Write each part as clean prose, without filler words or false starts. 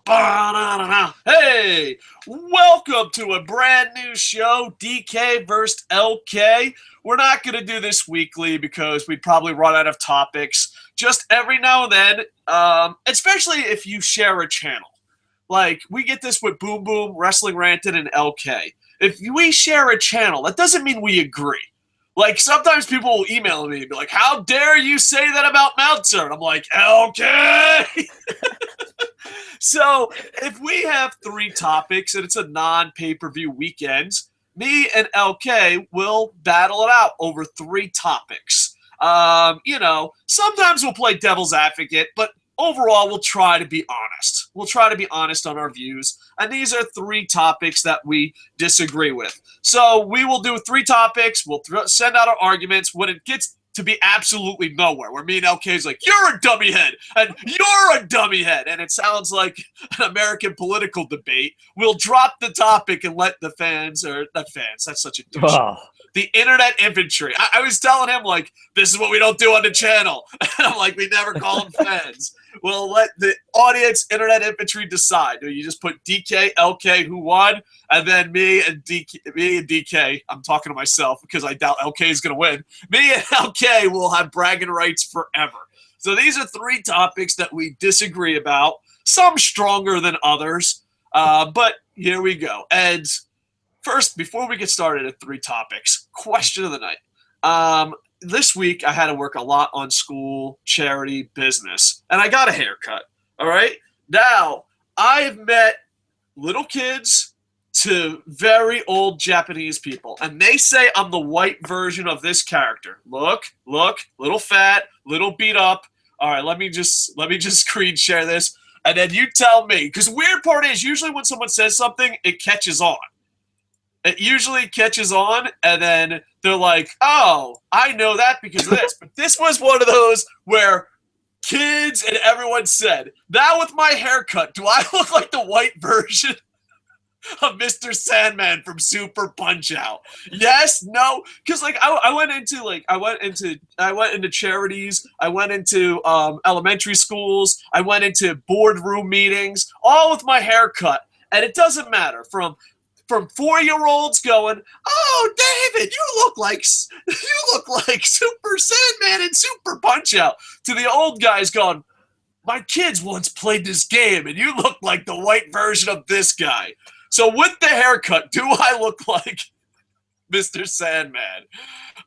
Hey, welcome to a brand new show, DK versus LK. We're not going to do this weekly because we'd probably run out of topics. Just every now and then, especially if you share a channel. Like, we get this with Boom Boom, Wrestling Ranted, and LK. If we share a channel, that doesn't mean we agree. Like, sometimes people will email me and be like, how dare you say that about Meltzer? And I'm like, LK! So, if we have 3 topics and it's a non-pay-per-view weekend, me and LK will battle it out over 3 topics. Sometimes we'll play devil's advocate, but overall, we'll try to be honest. We'll try to be honest on our views. And these are 3 topics that we disagree with. So we will do 3 topics. We'll send out our arguments. When it gets to be absolutely nowhere, where me and LK is like, you're a dummy head, and you're a dummy head, and it sounds like an American political debate, we'll drop the topic and let the fans, or not fans, that's such a douche. Oh. The internet infantry. I was telling him, like, this is what we don't do on the channel. And I'm like, we never call them fans. We'll let the audience, internet infantry, decide. Do you just put DK, LK, who won? And then me and DK, I'm talking to myself because I doubt LK is going to win. Me and LK will have bragging rights forever. So these are 3 topics that we disagree about. Some stronger than others. But here we go. And first, before we get started at 3 topics, question of the night. This week, I had to work a lot on school, charity, business, and I got a haircut, all right? Now, I've met little kids to very old Japanese people, and they say I'm the white version of this character. Look, little fat, little beat up. All right, let me just screen share this, and then you tell me, because the weird part is usually when someone says something, it catches on. It usually catches on, and then they're like, oh, I know that because of this. But this was one of those where kids and everyone said, now with my haircut, do I look like the white version of Mr. Sandman from Super Punch-Out? Yes, no, because like I went into charities, I went into elementary schools, I went into boardroom meetings, all with my haircut, and it doesn't matter from 4-year-olds going, oh, David, you look like Super Sandman and Super Punch-Out, to the old guys going, my kids once played this game, and you look like the white version of this guy. So with the haircut, do I look like Mr. Sandman?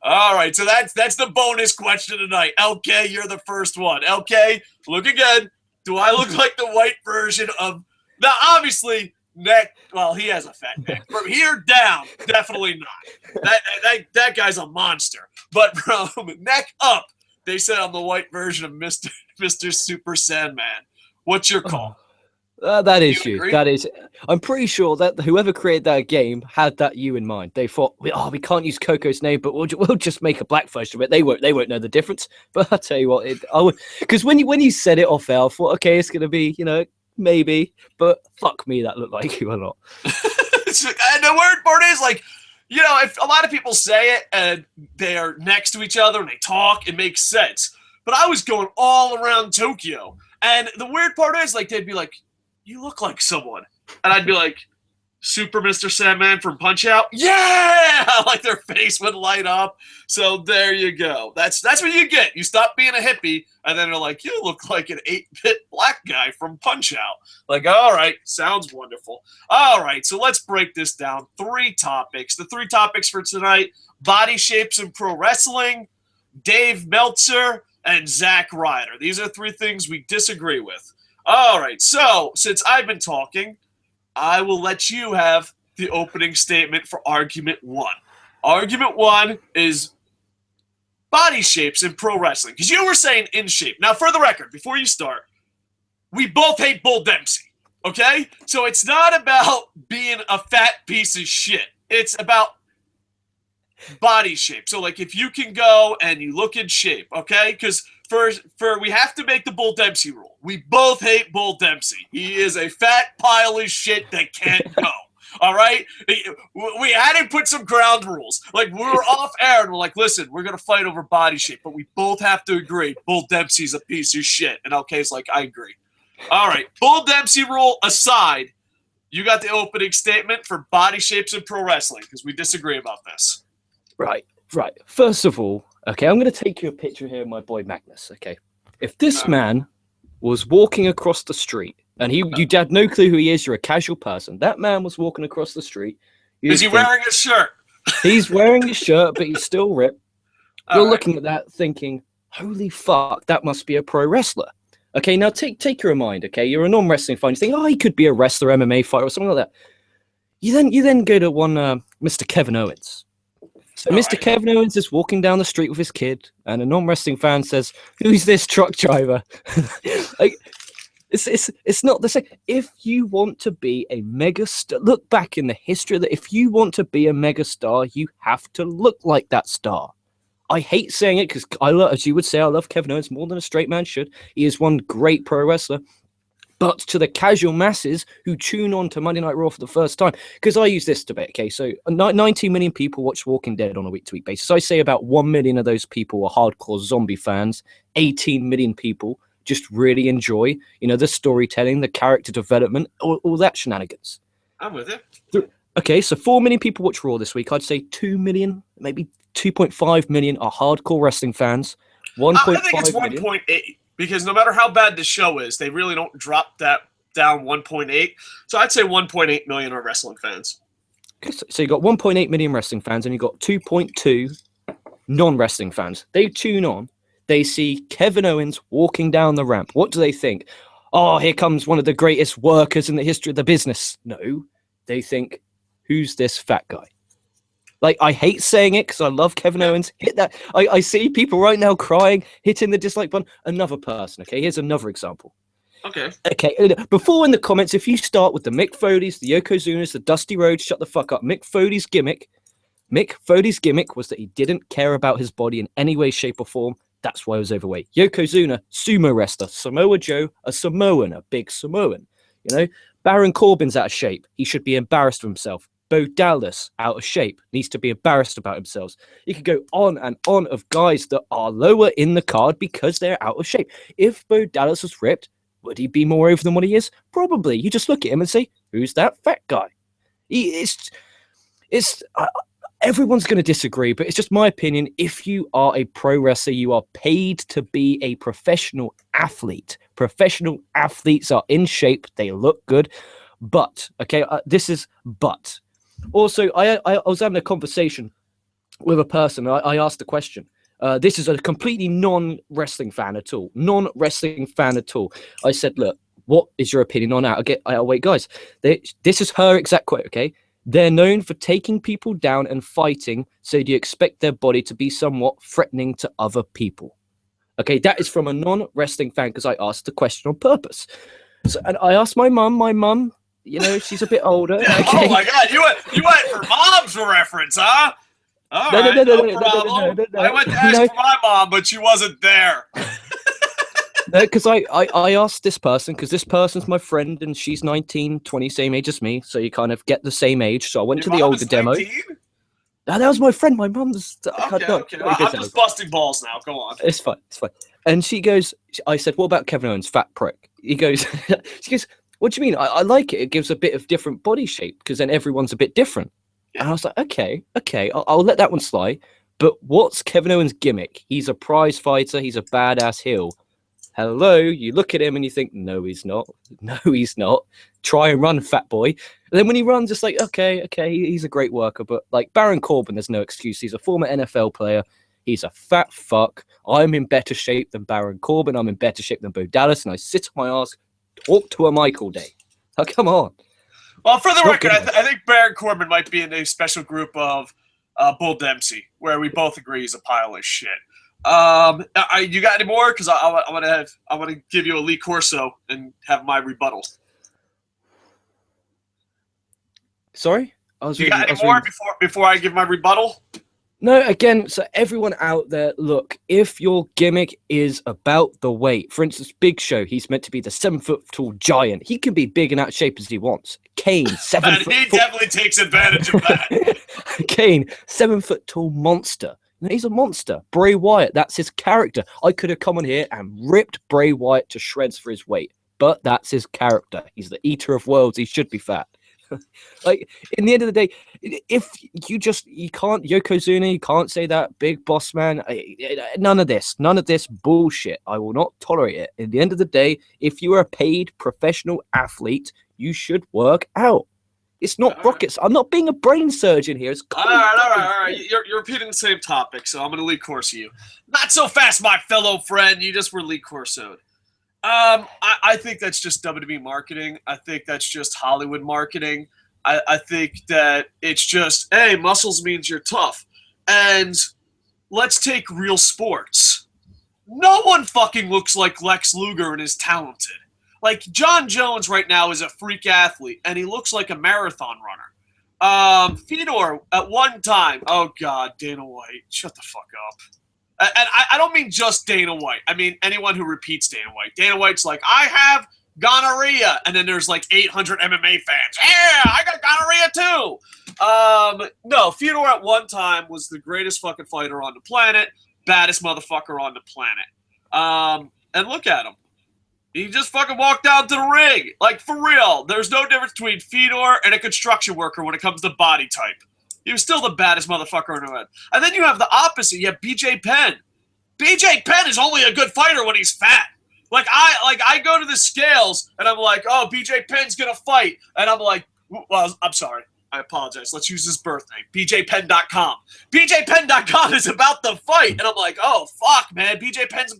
All right, so that's the bonus question tonight. LK, you're the first one. LK, look again. Do I look like the white version of... Now, obviously... Neck, well, he has a fat neck. From here down, definitely not. That guy's a monster. But from neck up, they said I'm the white version of Mr. Super Sandman. What's your call? That is you. That is. I'm pretty sure that whoever created that game had that you in mind. They thought, we can't use Koco's name, but we'll just make a black version of it. They won't know the difference. But I'll tell you what, because when you said it off air, I thought, okay, it's gonna be, maybe, but fuck me, that looked like you a lot. And the weird part is, like, if a lot of people say it and they are next to each other and they talk, it makes sense. But I was going all around Tokyo, and the weird part is, like, they'd be like, you look like someone. And I'd be like, Super Mr. Sandman from Punch-Out? Yeah! Like, their face would light up. So there you go. That's what you get. You stop being a hippie, and then they're like, you look like an 8-bit black guy from Punch-Out. Like, all right, sounds wonderful. All right, so let's break this down. 3 topics. The 3 topics for tonight: body shapes in pro wrestling, Dave Meltzer, and Zack Ryder. These are 3 things we disagree with. All right, so since I've been talking, I will let you have the opening statement for argument 1. Argument 1 is body shapes in pro wrestling. Because you were saying in shape. Now, for the record, before you start, we both hate Bull Dempsey, okay? So it's not about being a fat piece of shit. It's about body shape. So, like, if you can go and you look in shape, okay? Because for we have to make the Bull Dempsey rule. We both hate Bull Dempsey. He is a fat pile of shit that can't go. All right? We had to put some ground rules. Like, we were off air and we're like, listen, we're going to fight over body shape, but we both have to agree Bull Dempsey's a piece of shit. And LK's like, I agree. All right. Bull Dempsey rule aside, you got the opening statement for body shapes in pro wrestling because we disagree about this. Right. First of all, okay, I'm going to take you a picture here of my boy Magnus, okay? If this man was walking across the street, and you had no clue who he is, you're a casual person. That man was walking across the street. Is he wearing a shirt? He's wearing a shirt, but he's still ripped. You're looking at that thinking, holy fuck, that must be a pro wrestler. Okay, now take your mind, okay? You're a non-wrestling fan. You think, oh, he could be a wrestler, MMA fighter, or something like that. You then go to one Mr. Kevin Owens. So Mr. Kevin Owens is walking down the street with his kid, and a non-wrestling fan says, who's this truck driver? Like, it's not the same. If you want to be a megastar, look back in the history of that. If you want to be a megastar, you have to look like that star. I hate saying it because as you would say, I love Kevin Owens more than a straight man should. He is one great pro wrestler. But to the casual masses who tune on to Monday Night Raw for the first time, because I use this debate, okay, so 19 million people watch Walking Dead on a week-to-week basis. I say about 1 million of those people are hardcore zombie fans. 18 million people just really enjoy, the storytelling, the character development, all that shenanigans. I'm with it. Okay, so 4 million people watch Raw this week. I'd say 2 million, maybe 2.5 million are hardcore wrestling fans. 1.5 I think it's 1.8 because no matter how bad the show is, they really don't drop that down 1.8. So I'd say 1.8 million are wrestling fans. So you got 1.8 million wrestling fans and you got 2.2 non-wrestling fans. They tune on. They see Kevin Owens walking down the ramp. What do they think? Oh, here comes one of the greatest workers in the history of the business. No, they think, who's this fat guy? Like, I hate saying it because I love Kevin Owens. Hit that. I see people right now crying, hitting the dislike button. Another person, okay? Here's another example. Okay. Before in the comments, if you start with the Mick Foleys, the Yokozunas, the Dusty Rhodes, shut the fuck up. Mick Foleys' gimmick was that he didn't care about his body in any way, shape, or form. That's why he was overweight. Yokozuna, sumo wrestler. Samoa Joe, a Samoan, a big Samoan. Baron Corbin's out of shape. He should be embarrassed of himself. Bo Dallas, out of shape, needs to be embarrassed about themselves. You could go on and on of guys that are lower in the card because they're out of shape. If Bo Dallas was ripped, would he be more over than what he is? Probably. You just look at him and say, who's that fat guy? Everyone's going to disagree, but it's just my opinion. If you are a pro wrestler, you are paid to be a professional athlete. Professional athletes are in shape. They look good. But, but. Also, I was having a conversation with a person. I asked the question. This is a completely non-wrestling fan at all. I said, look, what is your opinion on that? Wait, guys. This is her exact quote, okay? They're known for taking people down and fighting, so do you expect their body to be somewhat threatening to other people? Okay, that is from a non-wrestling fan because I asked the question on purpose. So, and I asked my mum, she's a bit older. Okay. Oh my God, you went for mom's reference, huh? All right, no problem. I went to ask for my mom, but she wasn't there. No, because I asked this person, because this person's my friend, and she's 19, 20, same age as me, so you kind of get the same age. So I went to the older demo. No, that was my friend. My mum's... Okay. I'm just busting balls now. Go on. It's fine. And she goes, I said, what about Kevin Owens, fat prick? She goes, what do you mean? I like it. It gives a bit of different body shape because then everyone's a bit different. Yeah. And I was like, okay, I'll let that one slide. But what's Kevin Owens' gimmick? He's a prize fighter. He's a badass heel. Hello, you look at him and you think, no, he's not. No, he's not. Try and run, fat boy. And then when he runs, it's like, okay, he's a great worker. But like Baron Corbin, there's no excuse. He's a former NFL player. He's a fat fuck. I'm in better shape than Baron Corbin. I'm in better shape than Bo Dallas. And I sit on my ass, talk to a mic all day. Oh, come on. Well, for the record, I think Baron Corbin might be in a special group of Bull Dempsey, where we both agree he's a pile of shit. You got any more? Because I want to give you a Lee Corso and have my rebuttal. Sorry, you got any more before I give my rebuttal? No, again, so everyone out there, look, if your gimmick is about the weight, for instance, Big Show, he's meant to be the 7-foot-tall giant. He can be big and out of shape as he wants. Kane, 7 foot. He definitely takes advantage of that. Kane, 7-foot-tall monster. He's a monster. Bray Wyatt, that's his character. I could have come on here and ripped Bray Wyatt to shreds for his weight. but that's his character. He's the eater of worlds. He should be fat. Like, in the end of the day, if you can't Yokozuna, you can't say that, big boss man. None of this bullshit. I will not tolerate it. At the end of the day, if you are a paid professional athlete, you should work out. It's not rockets. I'm not being a brain surgeon here. It's all right. You're repeating the same topic, so I'm going to lead course you. Not so fast, my fellow friend. You just were lead courseoed. I think that's just WWE marketing. I think that's just Hollywood marketing. I think that it's just, hey, muscles means you're tough. And let's take real sports. No one fucking looks like Lex Luger and is talented. Like, John Jones right now is a freak athlete, and he looks like a marathon runner. Fedor, at one time, oh, God, Dana White, shut the fuck up. And I don't mean just Dana White. I mean anyone who repeats Dana White. Dana White's like, I have gonorrhea. And then there's like 800 MMA fans. Yeah, I got gonorrhea too. No, Fedor at one time was the greatest fucking fighter on the planet. Baddest motherfucker on the planet. And look at him. He just fucking walked down to the ring. Like, for real. There's no difference between Fedor and a construction worker when it comes to body type. He was still the baddest motherfucker in the world. And then you have the opposite. You have BJ Penn. BJ Penn is only a good fighter when he's fat. Like I go to the scales and I'm like, oh, BJ Penn's gonna fight, and I'm like, well, I'm sorry, I apologize. Let's use his birth name, BJPenn.com. BJPenn.com is about the fight, and I'm like, oh fuck, man, BJ Penn's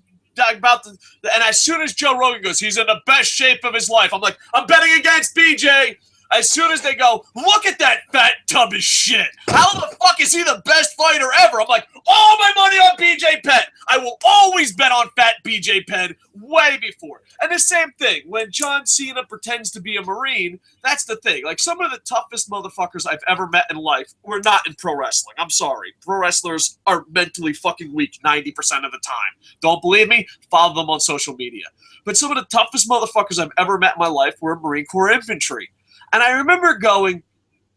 about the. And as soon as Joe Rogan goes, he's in the best shape of his life, I'm like, I'm betting against BJ. As soon as they go, look at that fat tub of shit. How the fuck is he the best fighter ever? I'm like, all my money on BJ Penn. I will always bet on fat BJ Penn way before. And the same thing, when John Cena pretends to be a Marine, that's the thing. Like, some of the toughest motherfuckers I've ever met in life were not in pro wrestling. I'm sorry. Pro wrestlers are mentally fucking weak 90% of the time. Don't believe me? Follow them on social media. But some of the toughest motherfuckers I've ever met in my life were Marine Corps infantry. And I remember going,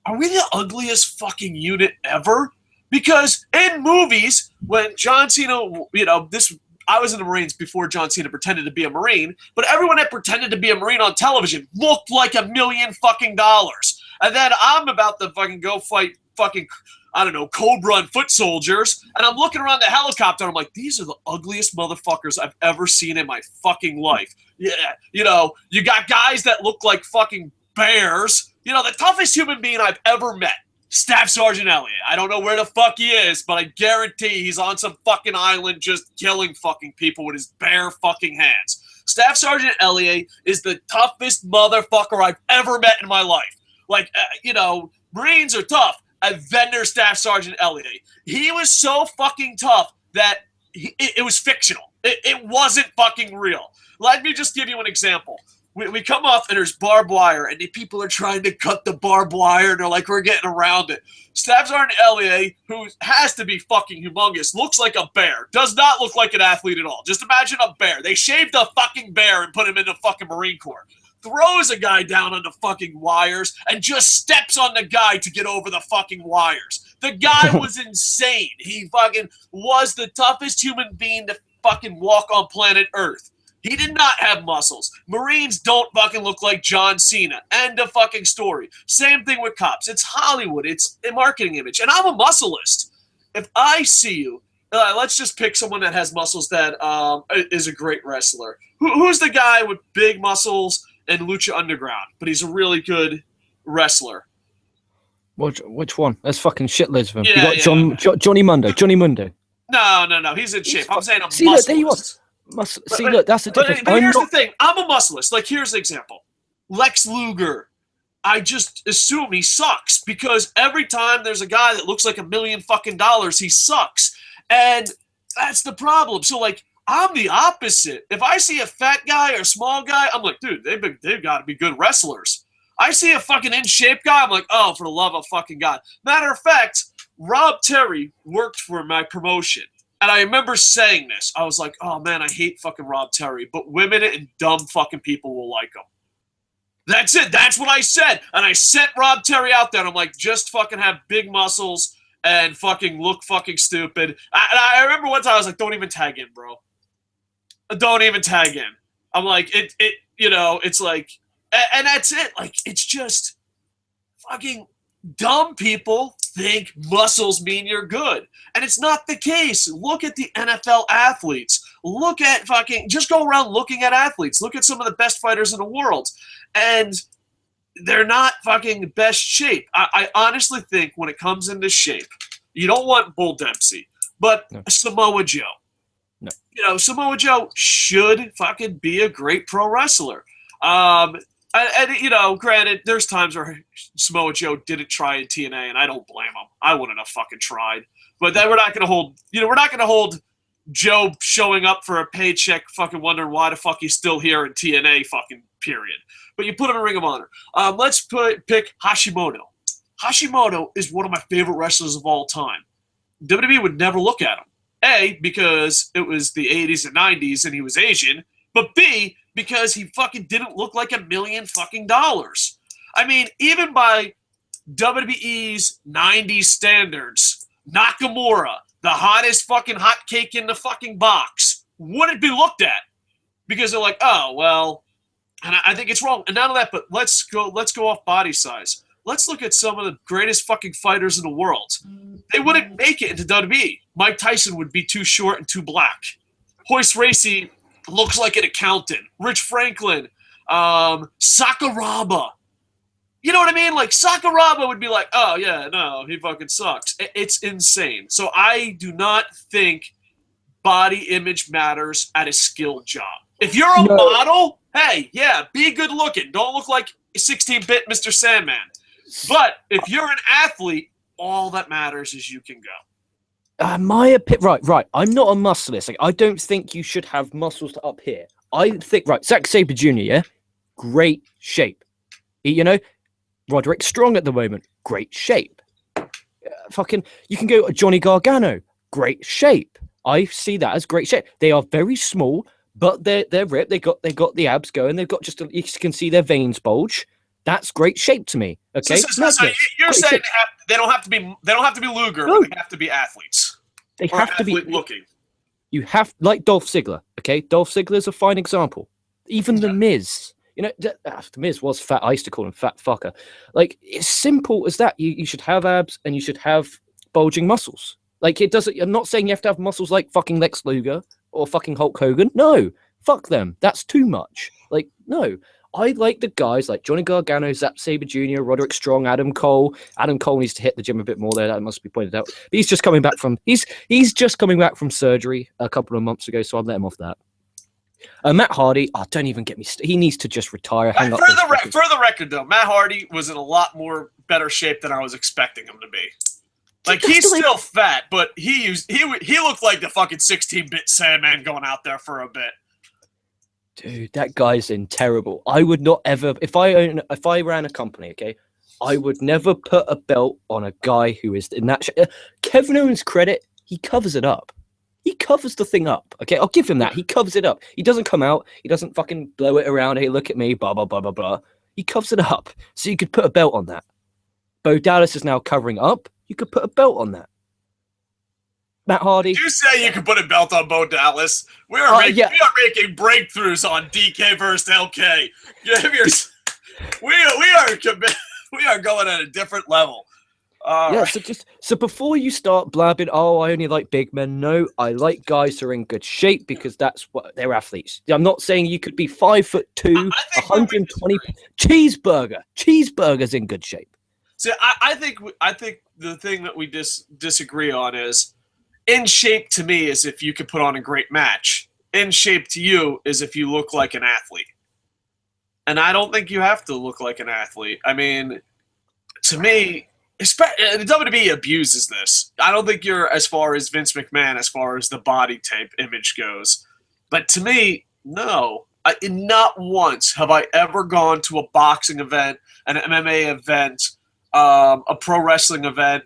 are we the ugliest fucking unit ever? Because in movies, when John Cena, I was in the Marines before John Cena pretended to be a Marine, but everyone that pretended to be a Marine on television looked like $1 million fucking dollars. And then I'm about to fucking go fight fucking, I don't know, Cobra and foot soldiers, and I'm looking around the helicopter, and I'm like, these are the ugliest motherfuckers I've ever seen in my fucking life. Yeah, you got guys that look like fucking bears. The toughest human being I've ever met, Staff Sergeant Elliott. I don't know where the fuck he is, but I guarantee he's on some fucking island just killing fucking people with his bare fucking hands. Staff Sergeant Elliott is the toughest motherfucker I've ever met in my life. Like, Marines are tough, and then there's Staff Sergeant Elliott. He was so fucking tough that it was fictional. It wasn't fucking real. Let me just give you an example. We come up and there's barbed wire, and the people are trying to cut the barbed wire, and they're like, we're getting around it. Staff Sergeant Elliott, who has to be fucking humongous, looks like a bear. Does not look like an athlete at all. Just imagine a bear. They shaved a fucking bear and put him in the fucking Marine Corps. Throws a guy down on the fucking wires and just steps on the guy to get over the fucking wires. The guy was insane. He fucking was the toughest human being to fucking walk on planet Earth. He did not have muscles. Marines don't fucking look like John Cena. End of fucking story. Same thing with cops. It's Hollywood. It's a marketing image. And I'm a muscleist. If I see you, let's just pick someone that has muscles that is a great wrestler. Who's the guy with big muscles and Lucha Underground, but he's a really good wrestler? Which one? There's fucking shitloads of them. Yeah, you got Johnny Mundo. Johnny Mundo. No. He's in shape. I'm saying I'm muscleist. Look, there you are. Look, that's the difference. But here's the thing. I'm a muscleist. Like, here's the example. Lex Luger. I just assume he sucks because every time there's a guy that looks like $1 million fucking dollars, he sucks. And that's the problem. So, like, I'm the opposite. If I see a fat guy or a small guy, I'm like, dude, they've got to be good wrestlers. I see a fucking in-shape guy, I'm like, oh, for the love of fucking God. Matter of fact, Rob Terry worked for my promotion. And I remember saying this. I was like, oh, man, I hate fucking Rob Terry. But women and dumb fucking people will like him. That's it. That's what I said. And I sent Rob Terry out there. And I'm like, just fucking have big muscles and fucking look fucking stupid. I remember one time I was like, don't even tag in, bro. Don't even tag in. I'm like, it's like, and that's it. Like, it's just fucking dumb people think muscles mean you're good. And it's not the case. Look at the NFL athletes. Look at just go around looking at athletes. Look at some of the best fighters in the world. And they're not fucking best shape. I honestly think when it comes into shape, you don't want Bull Dempsey, but Samoa Joe. No. Samoa Joe should fucking be a great pro wrestler. And granted, there's times where Samoa Joe didn't try in TNA, and I don't blame him. I wouldn't have fucking tried. But then we're not going to hold Joe showing up for a paycheck fucking wondering why the fuck he's still here in TNA fucking period. But you put him in Ring of Honor. Let's pick Hashimoto. Hashimoto is one of my favorite wrestlers of all time. WWE would never look at him. A, because it was the 80s and 90s and he was Asian. But B, because he fucking didn't look like $1 million fucking dollars. I mean, even by WWE's 90s standards, Nakamura, the hottest fucking hot cake in the fucking box, wouldn't be looked at. Because they're like, oh, well, and I think it's wrong. And not only that, but let's go off body size. Let's look at some of the greatest fucking fighters in the world. They wouldn't make it into WWE. Mike Tyson would be too short and too black. Hoist Gracie looks like an accountant. Rich Franklin, Sakuraba. You know what I mean? Like, Sakuraba would be like, oh, yeah, no, he fucking sucks. It's insane. So I do not think body image matters at a skilled job. If you're a model, hey, yeah, be good looking. Don't look like 16-bit Mr. Sandman. But if you're an athlete, all that matters is you can go. Right. I'm not a muscleist. Like, I don't think you should have muscles to up here. I think, Zack Sabre Jr., yeah? Great shape. Roderick Strong at the moment, great shape. You can go Johnny Gargano, great shape. I see that as great shape. They are very small, but they're ripped. They got the abs going. They've got you can see their veins bulge. That's great shape to me. Okay, so you're saying they don't have to be Luger, but they have to be athletes. They have to be looking. You have, like Dolph Ziggler. Okay, Dolph Ziggler is a fine example. Even The Miz. The Miz was fat. I used to call him fat fucker. Like, it's simple as that. You should have abs and you should have bulging muscles. Like, it doesn't. I'm not saying you have to have muscles like fucking Lex Luger or fucking Hulk Hogan. No, fuck them. That's too much. Like, no. I like the guys like Johnny Gargano, Zack Sabre Jr., Roderick Strong, Adam Cole. Adam Cole needs to hit the gym a bit more there. That must be pointed out. But he's just coming back from surgery a couple of months ago, so I'll let him off that. Matt Hardy, don't even get me. He needs to just retire. For the record, though, Matt Hardy was in a lot more better shape than I was expecting him to be. Like, he's still fat, but he looked like the fucking 16-bit Sandman going out there for a bit. Dude, that guy's in terrible. I would not ever, if I ran a company, okay, I would never put a belt on a guy who is in that. Kevin Owens' credit, he covers it up. He covers the thing up. Okay, I'll give him that. He covers it up. He doesn't come out. He doesn't fucking blow it around. Hey, look at me. Blah blah blah blah blah. He covers it up. So you could put a belt on that. Bo Dallas is now covering up. You could put a belt on that. Matt Hardy. You say you can put a belt on Bo Dallas. We are making breakthroughs on DK versus LK. We are going at a different level. So before you start blabbing, I only like big men. No, I like guys who are in good shape because that's what they're athletes. I'm not saying you could be 5'2", 120 cheeseburger. Cheeseburger's in good shape. See, I think the thing that we disagree on is, in shape to me is if you could put on a great match. In shape to you is if you look like an athlete. And I don't think you have to look like an athlete. I mean, to me, the WWE abuses this. I don't think you're as far as Vince McMahon as far as the body type image goes. But to me, no. Not once have I ever gone to a boxing event, an MMA event, a pro wrestling event,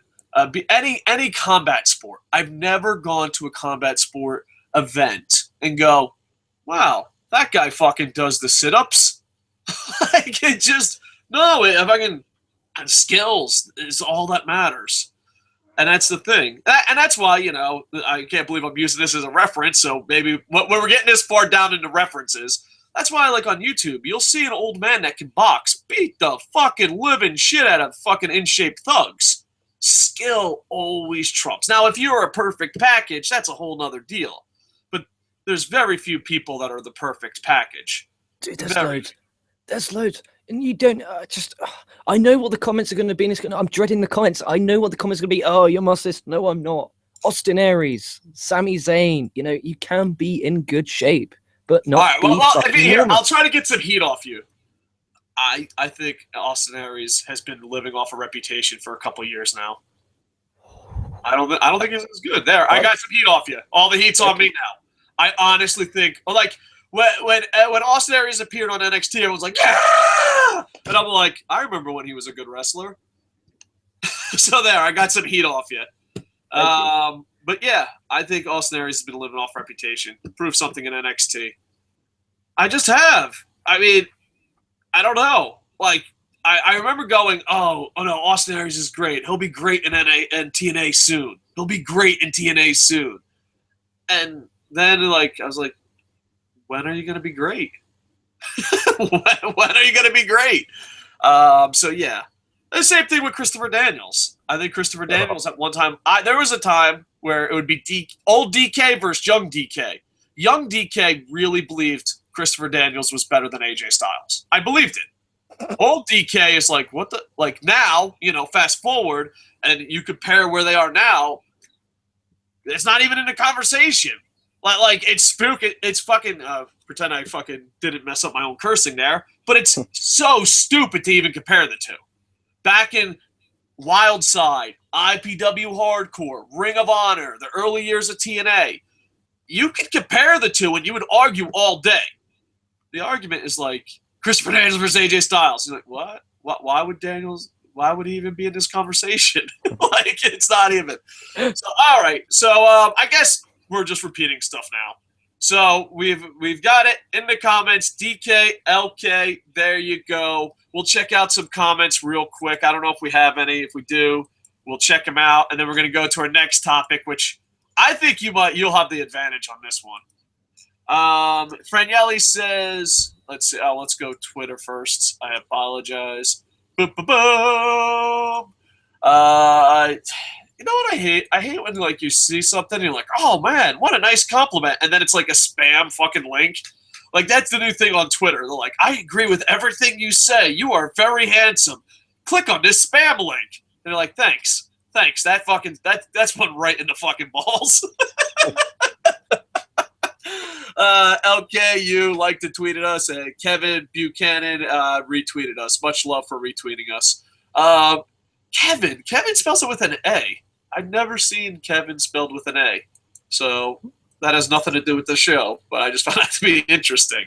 any combat sport. I've never gone to a combat sport event and go, wow, that guy fucking does the sit-ups. Like, it just, no, if I can, skills is all that matters. And that's the thing. And that's why, I can't believe I'm using this as a reference, so maybe when we're getting this far down into references, That's why, like, on YouTube, you'll see an old man that can box beat the fucking living shit out of fucking in-shape thugs. Skill always trumps. Now, if you're a perfect package, that's a whole nother deal. But there's very few people that are the perfect package. Dude, there's loads. There's loads. And you don't I know what the comments are going to be. And I'm dreading the comments. I know what the comments are going to be. Oh, you're Muslim. No, I'm not. Austin Aries, Sami Zayn. You know, you can be in good shape, but not. All right, well, here, I'll try to get some heat off you. I think Austin Aries has been living off a reputation for a couple years now. I don't think he's good. There, I got some heat off you. All the heat's on me now. I honestly think, like, when Austin Aries appeared on NXT, everyone's like, yeah! And I'm like, I remember when he was a good wrestler. So there, I got some heat off you. But yeah, I think Austin Aries has been living off reputation. Prove something in NXT. I just have. I mean, I don't know. Like, I remember going, oh no, Austin Aries is great. He'll be great in TNA soon. He'll be great in TNA soon. And then, like, I was like, when are you going to be great? when are you going to be great? So yeah. The same thing with Christopher Daniels. I think Christopher Daniels at one time, there was a time where it would be old DK versus young DK. Young DK really believed Christopher Daniels was better than AJ Styles. I believed it. Old DK is like, what the, like now, you know, fast forward and you compare where they are now, it's not even in the conversation. Like it's spooky. It's fucking, pretend I fucking didn't mess up my own cursing there, but it's so stupid to even compare the two. Back in Wild Side, IPW Hardcore, Ring of Honor, the early years of TNA, you could compare the two and you would argue all day. The argument is like, Christopher Daniels versus AJ Styles. You're like, what? Why would he even be in this conversation? Like, it's not even. So, all right. So, I guess we're just repeating stuff now. So, we've got it in the comments. DK, LK, there you go. We'll check out some comments real quick. I don't know if we have any. If we do, we'll check them out. And then we're going to go to our next topic, which I think you'll have the advantage on this one. Franielli says, let's see. Oh, let's go Twitter first. I apologize. Boom, boom, boom. You know what I hate? I hate when, like, you see something and you're like, oh man, what a nice compliment, and then it's like a spam fucking link. Like, that's the new thing on Twitter. They're like, I agree with everything you say. You are very handsome. Click on this spam link. And they're like, thanks. That's one right in the fucking balls. LK, you like to tweet at us. Kevin Buchanan retweeted us. Much love for retweeting us. Kevin spells it with an A. I've never seen Kevin spelled with an A. So that has nothing to do with the show, but I just found that to be interesting.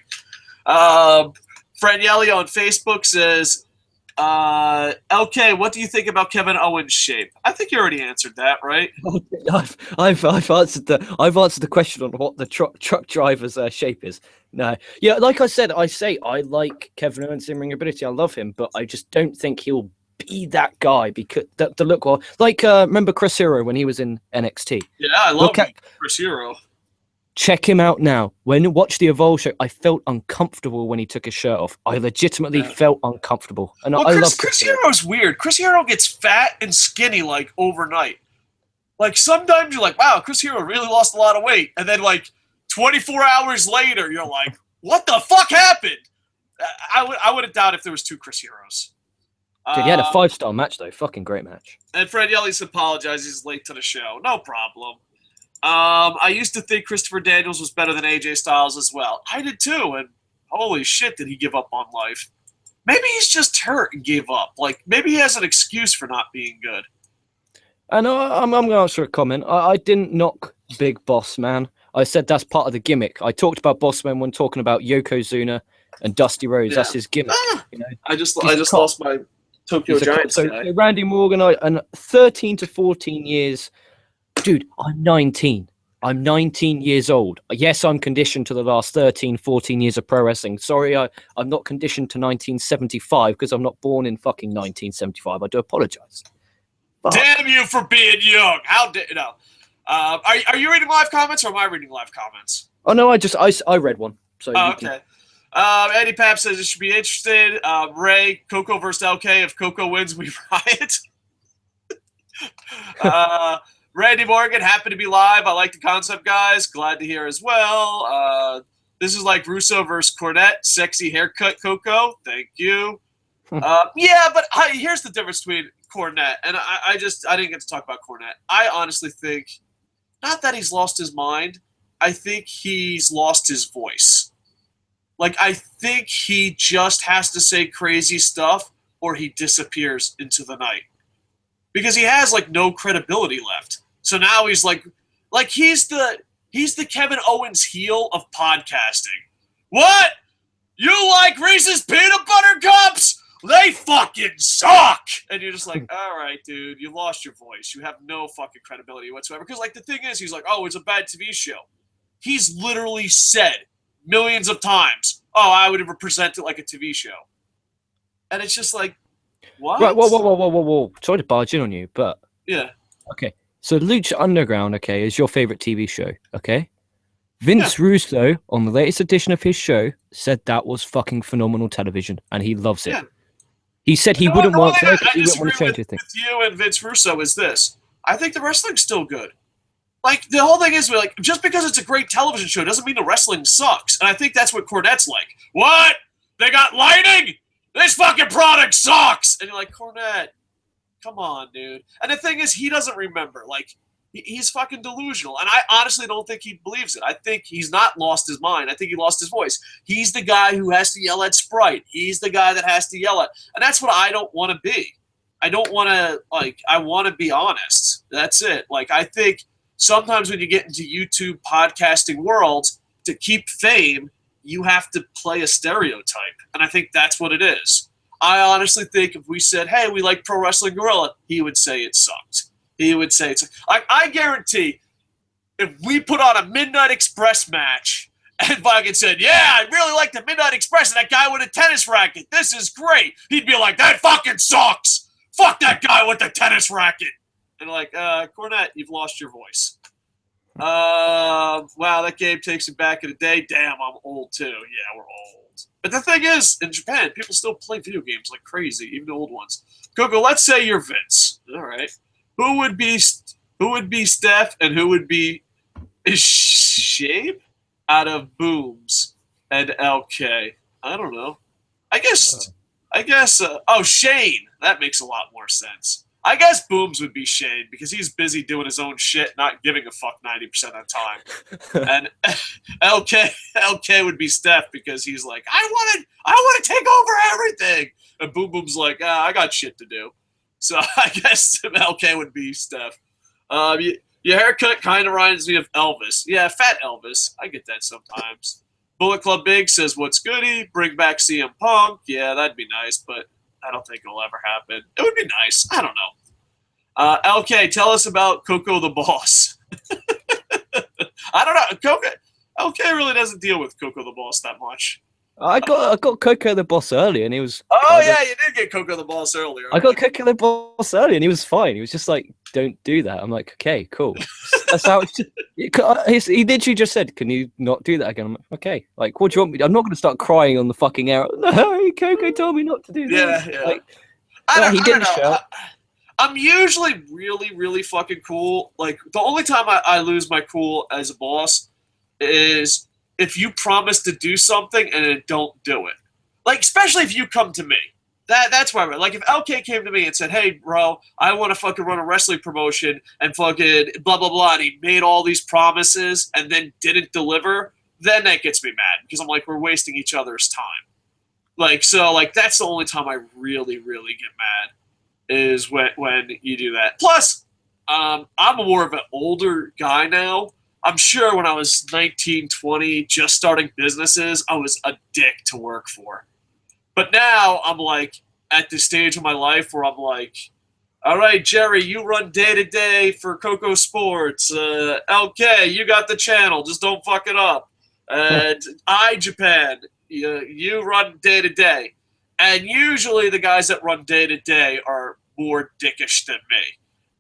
Franielli on Facebook says, LK, what do you think about Kevin Owens' shape? I think you already answered that, right? I've answered the question on what the truck driver's shape is. No, yeah, like I said, I like Kevin Owens' in-ring ability. I love him, but I just don't think he'll be that guy because the look. Well, like remember Chris Hero when he was in NXT? Yeah, I love Chris Hero. Check him out now. When you watch the Evolve show, I felt uncomfortable when he took his shirt off. I legitimately felt uncomfortable. And I love Chris Hero's weird. Chris Hero gets fat and skinny like overnight. Like sometimes you're like, wow, Chris Hero really lost a lot of weight. And then like 24 hours later, you're like, what the fuck happened? I would have doubted if there was two Chris Heroes. Dude, he had a 5-star match though. Fucking great match. And Fred Yellis apologizes. He's late to the show. No problem. I used to think Christopher Daniels was better than AJ Styles as well. I did too, and holy shit did he give up on life. Maybe he's just hurt and gave up. Like, maybe he has an excuse for not being good. And I'm going to answer a comment. I didn't knock Big Boss Man. I said that's part of the gimmick. I talked about Boss Man when talking about Yokozuna and Dusty Rhodes. Yeah. That's his gimmick. You know? I just lost my Tokyo Giants guy. So Randy Morgan, and 13 to 14 years... Dude, I'm 19. I'm 19 years old. Yes, I'm conditioned to the last 13, 14 years of pro wrestling. Sorry, I'm not conditioned to 1975 because I'm not born in fucking 1975. I do apologize. But... Damn you for being young. How dare you know? Are you reading live comments or am I reading live comments? Oh, no, I read one. So okay. Eddie Papp says it should be interested. Ray, Koco versus LK. If Koco wins, we riot. Randy Morgan, happy to be live. I like the concept, guys. Glad to hear as well. This is like Russo versus Cornette. Sexy haircut, Koco. Thank you. Yeah, but here's the difference between Cornette, and I didn't get to talk about Cornette. I honestly think, not that he's lost his mind, I think he's lost his voice. Like, I think he just has to say crazy stuff or he disappears into the night. Because he has, like, no credibility left. So now he's like he's the Kevin Owens heel of podcasting. What? You like Reese's peanut butter cups? They fucking suck! And you're just like, all right, dude, you lost your voice. You have no fucking credibility whatsoever. Because, like, the thing is, he's like, oh, it's a bad TV show. He's literally said millions of times, oh, I would ever present it like a TV show. And it's just like, what? Right, whoa. Sorry to barge in on you, but... Yeah. Okay, so Lucha Underground, okay, is your favorite TV show, okay? Vince Russo, on the latest edition of his show, said that was fucking phenomenal television, and he loves it. Yeah. He said he wouldn't want to, he wouldn't want to change anything. With you and Vince Russo is this. I think the wrestling's still good. Like, the whole thing is, like, just because it's a great television show doesn't mean the wrestling sucks. And I think that's what Cornette's like. What? They got lighting? This fucking product sucks! And you're like, Cornette, come on, dude. And the thing is, he doesn't remember. Like, he's fucking delusional. And I honestly don't think he believes it. I think he's not lost his mind. I think he lost his voice. He's the guy who has to yell at Sprite. He's the guy that has to yell at. And that's what I don't want to be. I don't want to, like, I want to be honest. That's it. Like, I think sometimes when you get into YouTube podcasting worlds, to keep fame, you have to play a stereotype. And I think that's what it is. I honestly think if we said, hey, we like Pro Wrestling Guerrilla, he would say it sucked. He would say it's like, I guarantee if we put on a Midnight Express match and fucking said, yeah, I really like the Midnight Express and that guy with a tennis racket, this is great. He'd be like, that fucking sucks. Fuck that guy with the tennis racket. And like, Cornette, you've lost your voice. Wow, that game takes me back in the day. Damn, I'm old too. Yeah, we're old. But the thing is, in Japan, people still play video games like crazy, even the old ones. Koco, let's say you're Vince. All right. Who would be Steph and who would be Shape out of Booms and LK? I don't know. I guess. Shane. That makes a lot more sense. I guess Booms would be Shane because he's busy doing his own shit, not giving a fuck 90% of the time. And LK would be Steph because he's like, I want to take over everything. And Boom Boom's like, I got shit to do. So I guess LK would be Steph. Your haircut kind of reminds me of Elvis. Yeah, fat Elvis. I get that sometimes. Bullet Club Big says, what's goody? Bring back CM Punk. Yeah, that'd be nice, but I don't think it'll ever happen. It would be nice. I don't know. LK, tell us about Koco the Boss. I don't know. LK really doesn't deal with Koco the Boss that much. I got Koco the Boss early, and he was. Oh yeah, you did get Koco the Boss earlier. I got Koco the Boss early, and he was fine. He was just like, "Don't do that." I'm like, "Okay, cool." That's how he literally just said, "Can you not do that again?" I'm like, "Okay." Like, what do you want me? I'm not going to start crying on the fucking air. No, Koco told me not to do that. Yeah. Like, I don't know. I'm usually really, really fucking cool. Like, the only time I lose my cool as a boss is if you promise to do something and then don't do it. Like, especially if you come to me. That's where I'm at. Like, if LK came to me and said, hey, bro, I want to fucking run a wrestling promotion and fucking blah, blah, blah, and he made all these promises and then didn't deliver, then that gets me mad because I'm like, we're wasting each other's time. Like, so, like, that's the only time I really, really get mad is when you do that. Plus, I'm more of an older guy now. I'm sure when I was 19, 20, just starting businesses, I was a dick to work for. But now I'm like at the stage of my life where I'm like, all right, Jerry, you run day-to-day for KocoSports. LK, you got the channel. Just don't fuck it up. And Japan, you run day-to-day. And usually the guys that run day-to-day are more dickish than me.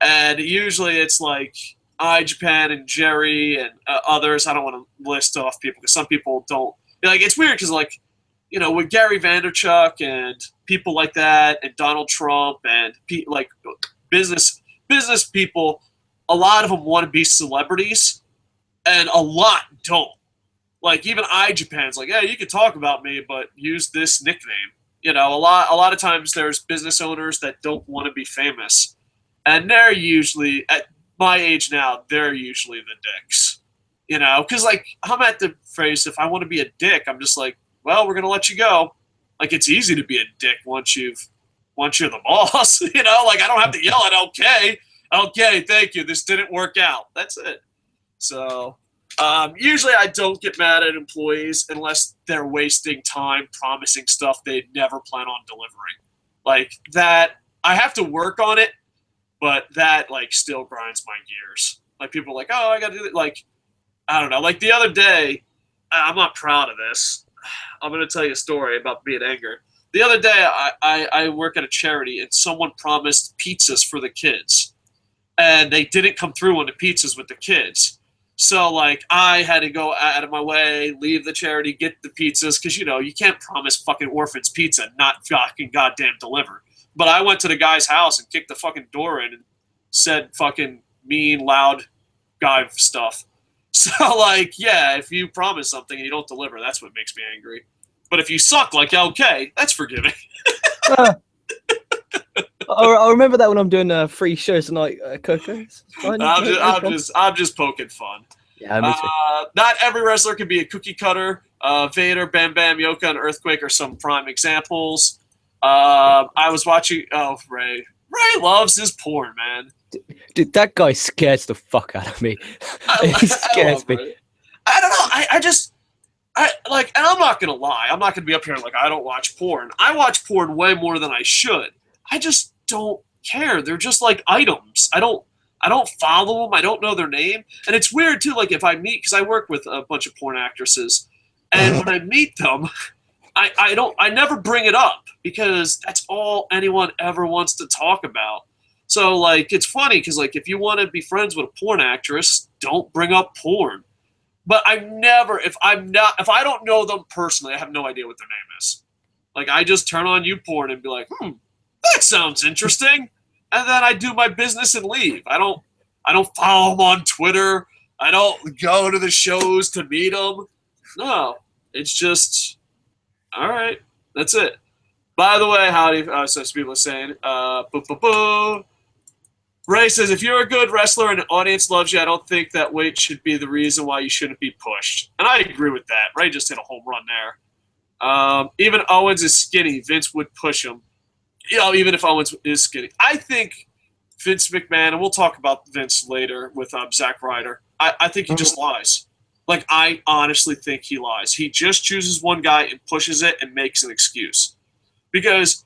And usually it's like Japan and Jerry and others. I don't want to list off people because some people don't. Like, it's weird because, like, with Gary Vaynerchuk and people like that, and Donald Trump and like business people, a lot of them want to be celebrities, and a lot don't. Like even iJapan's like, yeah, you can talk about me, but use this nickname. A lot of times there's business owners that don't want to be famous, and they're usually at my age now. They're usually the dicks. Because like I'm at the phrase, if I want to be a dick, I'm just like, well, we're gonna let you go. Like it's easy to be a dick once you're the boss. Like I don't have to yell at okay, thank you. This didn't work out. That's it. So usually I don't get mad at employees unless they're wasting time promising stuff they never plan on delivering. Like that, I have to work on it, but that like still grinds my gears. Like people are like, oh, I gotta do it. Like I don't know. Like the other day, I'm not proud of this. I'm going to tell you a story about being angry. The other day, I work at a charity, and someone promised pizzas for the kids. And they didn't come through on the pizzas with the kids. So, like, I had to go out of my way, leave the charity, get the pizzas, because, you can't promise fucking orphans pizza, not fucking goddamn deliver. But I went to the guy's house and kicked the fucking door in and said fucking mean, loud guy stuff. So, like, yeah, if you promise something and you don't deliver, that's what makes me angry. But if you suck like LK, that's forgiving. I remember that when I'm doing free shows tonight, Koco. I'm just poking fun. Yeah, me too. Not every wrestler can be a cookie cutter. Vader, Bam Bam, Yoka, and Earthquake are some prime examples. I was watching. Oh, Ray. Ray loves his porn, man. Dude, that guy scares the fuck out of me. He scares me. I don't know. And I'm not gonna lie. I'm not gonna be up here like I don't watch porn. I watch porn way more than I should. I just don't care. They're just like items. I don't follow them. I don't know their name. And it's weird too. Like if I meet, because I work with a bunch of porn actresses, and when I meet them, I never bring it up because that's all anyone ever wants to talk about. So like it's funny because like if you want to be friends with a porn actress, don't bring up porn. But if I don't know them personally, I have no idea what their name is. Like I just turn on YouPorn and be like, that sounds interesting, and then I do my business and leave. I don't follow them on Twitter. I don't go to the shows to meet them. No, it's just all right. That's it. By the way, howdy. So people are saying, Ray says, if you're a good wrestler and an audience loves you, I don't think that weight should be the reason why you shouldn't be pushed. And I agree with that. Ray just hit a home run there. Even Owens is skinny. Vince would push him. Even if Owens is skinny. I think Vince McMahon, and we'll talk about Vince later with Zack Ryder, I think he just lies. Like, I honestly think he lies. He just chooses one guy and pushes it and makes an excuse. Because,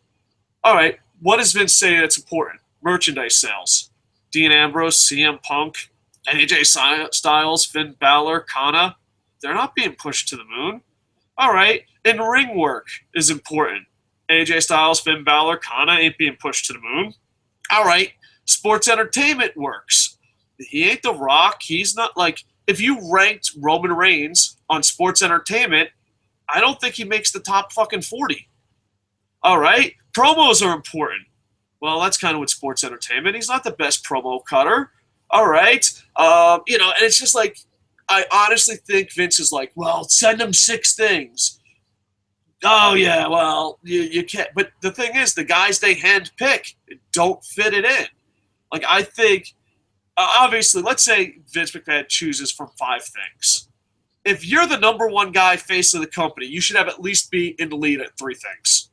all right, what does Vince say that's important? Merchandise sales. Dean Ambrose, CM Punk, AJ Styles, Finn Balor, Kana, they're not being pushed to the moon. All right, and ring work is important. AJ Styles, Finn Balor, Kana ain't being pushed to the moon. All right, sports entertainment works. He ain't The Rock. He's not like, if you ranked Roman Reigns on sports entertainment, I don't think he makes the top fucking 40. All right, promos are important. Well, that's kind of with sports entertainment. He's not the best promo cutter. All right. And it's just like, I honestly think Vince is like, well, send him 6 things. Oh, yeah, well, you can't. But the thing is, the guys they handpick don't fit it in. Like, I think, obviously, let's say Vince McMahon chooses from 5 things. If you're the number 1 guy face of the company, you should have at least be in the lead at 3 things.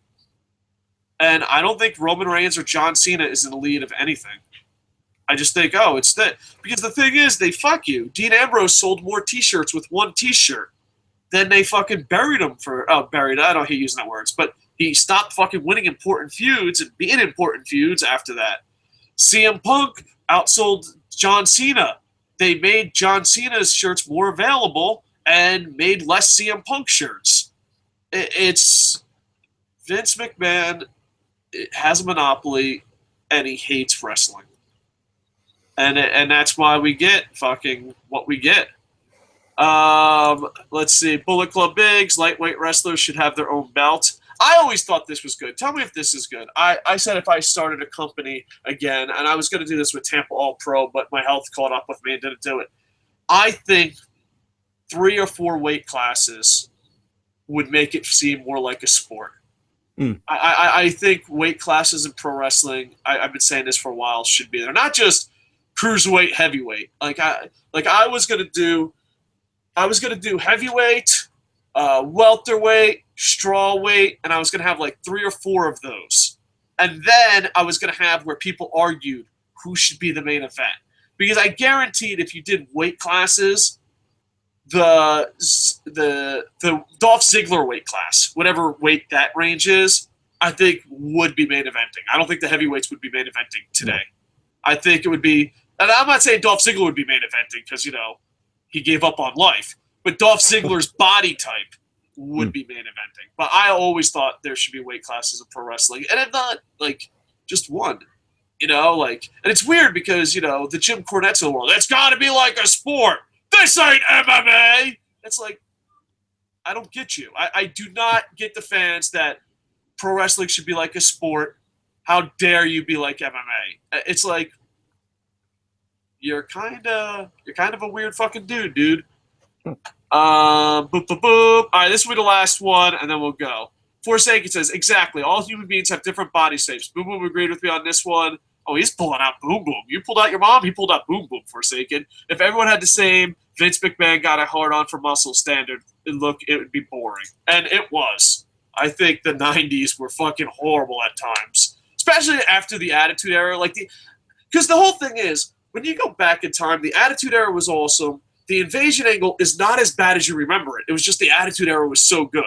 And I don't think Roman Reigns or John Cena is in the lead of anything. I just think, it's that. Because the thing is, they fuck you. Dean Ambrose sold more T-shirts with 1 T-shirt than they fucking buried him for. Oh, buried. I don't hate using that words. But he stopped fucking winning important feuds and being important feuds after that. CM Punk outsold John Cena. They made John Cena's shirts more available and made less CM Punk shirts. It's Vince McMahon has a monopoly, and he hates wrestling. And that's why we get fucking what we get. Let's see. Bullet Club Bigs, lightweight wrestlers should have their own belt. I always thought this was good. Tell me if this is good. I said if I started a company again, and I was going to do this with Tampa All Pro, but my health caught up with me and didn't do it. I think 3 or 4 weight classes would make it seem more like a sport. I think weight classes in pro wrestling, I've been saying this for a while, should be there. Not just cruiserweight, heavyweight. I was gonna do heavyweight, welterweight, strawweight, and I was gonna have like 3 or 4 of those. And then I was gonna have where people argued who should be the main event. Because I guaranteed if you did weight classes, the Dolph Ziggler weight class, whatever weight that range is, I think would be main eventing. I don't think the heavyweights would be main eventing today. I think it would be, and I'm not saying Dolph Ziggler would be main eventing because, he gave up on life, but Dolph Ziggler's body type would be main eventing. But I always thought there should be weight classes in pro wrestling, and if not, just one. And it's weird because, the Jim Cornettes of the world, it's got to be like a sport. This ain't MMA. It's like, I don't get you. I do not get the fans that pro wrestling should be like a sport. How dare you be like MMA? It's like, you're kind of a weird fucking dude. Boop, boop, boop. All right, this will be the last one, and then we'll go. Forsaken says, exactly. All human beings have different body shapes. Boom Boom agreed with me on this one. Oh, he's pulling out Boom Boom. You pulled out your mom, he pulled out Boom Boom, Forsaken. If everyone had the same Vince McMahon got a hard-on for muscle standard, it would be boring. And it was. I think the 90s were fucking horrible at times. Especially after the Attitude Era. Because the whole thing is, when you go back in time, the Attitude Era was awesome. The Invasion angle is not as bad as you remember it. It was just the Attitude Era was so good.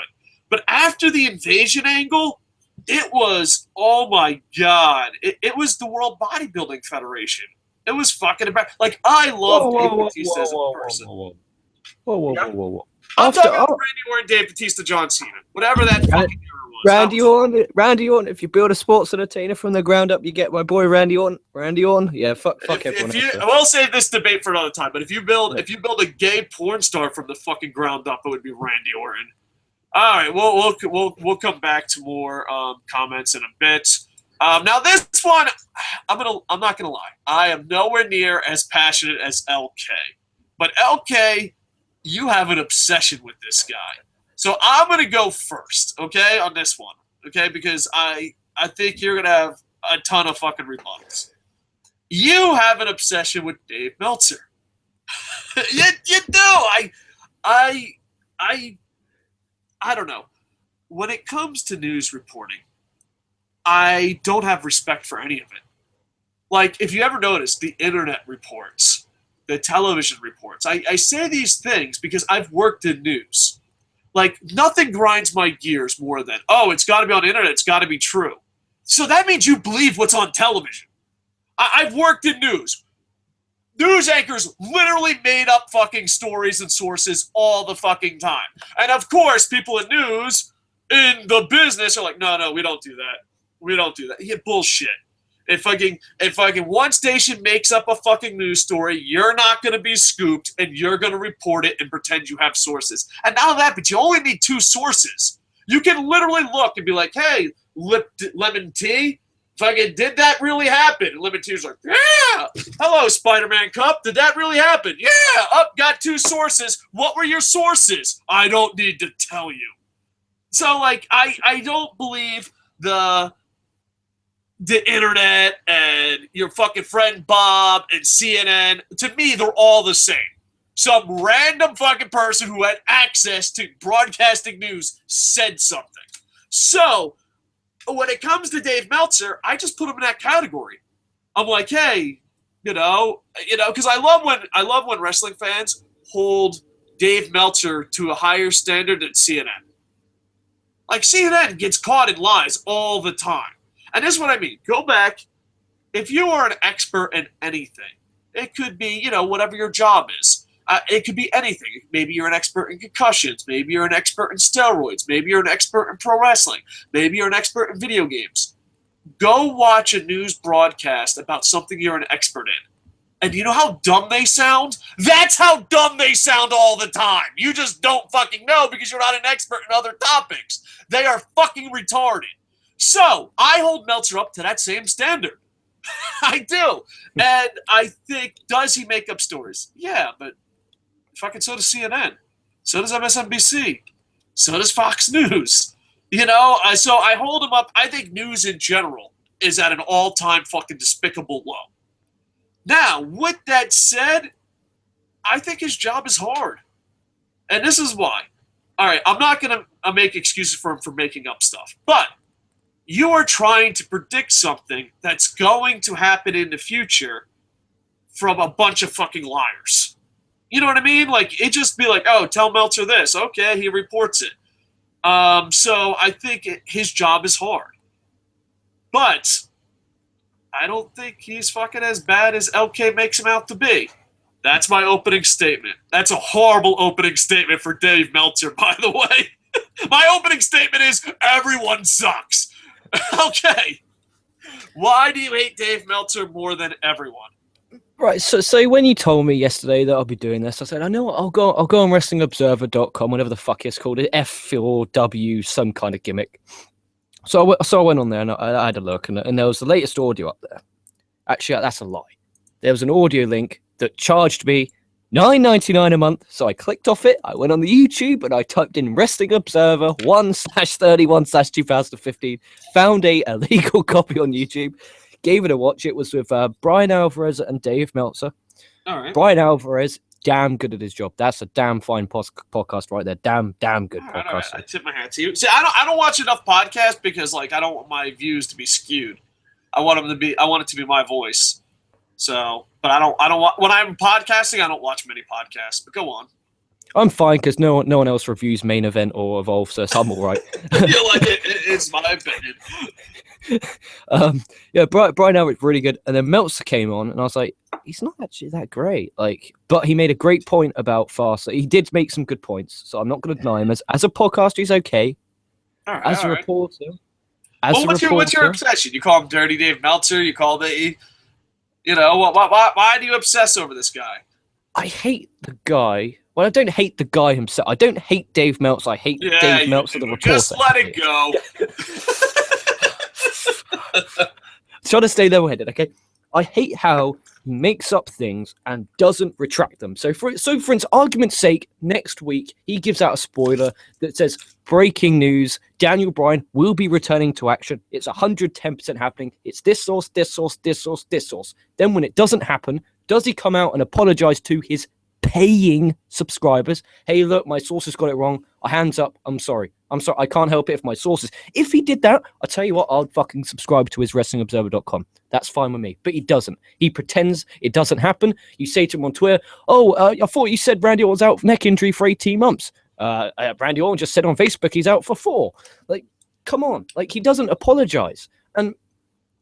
But after the Invasion angle, it was, oh my God. It was the World Bodybuilding Federation. It was fucking about, I love Dave Bautista as a person. Whoa. I'm talking about Randy Orton, Dave Bautista, John Cena. Whatever that fucking era was. Randy Orton. If you build a sports entertainer from the ground up, you get my boy Randy Orton. Yeah, fuck everyone else. We'll save this debate for another time. But if you build a gay porn star from the fucking ground up, it would be Randy Orton. All right, we'll come back to more comments in a bit. Now this one, I'm not gonna lie. I am nowhere near as passionate as LK, but LK, you have an obsession with this guy. So I'm gonna go first, okay, on this one, okay, because I think you're gonna have a ton of fucking rebuttals. You have an obsession with Dave Meltzer. you do. I don't know. When it comes to news reporting, I don't have respect for any of it. If you ever notice, the internet reports, the television reports, I say these things because I've worked in news. Nothing grinds my gears more than, it's got to be on the internet, it's got to be true. So that means you believe what's on television. I've worked in news. News anchors literally made up fucking stories and sources all the fucking time. And of course, people in news, in the business, are like, no, we don't do that. We don't do that. Yeah, bullshit. If fucking one station makes up a fucking news story, you're not going to be scooped, and you're going to report it and pretend you have sources. And not only that, but you only need 2 sources. You can literally look and be like, hey, Lemon Tea, fucking, did that really happen? And Lemon Tea's like, yeah. Hello, Spider-Man Cup. Did that really happen? Yeah. Got 2 sources. What were your sources? I don't need to tell you. So, I don't believe the internet and your fucking friend Bob and CNN. To me, they're all the same. Some random fucking person who had access to broadcasting news said something. So, when it comes to Dave Meltzer, I just put him in that category. I'm like, hey, because I love when wrestling fans hold Dave Meltzer to a higher standard than CNN. CNN gets caught in lies all the time. And this is what I mean. Go back. If you are an expert in anything, it could be, whatever your job is. It could be anything. Maybe you're an expert in concussions. Maybe you're an expert in steroids. Maybe you're an expert in pro wrestling. Maybe you're an expert in video games. Go watch a news broadcast about something you're an expert in. And you know how dumb they sound? That's how dumb they sound all the time. You just don't fucking know because you're not an expert in other topics. They are fucking retarded. So, I hold Meltzer up to that same standard. I do. And I think, does he make up stories? Yeah, but fucking so does CNN. So does MSNBC. So does Fox News. You know, so I hold him up. I think news in general is at an all-time fucking despicable low. Now, with that said, I think his job is hard. And this is why. All right, I'm not going to make excuses for him for making up stuff. But you are trying to predict something that's going to happen in the future from a bunch of fucking liars. You know what I mean? Like, it just be like, oh, tell Meltzer this. Okay, he reports it. So I think his job is hard. But I don't think he's fucking as bad as LK makes him out to be. That's my opening statement. That's a horrible opening statement for Dave Meltzer, by the way. My opening statement is, everyone sucks. Okay. Why do you hate Dave Meltzer more than everyone? Right, so when you told me yesterday that I'll be doing this, I said, I know what, I'll go on WrestlingObserver.com, whatever the fuck it's called, F or W, some kind of gimmick. So I went on there and I had a look, and there was the latest audio up there. Actually, that's a lie. There was an audio link that charged me $9.99 a month, so I clicked off it, I went on the YouTube, and I typed in Wrestling Observer 1/31/2015, found a illegal copy on YouTube, gave it a watch. It was with Brian Alvarez and Dave Meltzer. All right. Brian Alvarez, damn good at his job. That's a damn fine podcast right there. Damn good podcast. All right. I tip my hat to you. See, I don't watch enough podcasts because, like, I don't want my views to be skewed. I want it to be my voice. So, but I don't want, when I'm podcasting, I don't watch many podcasts. But go on. I'm fine because no one else reviews Main Event or Evolve, so I'm all right. You like it? It's my opinion. Yeah, Brian Alvarez really good, and then Meltzer came on, and I was like, he's not actually that great. Like, but he made a great point about Faster. He did make some good points, so I'm not going to deny him. As a podcaster, he's okay. All right, as a reporter, what's your obsession? You call him Dirty Dave Meltzer. You call the, you know, why do you obsess over this guy? I hate the guy. Well, I don't hate the guy himself. I don't hate Dave Meltzer. I hate Dave Meltzer, the reporter. Just let it go. Trying to stay level-headed, okay? I hate how he makes up things and doesn't retract them. So for argument's sake, next week he gives out a spoiler that says, breaking news, Daniel Bryan will be returning to action. It's 110% happening. It's this source, this source, this source, this source. Then when it doesn't happen, does he come out and apologize to his paying subscribers? Hey, look, my sources got it wrong. Hands up. I'm sorry. I can't help it if my sources. If he did that, I'll tell you what, I'll fucking subscribe to his WrestlingObserver.com. That's fine with me. But he doesn't. He pretends it doesn't happen. You say to him on Twitter, I thought you said Randy Orton was out for neck injury for 18 months. Randy Orton just said on Facebook he's out for 4. Like, come on. Like, he doesn't apologize. And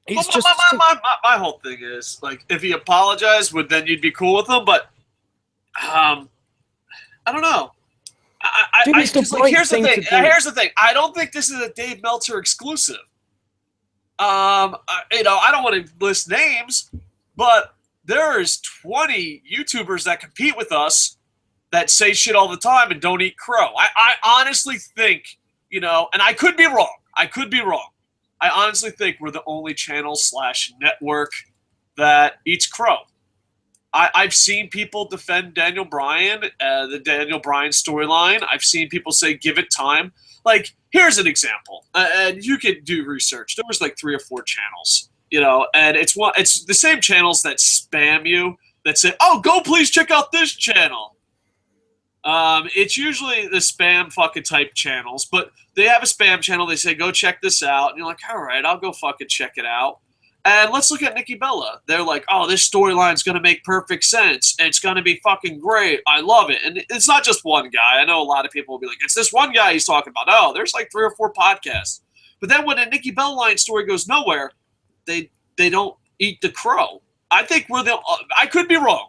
it's just... My whole thing is, like, if he apologized, then you'd be cool with him, but I don't know. Here's the thing. I don't think this is a Dave Meltzer exclusive. I don't want to list names, but there's 20 YouTubers that compete with us that say shit all the time and don't eat crow. I honestly think, and I could be wrong. I honestly think we're the only channel/network that eats crow. I've seen people defend Daniel Bryan, the Daniel Bryan storyline. I've seen people say, give it time. Like, here's an example. And you could do research. There was like 3 or 4 channels, and it's the same channels that spam you, that say, oh, go please check out this channel. It's usually the spam fucking type channels, but they have a spam channel. They say, go check this out. And you're like, all right, I'll go fucking check it out. And let's look at Nikki Bella. They're like, oh, this storyline's going to make perfect sense. It's going to be fucking great. I love it. And it's not just one guy. I know a lot of people will be like, it's this one guy he's talking about. No, there's like 3 or 4 podcasts. But then when a Nikki Bella line story goes nowhere, they don't eat the crow. I think I could be wrong.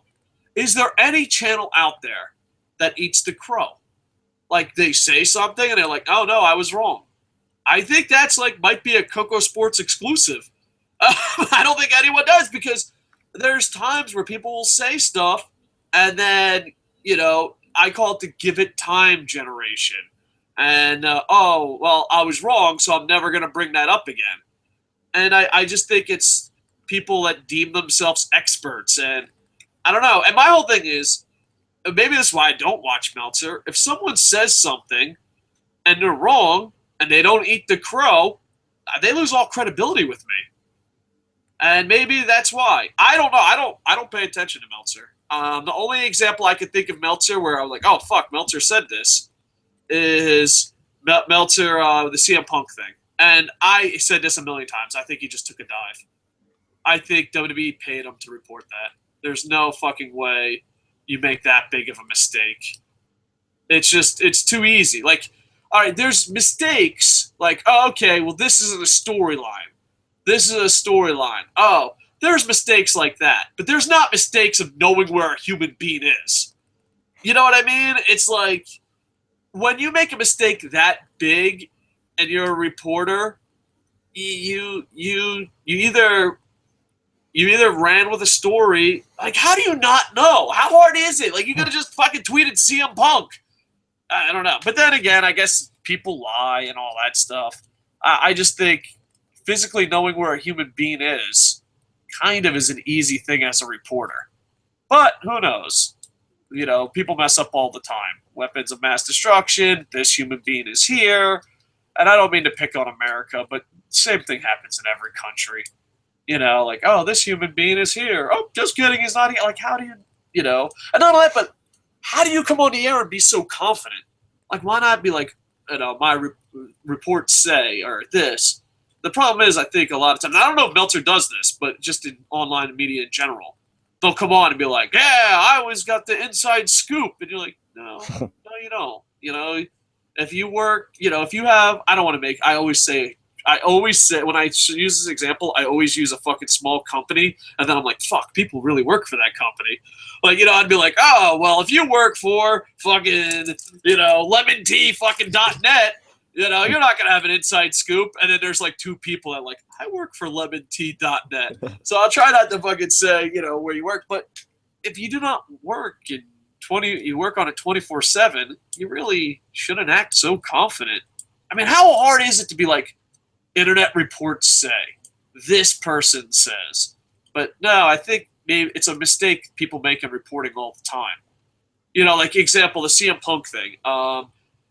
Is there any channel out there that eats the crow? Like, they say something and they're like, oh, no, I was wrong. I think that's might be a KocoSports exclusive. I don't think anyone does, because there's times where people will say stuff, and then, I call it the give it time generation. And, oh, well, I was wrong, so I'm never going to bring that up again. And I just think it's people that deem themselves experts. And I don't know. And my whole thing is, maybe this is why I don't watch Meltzer. If someone says something and they're wrong and they don't eat the crow, they lose all credibility with me. And maybe that's why. I don't know. I don't pay attention to Meltzer. The only example I could think of Meltzer where I'm like, oh, fuck, Meltzer said this, is Meltzer, the CM Punk thing. And I said this a million times. I think he just took a dive. I think WWE paid him to report that. There's no fucking way you make that big of a mistake. It's too easy. Like, all right, there's mistakes. Like, oh, okay, well, this isn't a storyline. This is a storyline. Oh, there's mistakes like that. But there's not mistakes of knowing where a human being is. You know what I mean? It's like, when you make a mistake that big and you're a reporter, you either ran with a story. Like, how do you not know? How hard is it? Like, you could have just fucking tweeted CM Punk. I don't know. But then again, I guess people lie and all that stuff. I just think physically knowing where a human being is kind of is an easy thing as a reporter. But who knows? People mess up all the time. Weapons of mass destruction, this human being is here. And I don't mean to pick on America, but same thing happens in every country. Like, oh, this human being is here. Oh, just kidding, he's not here. Like, how do you, and not only that, but how do you come on the air and be so confident? Like, why not be like, my reports say, or this. The problem is, I think a lot of times, I don't know if Meltzer does this, but just in online media in general, they'll come on and be like, yeah, I always got the inside scoop. And you're like, no, you don't. If you work, if you have, I always say, when I use this example, I always use a fucking small company, and then I'm like, fuck, people really work for that company. Like, I'd be like, oh, well, if you work for fucking, lemon-tea fucking .net, you're not going to have an inside scoop. And then there's like two people that like, I work for lemon-tea.net. So I'll try not to fucking say, where you work. But if you do not work you work on it 24/7, you really shouldn't act so confident. I mean, how hard is it to be like, internet reports say, this person says? But no, I think maybe it's a mistake people make in reporting all the time. Like example, the CM Punk thing.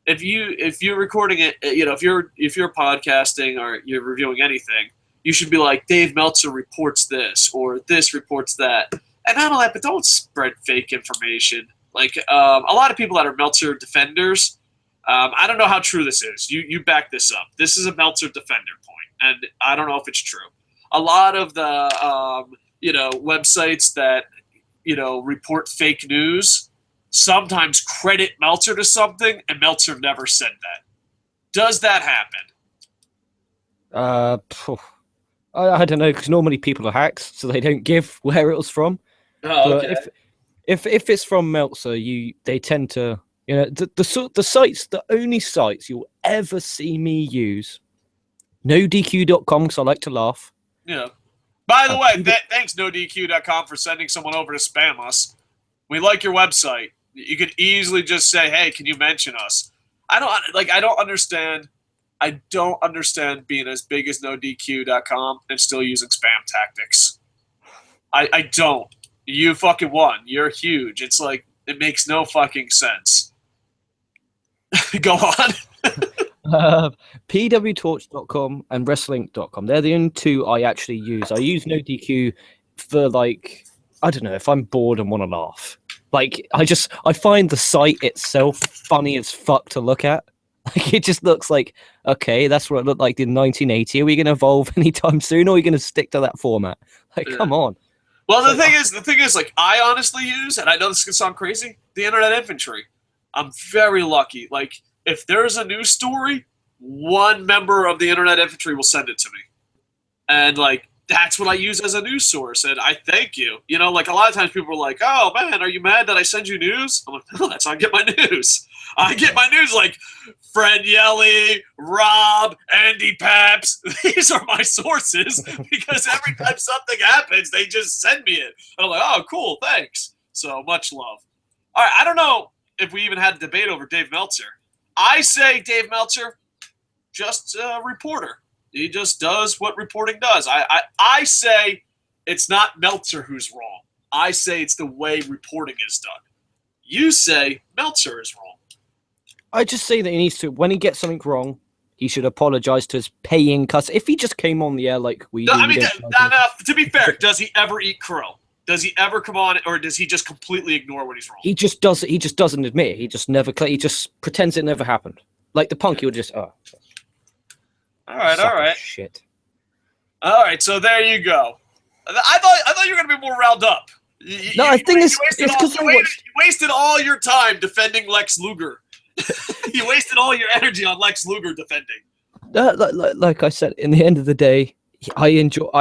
If you're recording it, if you're podcasting or you're reviewing anything, you should be like, Dave Meltzer reports this or this reports that. And not only that, but don't spread fake information. Like a lot of people that are Meltzer defenders, I don't know how true this is. You back this up. This is a Meltzer defender point, and I don't know if it's true. A lot of the websites that report fake news sometimes credit Meltzer to something, and Meltzer never said that. Does that happen? I don't know, because normally people are hacks, so they don't give where it was from. Oh, okay. But if it's from Meltzer, they tend to, the sites, the only sites you'll ever see me use, nodq.com, because I like to laugh. Yeah. By the way, thanks nodq.com for sending someone over to spam us. We like your website. You could easily just say, hey, can you mention us? I don't understand being as big as nodq.com and still using spam tactics. I don't. You fucking won. You're huge. It's like, it makes no fucking sense. Go on. pwtorch.com and wrestling.com. They're the only two I actually use. I use NoDQ for, like, I don't know, if I'm bored and want to laugh. Like, I find the site itself funny as fuck to look at. Like, it just looks like, okay, that's what it looked like in 1980. Are we going to evolve anytime soon, or are we going to stick to that format? Like, come on. Well, the thing is, like, I honestly use, and I know this can sound crazy, the Internet Infantry. I'm very lucky. Like, if there's a news story, one member of the Internet Infantry will send it to me. And, like, that's what I use as a news source, and I thank you. You know, like a lot of times people are like, "Oh man, are you mad that I send you news?" I'm like, "No, that's how I get my news. I get my news like Fred Yelly, Rob, Andy Paps. These are my sources because every time something happens, they just send me it. And I'm like, oh, cool, thanks. So much love. All right, I don't know if we even had a debate over Dave Meltzer. I say Dave Meltzer, just a reporter. He just does what reporting does. I say it's not Meltzer who's wrong. I say it's the way reporting is done. You say Meltzer is wrong. I just say that he needs to, when he gets something wrong, he should apologize to his paying customer. If he just came on the air like we do. I mean, to be fair, does he ever eat crow? Does he ever come on, or does he just completely ignore when he's wrong? He just does it. He just doesn't admit it. He just never. He just pretends it never happened. Like the punk, he would just. Oh. All right. Shit. All right, so there you go. I thought you were gonna be more riled up. I think it's because you wasted all your time defending Lex Luger. You wasted all your energy on Lex Luger defending. Like I said, in the end of the day, I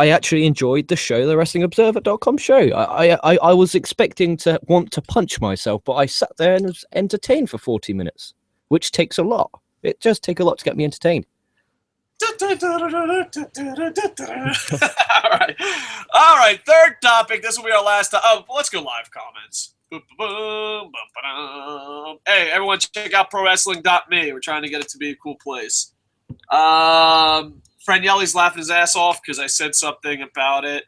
actually enjoyed the show, the WrestlingObserver.com show. I was expecting to want to punch myself, but I sat there and was entertained for 40 minutes, which takes a lot. It does take a lot to get me entertained. All right. Third topic. This will be our last. Let's go live comments. Hey, everyone, check out ProWrestling.me. We're trying to get it to be a cool place. Franielli's laughing his ass off because I said something about it.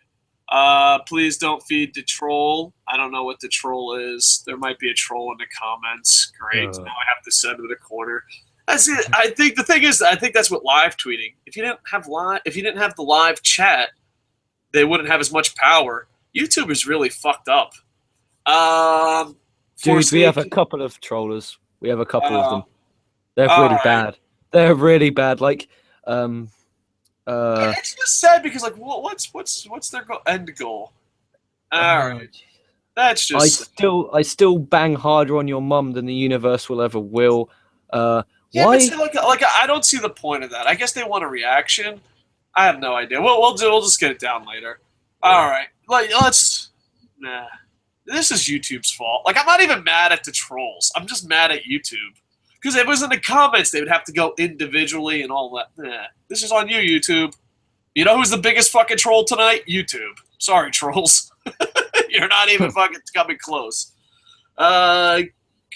Please don't feed the troll. I don't know what the troll is. There might be a troll in the comments. Great. Now I have to send to the corner. That's it. I think the thing is, I think that's what live tweeting. If you didn't have the live chat, they wouldn't have as much power. YouTube is really fucked up. Dude, we have a couple of trollers. We have a couple of them. They're really bad. They're really bad. Like, it's just sad because like, what's their end goal? All right, that's just. I still bang harder on your mum than the universe will ever will. Yeah, why? but see, like I don't see the point of that. I guess they want a reaction. I have no idea. We'll just get it down later. Yeah. All right, This is YouTube's fault. Like, I'm not even mad at the trolls. I'm just mad at YouTube. Because if it was in the comments, they would have to go individually and all that. This is on you, YouTube. You know who's the biggest fucking troll tonight? YouTube. Sorry, trolls. You're not even fucking coming close.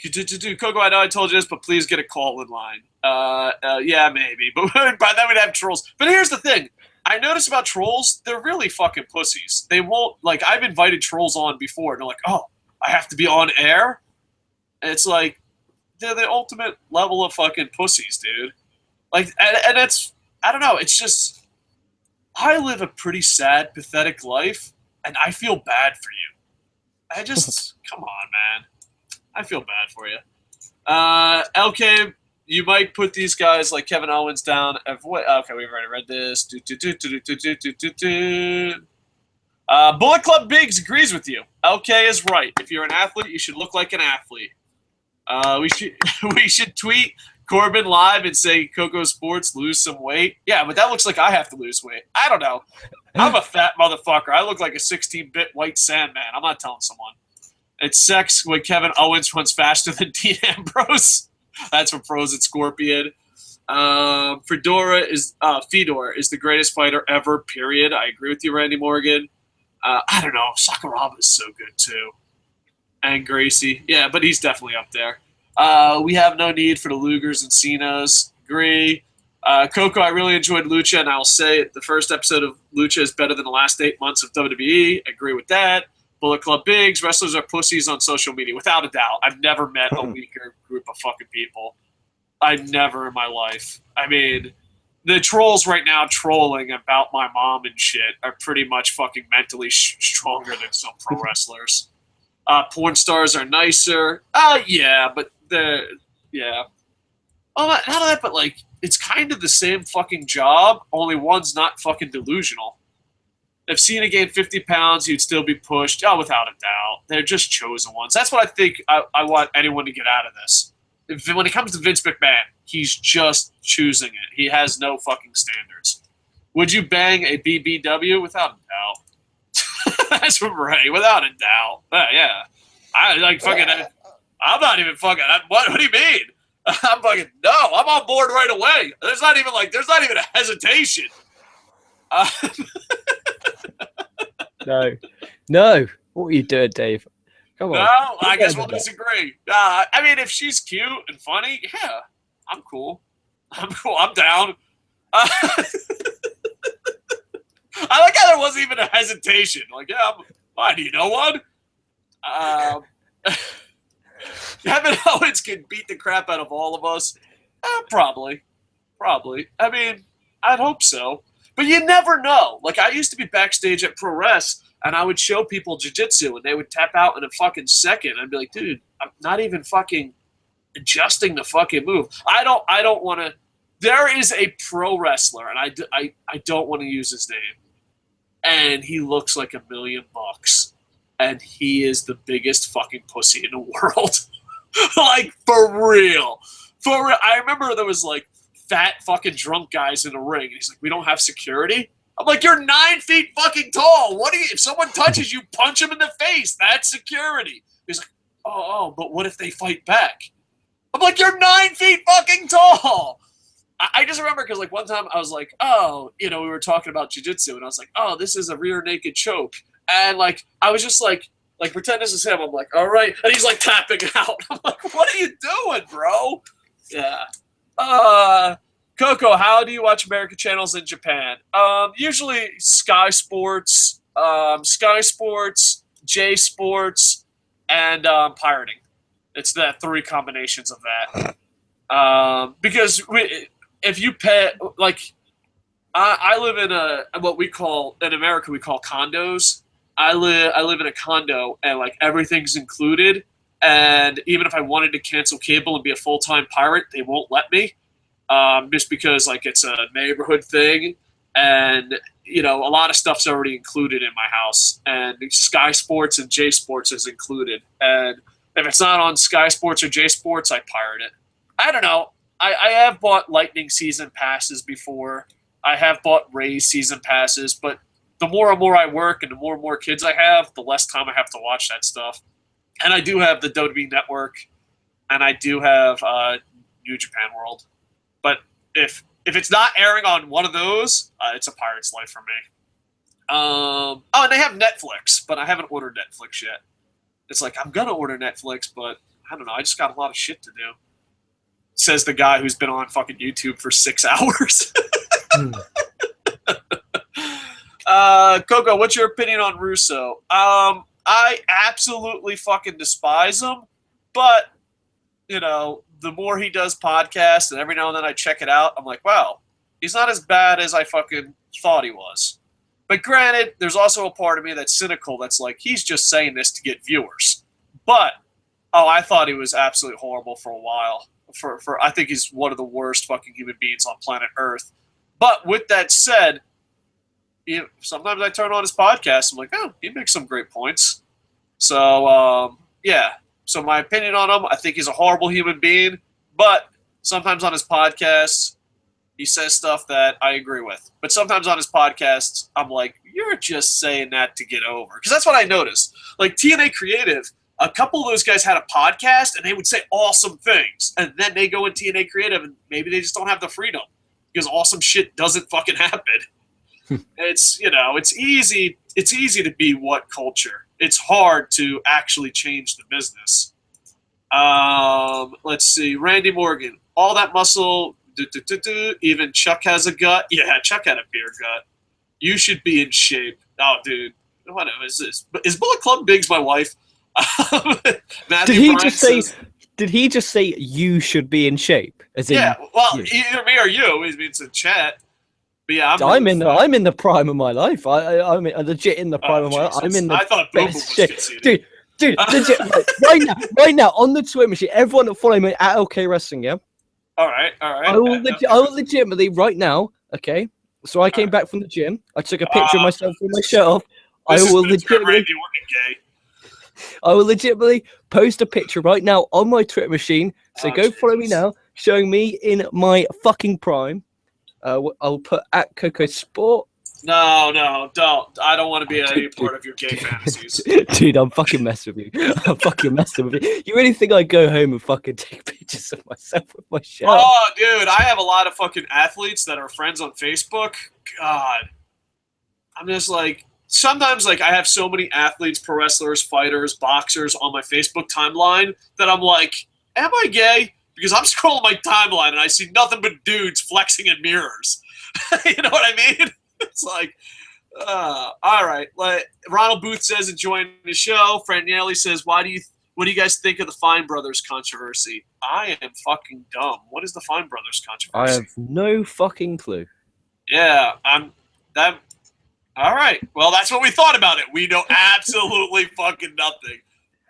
Koco, I know I told you this, but please get a call in line. Yeah, maybe. But by then we'd have trolls. But here's the thing. I notice about trolls, they're really fucking pussies. They won't, like, I've invited trolls on before, and they're like, oh, I have to be on air? And it's like, they're the ultimate level of fucking pussies, dude. Like, and it's, I don't know, it's just, I live a pretty sad, pathetic life, and I feel bad for you. I just, come on, man. I feel bad for you. LK, you might put these guys like Kevin Owens down. Okay, we've already read this. Bullet Club Biggs agrees with you. LK is right. If you're an athlete, you should look like an athlete. We should tweet Corbin live and say Koco Sports lose some weight. Yeah, but that looks like I have to lose weight. I don't know. I'm a fat motherfucker. I look like a 16-bit white Sandman. I'm not telling someone. It's sex when Kevin Owens runs faster than Dean Ambrose. That's from Frozen Scorpion. Fedor is the greatest fighter ever, period. I agree with you, Randy Morgan. I don't know. Sakuraba is so good, too. And Gracie. Yeah, but he's definitely up there. We have no need for the Lugers and Cenas. Agree. Koco, I really enjoyed Lucha, and I'll say it, the first episode of Lucha is better than the last 8 months of WWE. Agree with that. Bullet Club Biggs, wrestlers are pussies on social media, without a doubt. I've never met a weaker group of fucking people. I never in my life. I mean, the trolls right now trolling about my mom and shit are pretty much fucking mentally stronger than some pro wrestlers. Porn stars are nicer. Yeah, but they're, yeah. Well, not that, but like, it's kind of the same fucking job, only one's not fucking delusional. If Cena gained 50 pounds, he'd still be pushed. Oh, without a doubt. They're just chosen ones. That's what I think I want anyone to get out of this. When it comes to Vince McMahon, he's just choosing it. He has no fucking standards. Would you bang a BBW? Without a doubt. That's from Ray. Without a doubt. Yeah. I like fucking. I'm not even fucking. What do you mean? I'm fucking. No, I'm on board right away. There's not even a hesitation. No. What are you doing, Dave? Come on. No, I guess we'll disagree. I mean, if she's cute and funny, yeah, I'm cool. I'm down. I like how there wasn't even a hesitation. Like, yeah, why? Do you know one? Kevin Owens can beat the crap out of all of us. Probably. I mean, I'd hope so. But you never know. Like, I used to be backstage at Pro Wrest, and I would show people jiu-jitsu, and they would tap out in a fucking second. I'd be like, dude, I'm not even fucking adjusting the fucking move. I don't want to. There is a pro wrestler, and I don't want to use his name, and he looks like $1 million, and he is the biggest fucking pussy in the world. Like, for real. I remember there was, like, fat fucking drunk guys in the ring, and he's like, we don't have security? I'm like, you're 9 feet fucking tall. What do you? If someone touches you, punch him in the face. That's security. He's like, oh, but what if they fight back? I'm like, you're 9 feet fucking tall. I just remember because, like, one time I was like, oh, we were talking about jiu-jitsu, and I was like, oh, this is a rear naked choke. And, like, I was just like pretend this is him. I'm like, all right. And he's, like, tapping out. I'm like, what are you doing, bro? Yeah. Koco, how do you watch American channels in Japan? Usually Sky Sports, J Sports, and pirating. It's the 3 combinations of that. Because if you pay, like, I live in what we call, in America, we call condos. I live in a condo, and, like, everything's included. And even if I wanted to cancel cable and be a full-time pirate, they won't let me. Just because, like, it's a neighborhood thing, and, a lot of stuff's already included in my house, and Sky Sports and J Sports is included. And if it's not on Sky Sports or J Sports, I pirate it. I don't know. I have bought Lightning season passes before. I have bought Rays season passes, but the more and more I work and the more kids I have, the less time I have to watch that stuff. And I do have the WWE Network, and I do have New Japan World. But if it's not airing on one of those, it's a pirate's life for me. And they have Netflix, but I haven't ordered Netflix yet. It's like, I'm going to order Netflix, but I don't know. I just got a lot of shit to do. Says the guy who's been on fucking YouTube for 6 hours. Koco, what's your opinion on Russo? I absolutely fucking despise him, but, the more he does podcasts, and every now and then I check it out, I'm like, wow, he's not as bad as I fucking thought he was. But granted, there's also a part of me that's cynical that's like, he's just saying this to get viewers. But, I thought he was absolutely horrible for a while. I think he's one of the worst fucking human beings on planet Earth. But with that said, sometimes I turn on his podcast, I'm like, oh, he makes some great points. So, yeah. So my opinion on him, I think he's a horrible human being, but sometimes on his podcasts, he says stuff that I agree with. But sometimes on his podcasts, I'm like, you're just saying that to get over. Because that's what I noticed. Like TNA Creative, a couple of those guys had a podcast, and they would say awesome things. And then they go in TNA Creative, and maybe they just don't have the freedom. Because awesome shit doesn't fucking happen. It's easy to be what culture. It's hard to actually change the business. Let's see. Randy Morgan. All that muscle. Even Chuck has a gut. Yeah, Chuck had a beer gut. You should be in shape. Oh, dude. What is this? Is Bullet Club Biggs my wife? Did he just say you should be in shape? Yeah, well, either me or you. It's a chat. But yeah, I'm in the prime of my life. I'm legit in the prime of my life. I'm in the I thought best shape. Dude, legit, right now on the Twitter machine, everyone that follow me at LK Wrestling, yeah? All right. I will legitimately right now, okay? So I came back from the gym. I took a picture of myself with my shirt off. I will legitimately post a picture right now on my Twitter machine. So go follow me now, showing me in my fucking prime. I'll put at KocoSport. No, don't. I don't want to be any part of your gay fantasies. Dude, I'm fucking messing with you. I'm fucking messing with you. You really think I go home and fucking take pictures of myself with my shirt? Oh, dude, I have a lot of fucking athletes that are friends on Facebook. God. I'm just like, sometimes like I have so many athletes, pro wrestlers, fighters, boxers on my Facebook timeline that I'm like, am I gay? Because I'm scrolling my timeline and I see nothing but dudes flexing in mirrors. You know what I mean? It's like, all right. Like Ronald Booth says, enjoying the show. Fran Yaley says, what do you guys think of the Fine Brothers controversy? I am fucking dumb. What is the Fine Brothers controversy? I have no fucking clue. Yeah, all right. Well, that's what we thought about it. We know absolutely fucking nothing.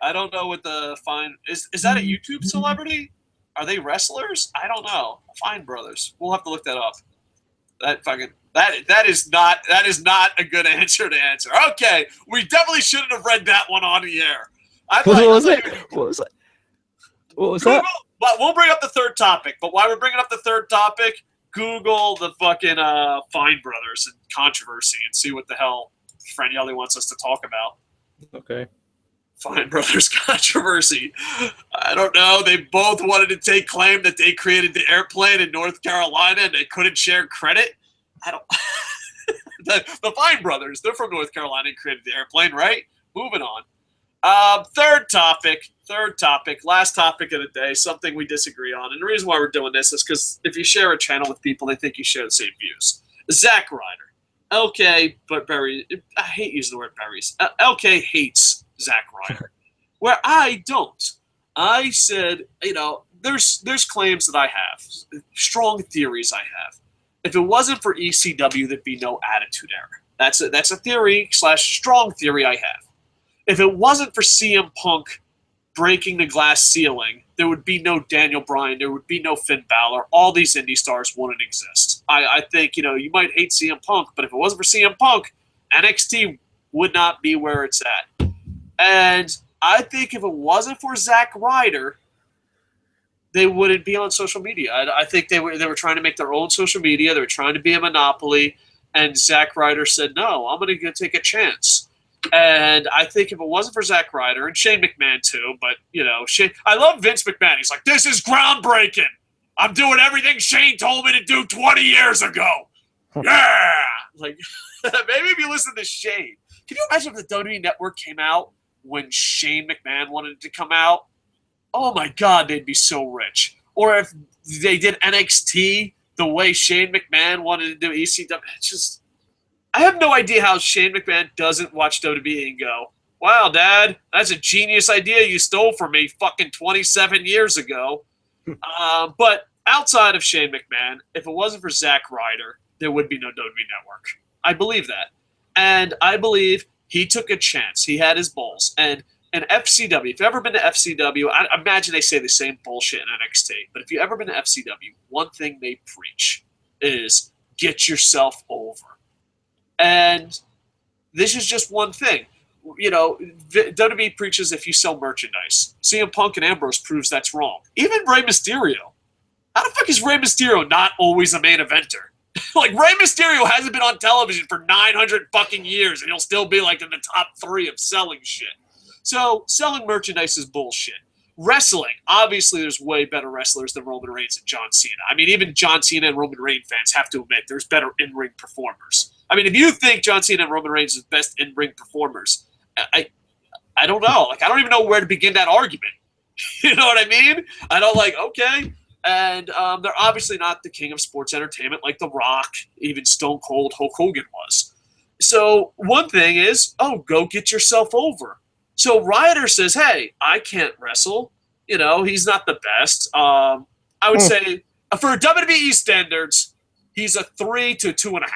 I don't know what the Fine is. Is that a YouTube celebrity? Are they wrestlers? I don't know. Fine Brothers. We'll have to look that up. That is not a good answer to answer. Okay, we definitely shouldn't have read that one on the air. What was that? Well, we'll bring up the third topic. But while we're bringing up the third topic, Google the fucking Fine Brothers and controversy and see what the hell Franielli wants us to talk about. Okay. Fine Brothers controversy. I don't know. They both wanted to take claim that they created the airplane in North Carolina and they couldn't share credit. I don't. the Fine Brothers, they're from North Carolina and created the airplane, right? Moving on. Third topic, last topic of the day, something we disagree on. And the reason why we're doing this is because if you share a channel with people, they think you share the same views. Zack Ryder. LK, but Barry, I hate using the word Barry's. LK hates Zack Ryder, where I don't. I said, there's claims that I have, strong theories I have. If it wasn't for ECW, there'd be no Attitude Era. That's a theory / strong theory I have. If it wasn't for CM Punk breaking the glass ceiling, there would be no Daniel Bryan, there would be no Finn Balor. All these indie stars wouldn't exist. I think, you might hate CM Punk, but if it wasn't for CM Punk, NXT would not be where it's at. And I think if it wasn't for Zack Ryder, they wouldn't be on social media. I think they were trying to make their own social media. They were trying to be a monopoly. And Zack Ryder said, no, I'm going to take a chance. And I think if it wasn't for Zack Ryder, and Shane McMahon too, but, I love Vince McMahon. He's like, this is groundbreaking. I'm doing everything Shane told me to do 20 years ago. Yeah! Like, maybe if you listen to Shane. Can you imagine if the WWE Network came out when Shane McMahon wanted it to come out? Oh my God, they'd be so rich. Or if they did NXT the way Shane McMahon wanted to do ECW. It's just, I have no idea how Shane McMahon doesn't watch WWE and go, wow, Dad, that's a genius idea you stole from me fucking 27 years ago. But outside of Shane McMahon, if it wasn't for Zack Ryder, there would be no WWE Network. I believe that. And I believe he took a chance. He had his balls. And FCW, if you've ever been to FCW, I imagine they say the same bullshit in NXT. But if you've ever been to FCW, one thing they preach is get yourself over. And this is just one thing. WWE preaches if you sell merchandise. CM Punk and Ambrose proves that's wrong. Even Rey Mysterio. How the fuck is Rey Mysterio not always a main eventer? Like, Rey Mysterio hasn't been on television for 900 fucking years, and he'll still be, like, in the top 3 of selling shit. So, selling merchandise is bullshit. Wrestling, obviously there's way better wrestlers than Roman Reigns and John Cena. I mean, even John Cena and Roman Reigns fans have to admit there's better in-ring performers. I mean, if you think John Cena and Roman Reigns are the best in-ring performers, I don't know. Like, I don't even know where to begin that argument. You know what I mean? I don't okay. And they're obviously not the king of sports entertainment like The Rock, even Stone Cold Hulk Hogan was. So one thing is, go get yourself over. So Ryder says, hey, I can't wrestle. He's not the best. I would say, for WWE standards, he's a 3 to 2.5.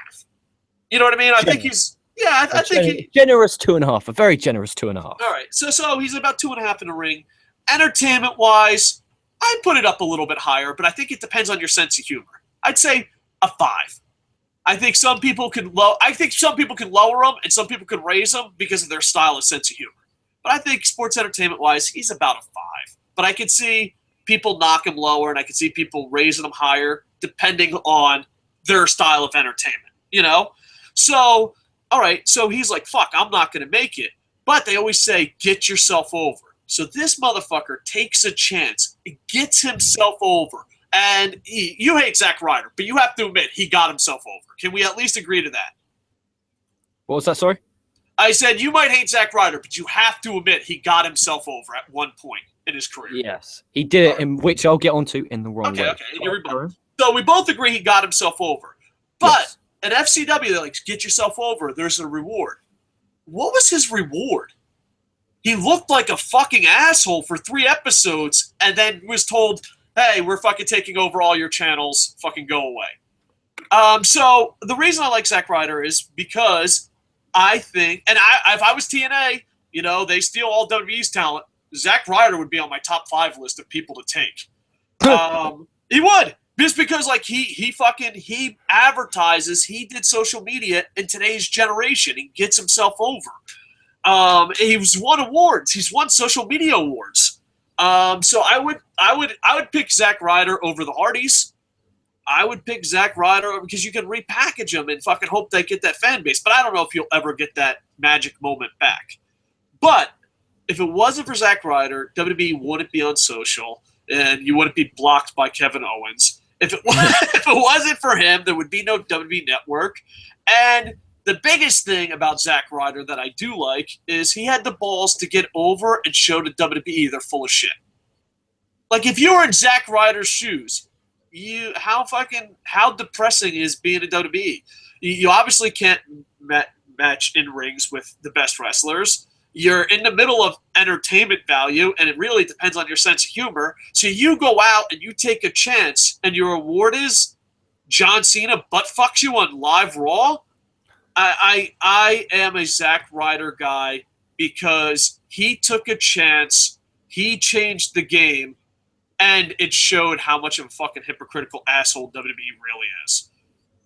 You know what I mean? I think he's, I think generous 2.5, a very generous 2.5. All right. So he's about 2.5 in the ring. Entertainment-wise, I'd put it up a little bit higher, but I think it depends on your sense of humor. I'd say a 5. I think some people can lower him and some people can raise him because of their style of sense of humor. But I think sports entertainment-wise, he's about a 5. But I could see people knock him lower, and I could see people raising him higher, depending on their style of entertainment, you know? So, all right, so he's like, fuck, I'm not going to make it. But they always say, get yourself over. So this motherfucker takes a chance, gets himself over. And you hate Zack Ryder, but you have to admit he got himself over. Can we at least agree to that? What was that, sorry? I said you might hate Zack Ryder, but you have to admit he got himself over at one point in his career. Yes. He did it, in which I'll get onto in the wrong way. Okay. So we both agree he got himself over. But at FCW, they're like, get yourself over. There's a reward. What was his reward? He looked like a fucking asshole for 3 episodes and then was told, hey, we're fucking taking over all your channels. Fucking go away. So the reason I like Zack Ryder is because I think, and if I was TNA, you know, they steal all WWE's talent, Zack Ryder would be on my top 5 list of people to take. He would. Just because, like, he advertises, he did social media in today's generation. He gets himself over. He's won awards. He's won social media awards. So I would pick Zack Ryder over the Hardys. I would pick Zack Ryder because you can repackage him and fucking hope they get that fan base. But I don't know if you'll ever get that magic moment back. But if it wasn't for Zack Ryder, WWE wouldn't be on social, and you wouldn't be blocked by Kevin Owens. If it wasn't for him, there would be no WWE Network. And the biggest thing about Zack Ryder that I do like is he had the balls to get over and show to WWE they're full of shit. Like, if you were in Zack Ryder's shoes, how depressing is being in WWE? You obviously can't match in rings with the best wrestlers. You're in the middle of entertainment value, and it really depends on your sense of humor. So you go out and you take a chance, and your award is John Cena butt fucks you on Live Raw. I am a Zack Ryder guy because he took a chance, he changed the game, and it showed how much of a fucking hypocritical asshole WWE really is.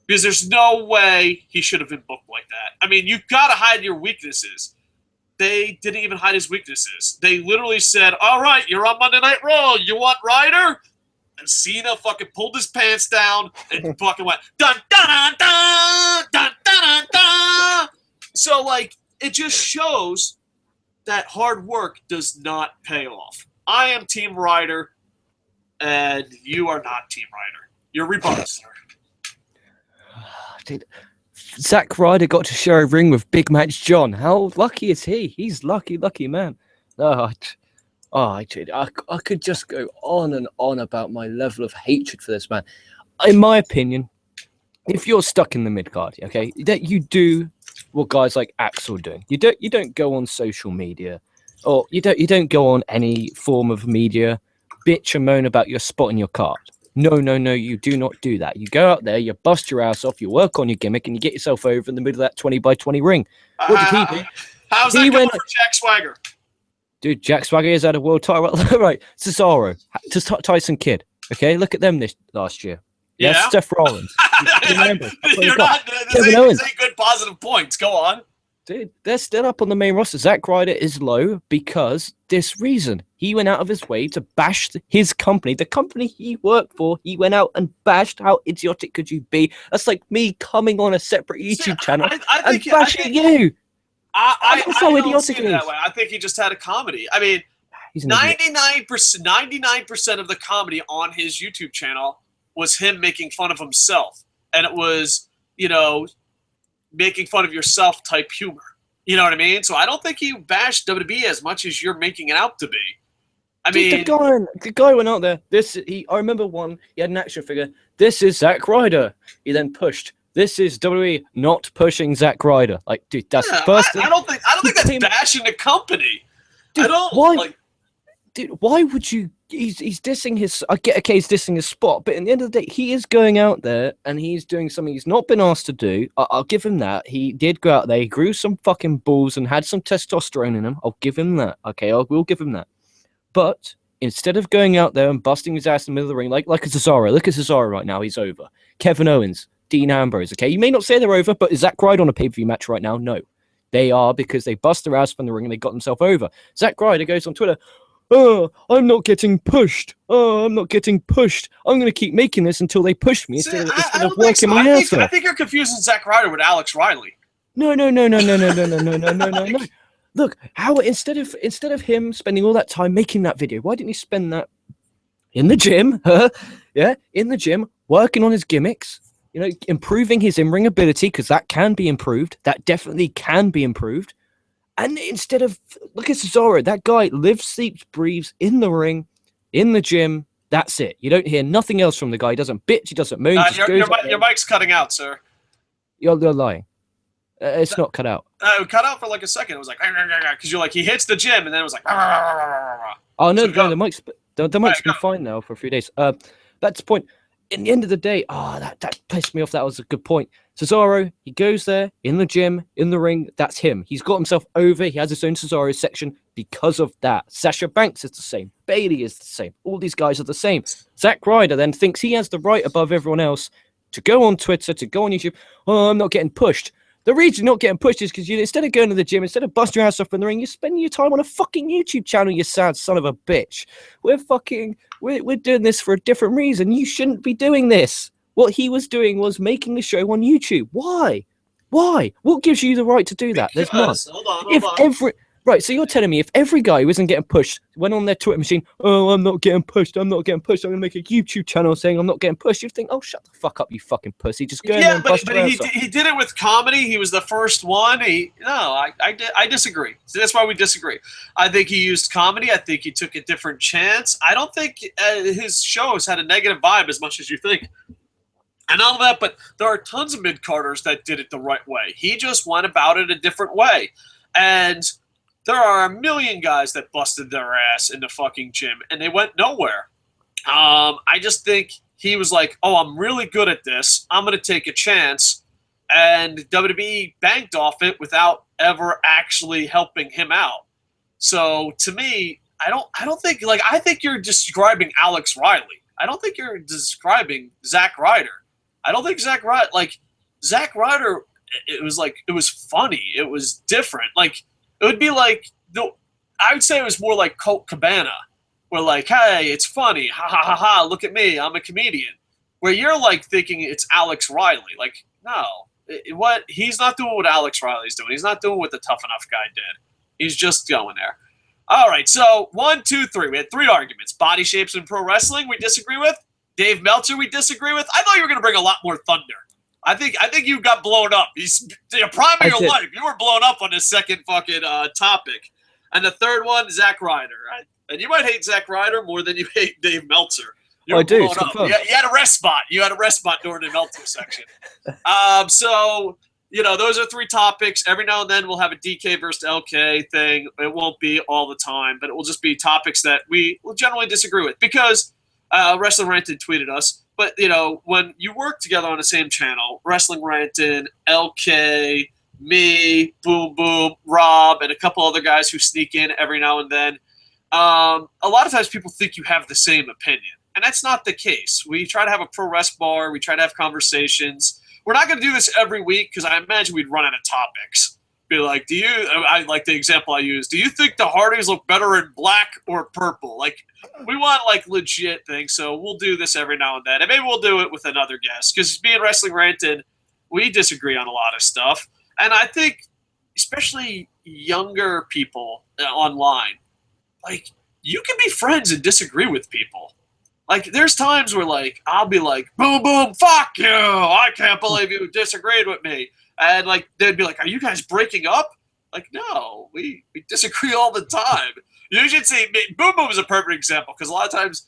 Because there's no way he should have been booked like that. I mean, you've got to hide your weaknesses. They didn't even hide his weaknesses. They literally said, all right, you're on Monday Night Raw. You want Ryder? And Cena fucking pulled his pants down and fucking went, dun, dun, dun, dun, dun, dun, dun, dun. So, like, it just shows that hard work does not pay off. I am Team Ryder, and you are not Team Ryder. You're rebuttal, sir. Dude, Zack Ryder got to share a ring with Big Match John. How lucky is he? He's lucky man. I could just go on and on about my level of hatred for this man. In my opinion, if you're stuck in the mid card, okay, that you do what guys like Axel doing. You don't go on social media, or you don't go on any form of media, bitch and moan about your spot in your card. No, you do not do that. You go out there, you bust your ass off, you work on your gimmick, and you get yourself over in the middle of that 20x20 ring. What did he do? How's that going for Jack Swagger? Dude, Jack Swagger has had a world title. Right, Cesaro, Tyson Kidd. Okay, look at them last year. Yeah, Seth Rollins. You're not. This ain't good positive points. Go on. Dude, they're still up on the main roster. Zack Ryder is low because this reason. He went out of his way to bash his company, the company he worked for. He went out and bashed. How idiotic could you be? That's like me coming on a separate YouTube channel and bashing you. I don't see it that way. I think he just had a comedy. I mean, 99% of the comedy on his YouTube channel was him making fun of himself. And it was, making fun of yourself type humor. You know what I mean? So I don't think he bashed WWE as much as you're making it out to be. I mean, the guy went out there. I remember he had an action figure. This is Zack Ryder. He then pushed. This is WWE not pushing Zack Ryder. Like, dude, that's the first thing. I don't think that's bashing the company. Dude, why would you? He's dissing his. I get okay, he's dissing his spot, but at the end of the day, he is going out there and he's doing something he's not been asked to do. I'll give him that. He did go out there, he grew some fucking balls and had some testosterone in him. I'll give him that. Okay, we'll give him that. But instead of going out there and busting his ass in the middle of the ring, like a Cesaro, look at Cesaro right now, he's over. Kevin Owens, Dean Ambrose, okay? You may not say they're over, but is Zack Ryder on a pay-per-view match right now? No. They are because they bust their ass from the ring and they got themselves over. Zack Ryder goes on Twitter, oh, I'm not getting pushed. Oh, I'm not getting pushed. I'm going to keep making this until they push me instead of working my ass off. I think you're confusing Zack Ryder with Alex Riley. No. Look, how instead of him spending all that time making that video, why didn't he spend that in the gym? Yeah, in the gym, working on his gimmicks, improving his in-ring ability, because that can be improved. That definitely can be improved. And instead of, look at Cesaro, that guy lives, sleeps, breathes in the ring, in the gym. That's it. You don't hear nothing else from the guy. He doesn't bitch. He doesn't moan. Your mic's cutting out, sir. You're lying. It's not cut out. It cut out for like a second. It was like, because you're like, he hits the gym, and then it was like, oh, no, the mic's been fine now for a few days. That's the point. In the end of the day, that pissed me off. That was a good point. Cesaro, he goes there in the gym, in the ring. That's him. He's got himself over. He has his own Cesaro section because of that. Sasha Banks is the same. Bayley is the same. All these guys are the same. Zack Ryder then thinks he has the right above everyone else to go on Twitter, to go on YouTube. Oh, I'm not getting pushed. The reason you're not getting pushed is because instead of going to the gym, instead of busting your ass off in the ring, you're spending your time on a fucking YouTube channel, you sad son of a bitch. We're doing this for a different reason. You shouldn't be doing this. What he was doing was making the show on YouTube. Why? What gives you the right to do that? There's none. Hold on. Right, so you're telling me if every guy who isn't getting pushed went on their Twitter machine, oh, I'm not getting pushed, I'm going to make a YouTube channel saying I'm not getting pushed, you'd think, oh, shut the fuck up, you fucking pussy. Just go in there and bust your ass off. He did it with comedy. He was the first one. I disagree. So that's why we disagree. I think he used comedy. I think he took a different chance. I don't think his shows had a negative vibe as much as you think. And all that, but there are tons of mid-carders that did it the right way. He just went about it a different way. And there are a million guys that busted their ass in the fucking gym, and they went nowhere. I just think he was like, oh, I'm really good at this. I'm going to take a chance. And WWE banked off it without ever actually helping him out. So to me, I don't think, like, I think you're describing Alex Riley. I don't think you're describing Zack Ryder. I don't think Zack Ryder, it was funny. It was different. Like, it would be like, I would say it was more like Colt Cabana, where like, hey, it's funny, ha ha ha ha, look at me, I'm a comedian. Where you're like thinking it's Alex Riley. Like, no, he's not doing what Alex Riley's doing. He's not doing what the Tough Enough guy did. He's just going there. All right, so 1, 2, 3. We had 3 arguments. Body shapes in pro wrestling we disagree with. Dave Meltzer we disagree with. I thought you were going to bring a lot more thunder. I think you got blown up. The prime of your life. You were blown up on this second fucking topic. And the third one, Zack Ryder. Right? And you might hate Zack Ryder more than you hate Dave Meltzer. I do. You had a rest spot. You had a rest spot during the Meltzer section. So, those are 3 topics. Every now and then we'll have a DK versus LK thing. It won't be all the time, but it will just be topics that we will generally disagree with. Because Wrestling Ranted tweeted us. But, when you work together on the same channel, Wrestling Ranted, LK, me, Boom Boom, Rob, and a couple other guys who sneak in every now and then, a lot of times people think you have the same opinion. And that's not the case. We try to have a pro rest bar. We try to have conversations. We're not going to do this every week because I imagine we'd run out of topics. Be like, I like the example I used. Do you think the Hardys look better in black or purple? Like, we want like legit things. So we'll do this every now and then. And maybe we'll do it with another guest because being Wrestling Ranted, we disagree on a lot of stuff. And I think especially younger people online, like, you can be friends and disagree with people. Like, there's times where, like, I'll be like, boom, boom, fuck you. I can't believe you disagreed with me. And, like, they'd be like, are you guys breaking up? Like, no, we disagree all the time. You should see, Boom Boom is a perfect example because a lot of times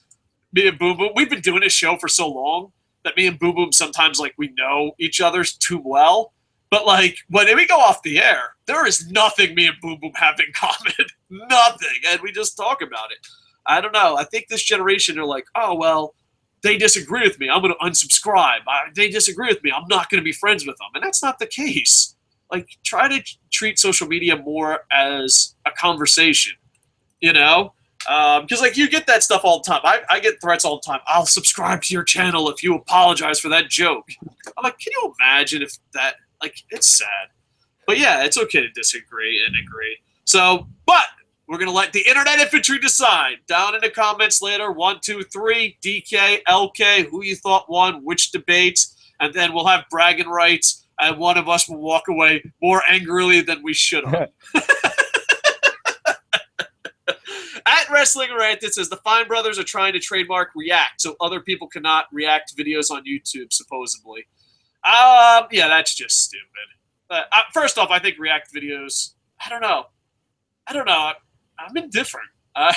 me and Boom Boom, we've been doing this show for so long that me and Boom Boom sometimes, like, we know each other too well. But, like, when we go off the air, there is nothing me and Boom Boom have in common. Nothing. And we just talk about it. I don't know. I think this generation are like, oh, well, they disagree with me. I'm going to unsubscribe. They disagree with me. I'm not going to be friends with them. And that's not the case. Like, try to treat social media more as a conversation, Because, like, you get that stuff all the time. I get threats all the time. I'll subscribe to your channel if you apologize for that joke. I'm like, can you imagine if that, like, it's sad. But, yeah, it's okay to disagree and agree. So, but We're going to let the internet infantry decide. Down in the comments later, 1, 2, 3, DK, LK, who you thought won, which debates, and then we'll have bragging rights, and one of us will walk away more angrily than we should have. At Wrestling Rant, it says the Fine Brothers are trying to trademark React so other people cannot react to videos on YouTube, supposedly. Yeah, that's just stupid. First off, I think React videos, I don't know. I'm indifferent. I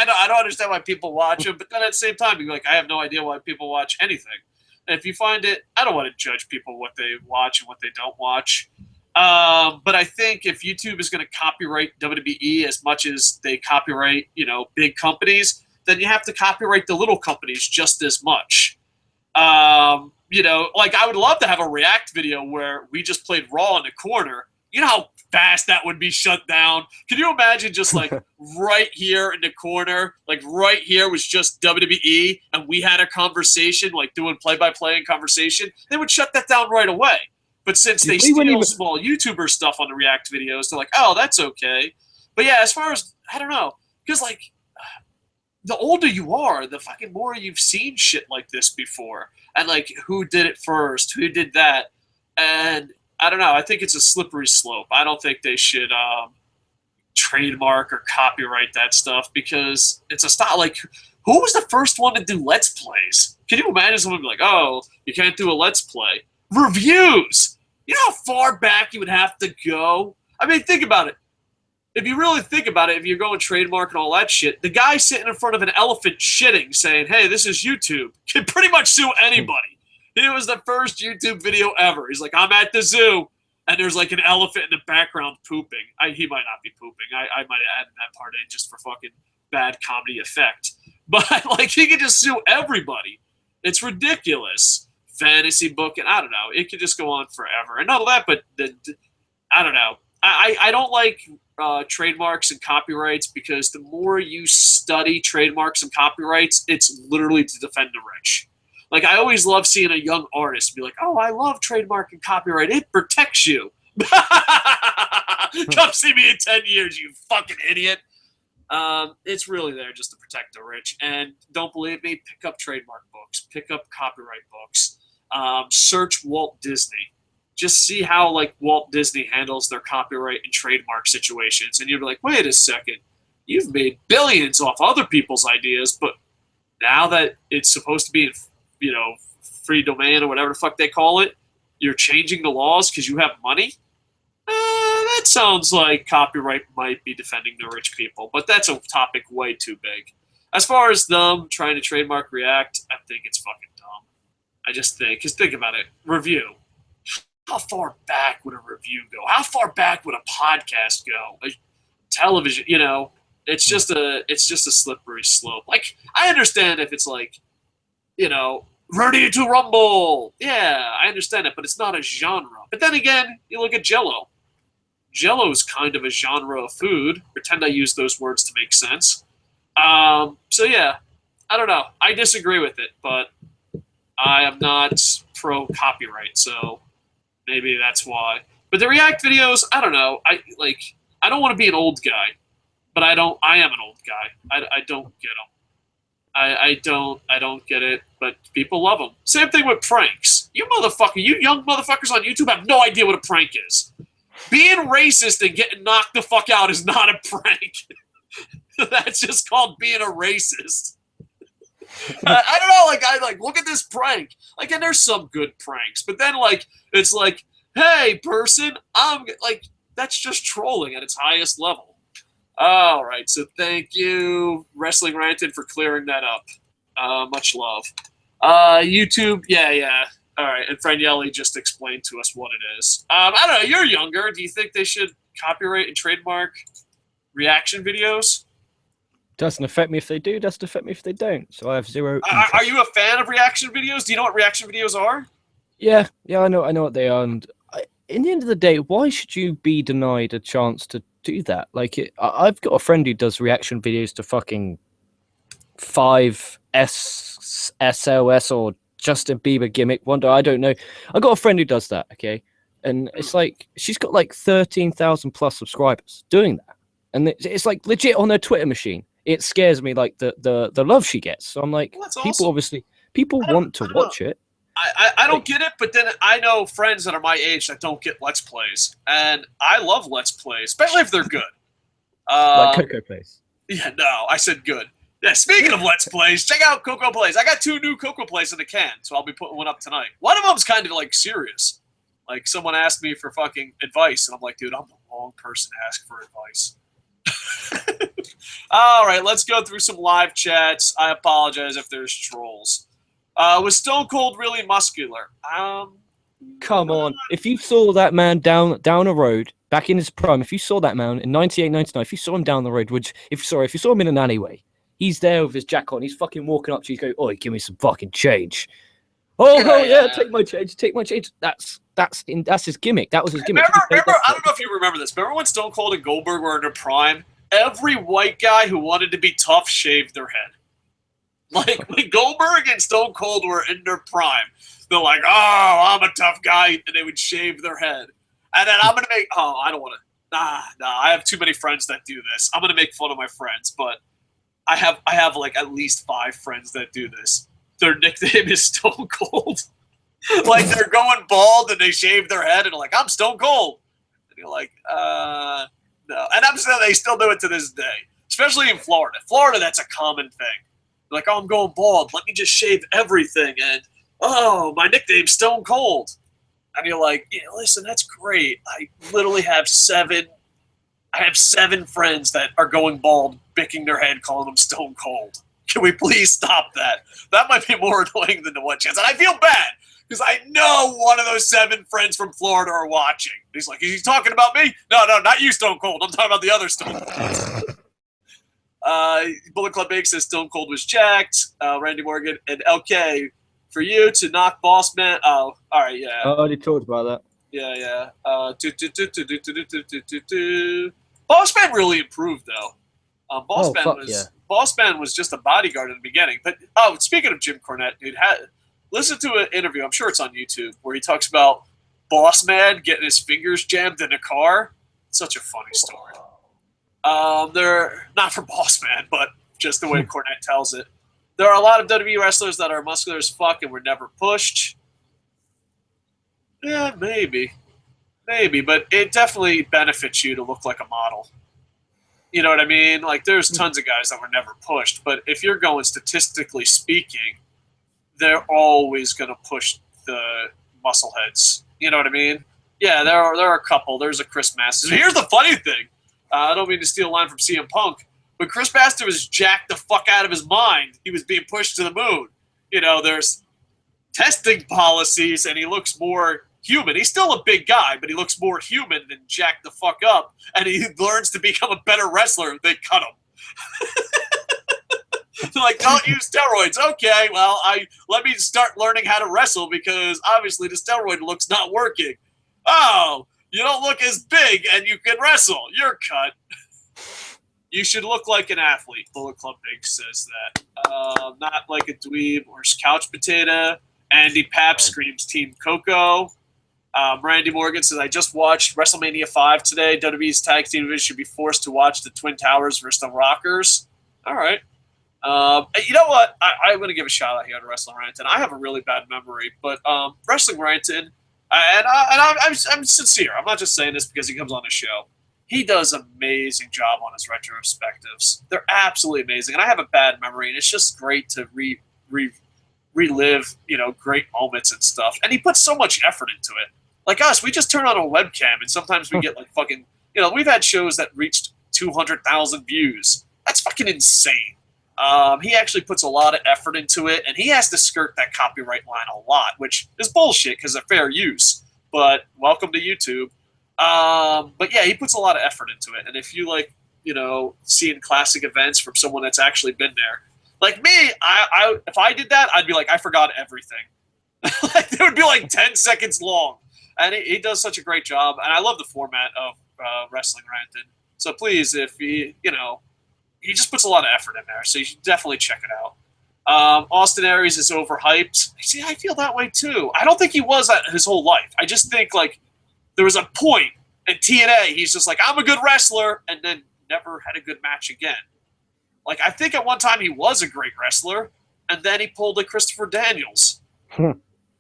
don't understand why people watch them, but then at the same time, you're like, I have no idea why people watch anything. And if you find it, I don't want to judge people what they watch and what they don't watch. But I think if YouTube is going to copyright WWE as much as they copyright, big companies, then you have to copyright the little companies just as much. I would love to have a React video where we just played Raw in the corner. You know how fast that would be shut down? Can you imagine just like right here in the corner, like right here was just WWE, and we had a conversation, like doing play-by-play and conversation? They would shut that down right away. But since they steal small YouTuber stuff on the React videos, they're like, oh, that's okay. But yeah, as far as, I don't know, because like the older you are, the fucking more you've seen shit like this before. And like, who did it first? Who did that? And I don't know. I think it's a slippery slope. I don't think they should trademark or copyright that stuff because it's a style. Like, who was the first one to do Let's Plays? Can you imagine someone be like, oh, you can't do a Let's Play? Reviews! You know how far back you would have to go? I mean, think about it. If you really think about it, if you're going trademark and all that shit, the guy sitting in front of an elephant shitting saying, hey, this is YouTube, can pretty much sue anybody. It was the first YouTube video ever. He's like, I'm at the zoo, and there's like an elephant in the background pooping. He might not be pooping. I might have added that part in just for fucking bad comedy effect. But like, he could just sue everybody. It's ridiculous. Fantasy book, and I don't know. It could just go on forever. And not all that, but I don't know. I don't like trademarks and copyrights because the more you study trademarks and copyrights, it's literally to defend the rich. Like, I always love seeing a young artist be like, oh, I love trademark and copyright. It protects you. Come see me in 10 years, you fucking idiot. It's really there just to protect the rich. And don't believe me, pick up trademark books. Pick up copyright books. Search Walt Disney. Just see how, like, Walt Disney handles their copyright and trademark situations. And you'll be like, wait a second. You've made billions off other people's ideas, but now that it's supposed to be in free domain or whatever the fuck they call it, you're changing the laws because you have money? That sounds like copyright might be defending the rich people, but that's a topic way too big. As far as them trying to trademark React, I think it's fucking dumb. I just think, because think about it, review. How far back would a review go? How far back would a podcast go? Television, it's just a slippery slope. Like, I understand if it's like, Ready to Rumble. Yeah, I understand it, but it's not a genre. But then again, you look at Jell-O. Jell-O's kind of a genre of food. Pretend I use those words to make sense. So yeah, I don't know. I disagree with it, but I am not pro-copyright, so maybe that's why. But the React videos, I don't know. I don't want to be an old guy, but I am an old guy. I don't get them. I don't get it, but people love them. Same thing with pranks. You young motherfuckers on YouTube have no idea what a prank is. Being racist and getting knocked the fuck out is not a prank. That's just called being a racist. I don't know, look at this prank. Like, and there's some good pranks, but then it's like, hey, person, that's just trolling at its highest level. All right, so thank you, Wrestling Ranted, for clearing that up. Much love. YouTube, yeah. All right, and Franielli just explained to us what it is. I don't know, you're younger. Do you think they should copyright and trademark reaction videos? Doesn't affect me if they do, doesn't affect me if they don't. So I have zero interest. Are you a fan of reaction videos? Do you know what reaction videos are? Yeah, I know what they are. And in the end of the day, why should you be denied a chance to do that? I've got a friend who does reaction videos to fucking 5S SOS or Justin Bieber gimmick wonder. I don't know. I got a friend who does that. Okay, and it's like she's got like 13,000 plus subscribers doing that. and it's like legit on her Twitter machine. It scares me, like the love she gets. So I'm like, well, people awesome. want to watch it. I don't get it, but then I know friends that are my age that don't get Let's Plays, and I love Let's Plays, especially if they're good. Like Koco plays. Yeah, no, I said good. Yeah, speaking of Let's Plays, check out Koco Plays. I got 2 new Koco Plays in the can, so I'll be putting one up tonight. One of them's kind of like serious. Like someone asked me for fucking advice, and I'm like, dude, I'm the wrong person to ask for advice. All right, let's go through some live chats. I apologize if there's trolls. Was Stone Cold really muscular? Come on. If you saw that man down a road back in his prime, if you saw that man in 98, 99, if you saw him down the road, if you saw him in an alleyway, he's there with his jacket on, he's fucking walking up to you, he's going, "Oi, give me some fucking change." Yeah, take my change. That's his gimmick. That was his gimmick. Remember, I don't know if you remember this. Remember when Stone Cold and Goldberg were in their prime? Every white guy who wanted to be tough shaved their head. Like when Goldberg and Stone Cold were in their prime, they're like, "Oh, I'm a tough guy," and they would shave their head. And then I'm gonna make. Oh, I don't want to. I have too many friends that do this. I'm gonna make fun of my friends, but I have like at least 5 friends that do this. Their nickname is Stone Cold. Like they're going bald and they shave their head and they're like, "I'm Stone Cold," and you're like, no. And I'm saying they still do it to this day, especially in Florida. Florida, that's a common thing. Like, "Oh, I'm going bald. Let me just shave everything." And, "Oh, my nickname's Stone Cold." And you're like, "Yeah, listen, that's great. I literally have 7 friends that are going bald, bicking their head, calling them Stone Cold. Can we please stop that?" That might be more annoying than the one chance. And I feel bad because I know one of those 7 friends from Florida are watching. He's like, "Is he talking about me?" No, not you, Stone Cold. I'm talking about the other Stone Cold. Bullet Club Big says Stone Cold was jacked. Randy Morgan and LK, for you to knock Boss Man. Oh, all right, yeah. I already talked about that. Yeah. Boss Man really improved though. Boss Man was just a bodyguard in the beginning. But speaking of Jim Cornette, dude, listen to an interview. I'm sure it's on YouTube where he talks about Boss Man getting his fingers jammed in a car. It's such a funny story. They're not for Boss Man, but just the way Cornette tells it. There are a lot of WWE wrestlers that are muscular as fuck and were never pushed. Yeah, maybe, but it definitely benefits you to look like a model. You know what I mean? Like, there's tons of guys that were never pushed, but if you're going statistically speaking, they're always going to push the muscle heads. You know what I mean? Yeah, there are a couple. There's a Chris Masters. Here's the funny thing. I don't mean to steal a line from CM Punk, but Chris Masters was jacked the fuck out of his mind. He was being pushed to the moon. You know, there's testing policies, and he looks more human. He's still a big guy, but he looks more human than jacked the fuck up, and he learns to become a better wrestler. They cut him. They're like, "Don't use steroids." Okay, well, let me start learning how to wrestle because obviously the steroid look's not working. "Oh, you don't look as big and you can wrestle. You're cut." You should look like an athlete. Bullet Club Big says that. Not like a dweeb or couch potato. Andy Papp screams Team Koco. Randy Morgan says, "I just watched WrestleMania 5 today. WWE's tag team division should be forced to watch the Twin Towers versus the Rockers." All right. You know what? I'm going to give a shout out here to Wrestling Ranton. I have a really bad memory, but Wrestling Ranton, and I'm sincere. I'm not just saying this because he comes on the show. He does an amazing job on his retrospectives. They're absolutely amazing, and I have a bad memory, and it's just great to relive, great moments and stuff. And he puts so much effort into it. Like us, we just turn on a webcam, and sometimes we get like fucking, we've had shows that reached 200,000 views. That's fucking insane. He actually puts a lot of effort into it, and he has to skirt that copyright line a lot, which is bullshit because of fair use. But welcome to YouTube. But yeah, he puts a lot of effort into it. And if you like, seeing classic events from someone that's actually been there, like me, if I did that, I'd be like, I forgot everything. Like, it would be like 10 seconds long. And he does such a great job. And I love the format of Wrestling Ranton. So please, if he just puts a lot of effort in there. So you should definitely check it out. Austin Aries is overhyped. See, I feel that way too. I don't think he was his whole life. I just think like there was a point in TNA, he's just like, "I'm a good wrestler," and then never had a good match again. Like, I think at one time he was a great wrestler, and then he pulled a Christopher Daniels. He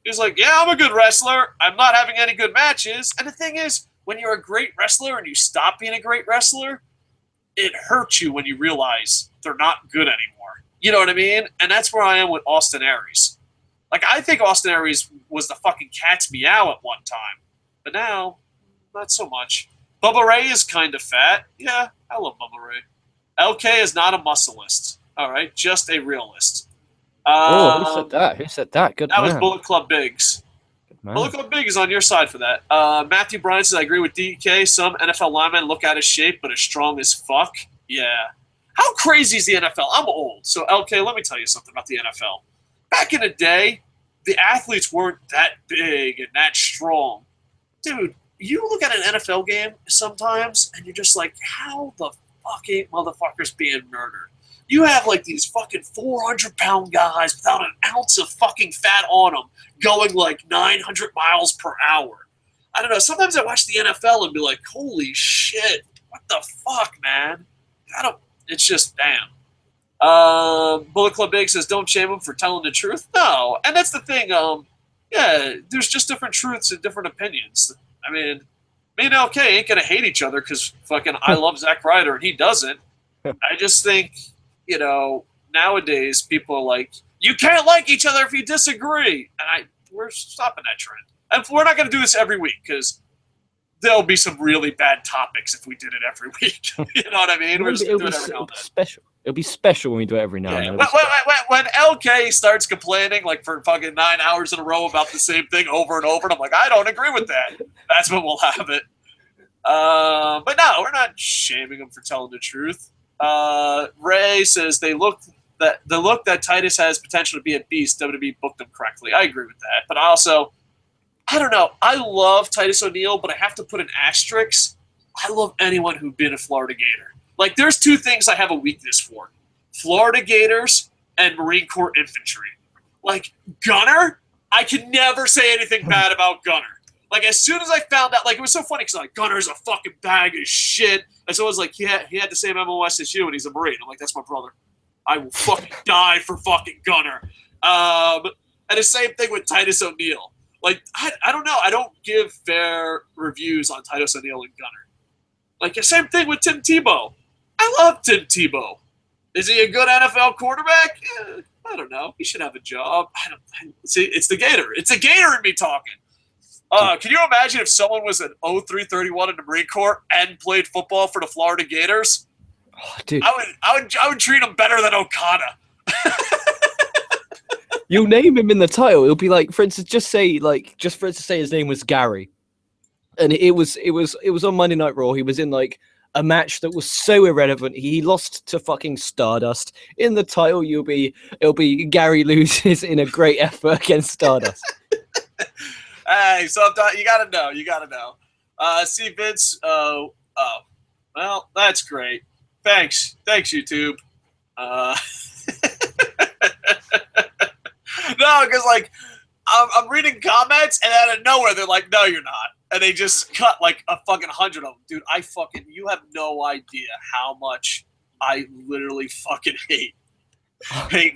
was like, yeah, I'm a good wrestler. I'm not having any good matches. And the thing is, when you're a great wrestler and you stop being a great wrestler, it hurts you when you realize they're not good anymore. You know what I mean? And that's where I am with Austin Aries. Like, I think Austin Aries was the fucking cat's meow at one time. But now, not so much. Bubba Ray is kind of fat. Yeah, I love Bubba Ray. LK is not a muscleist. All right, just a realist. Who said that? Who said that? Good That man. was Bullet Club Biggs. Bullet Club Big is on your side for that. Matthew Bryan says, I agree with DK. Some NFL linemen look out of shape, but are strong as fuck. Yeah. How crazy is the NFL? I'm old. So, LK, let me tell you something about the NFL. Back in the day, the athletes weren't that big and that strong. Dude, you look at an NFL game sometimes, and you're just like, how the fuck ain't motherfuckers being murdered? You have like these fucking 400-pound guys without an ounce of fucking fat on them going like 900 miles per hour. I don't know. Sometimes I watch the NFL and be like, holy shit, what the fuck, man? It's just damn. Bullet Club Big says, don't shame him for telling the truth. No. And that's the thing. Yeah, there's just different truths and different opinions. I mean, me and LK ain't going to hate each other because fucking I love Zack Ryder and he doesn't. I just think, nowadays people are like, you can't like each other if you disagree. And we're stopping that trend. And we're not going to do this every week because there'll be some really bad topics if we did it every week. You know what I mean? We're just going to do it every now and then. Special. It'll be special when we do it every now and then. When LK starts complaining like for fucking 9 hours in a row about the same thing over and over, and I'm like, I don't agree with that. That's when we'll have it. But no, we're not shaming him for telling the truth. Ray says the look that Titus has potential to be a beast, WWE booked him correctly. I agree with that. But I don't know. I love Titus O'Neil, but I have to put an asterisk. I love anyone who's been a Florida Gator. Like, there's two things I have a weakness for. Florida Gators and Marine Corps infantry. Like, Gunner, I can never say anything bad about Gunner. Like, as soon as I found out, like, it was so funny because, like, Gunner's a fucking bag of shit. And so I was like, he had the same MOS as you, and he's a Marine. I'm like, that's my brother. I will fucking die for fucking Gunner. And the same thing with Titus O'Neil. Like, I don't know. I don't give fair reviews on Titus O'Neil and Gunner. Like, the same thing with Tim Tebow. I love Tim Tebow. Is he a good NFL quarterback? I don't know. He should have a job. See, it's the Gator. It's a Gator in me talking. Can you imagine if someone was an 0331 in the Marine Corps and played football for the Florida Gators? Oh, dude. I would treat him better than Okada. You'll name him in the title. It'll be like, for instance, just for it to say his name was Gary, and it was on Monday Night Raw. He was in like a match that was so irrelevant. He lost to fucking Stardust. In the title, it'll be Gary loses in a great effort against Stardust. Hey, sometimes you gotta know. See, Vince. Well, that's great. Thanks, YouTube. No, because like I'm reading comments and out of nowhere they're like, "No, you're not," and they just cut like a fucking 100 of them. Dude, you have no idea how much I literally fucking hate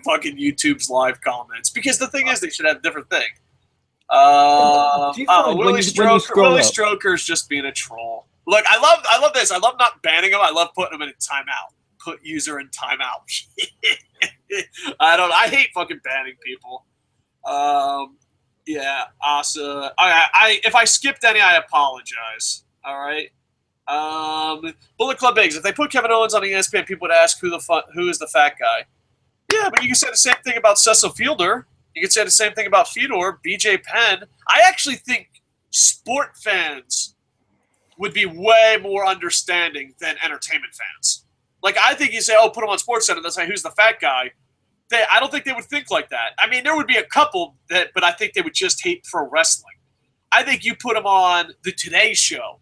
fucking YouTube's live comments, because the thing is they should have a different thing. Willie Stroker's just being a troll. Look, I love this. I love not banning him. I love putting him in a timeout. Put user in timeout. I hate fucking banning people. Yeah, Asa. If I skipped any, I apologize. All right. Bullet Club Eggs. If they put Kevin Owens on ESPN, people would ask who is the fat guy. Yeah, but you can say the same thing about Cecil Fielder. You can say the same thing about Fedor, BJ Penn. I actually think sport fans would be way more understanding than entertainment fans. Like, I think you say, oh, put him on SportsCenter, that's like, who's the fat guy? I don't think they would think like that. I mean, there would be a couple, but I think they would just hate pro wrestling. I think you put him on the Today Show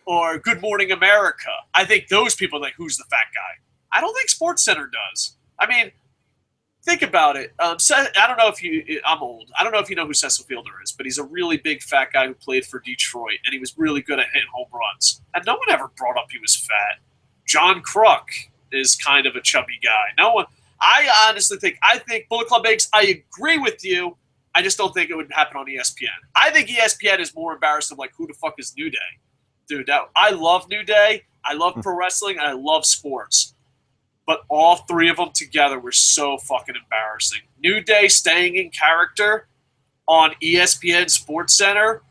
or Good Morning America. I think those people think, who's the fat guy? I don't think SportsCenter does. I mean, think about it. I don't know if I'm old. I don't know if you know who Cecil Fielder is, but he's a really big fat guy who played for Detroit, and he was really good at hitting home runs. And no one ever brought up he was fat. John Kruk is kind of a chubby guy. No one. I honestly think Bullet Club Eggs. I agree with you. I just don't think it would happen on ESPN. I think ESPN is more embarrassed of like who the fuck is New Day, dude. I love New Day. I love pro wrestling and I love sports. But all three of them together were so fucking embarrassing. New Day staying in character on ESPN Sports Center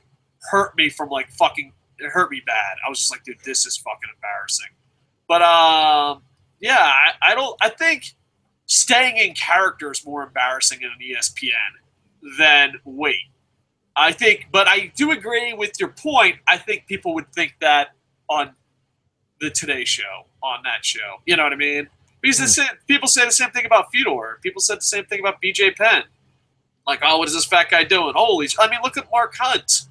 hurt me from like fucking. It hurt me bad. I was just like, dude, this is fucking embarrassing. But yeah, I think staying in character is more embarrassing in an ESPN than wait. But I do agree with your point. I think people would think that on the Today Show, on that show. You know what I mean? Because people say the same thing about Fedor. People said the same thing about BJ Penn. Like, oh, what is this fat guy doing? Holy! I mean, look at Mark Hunt.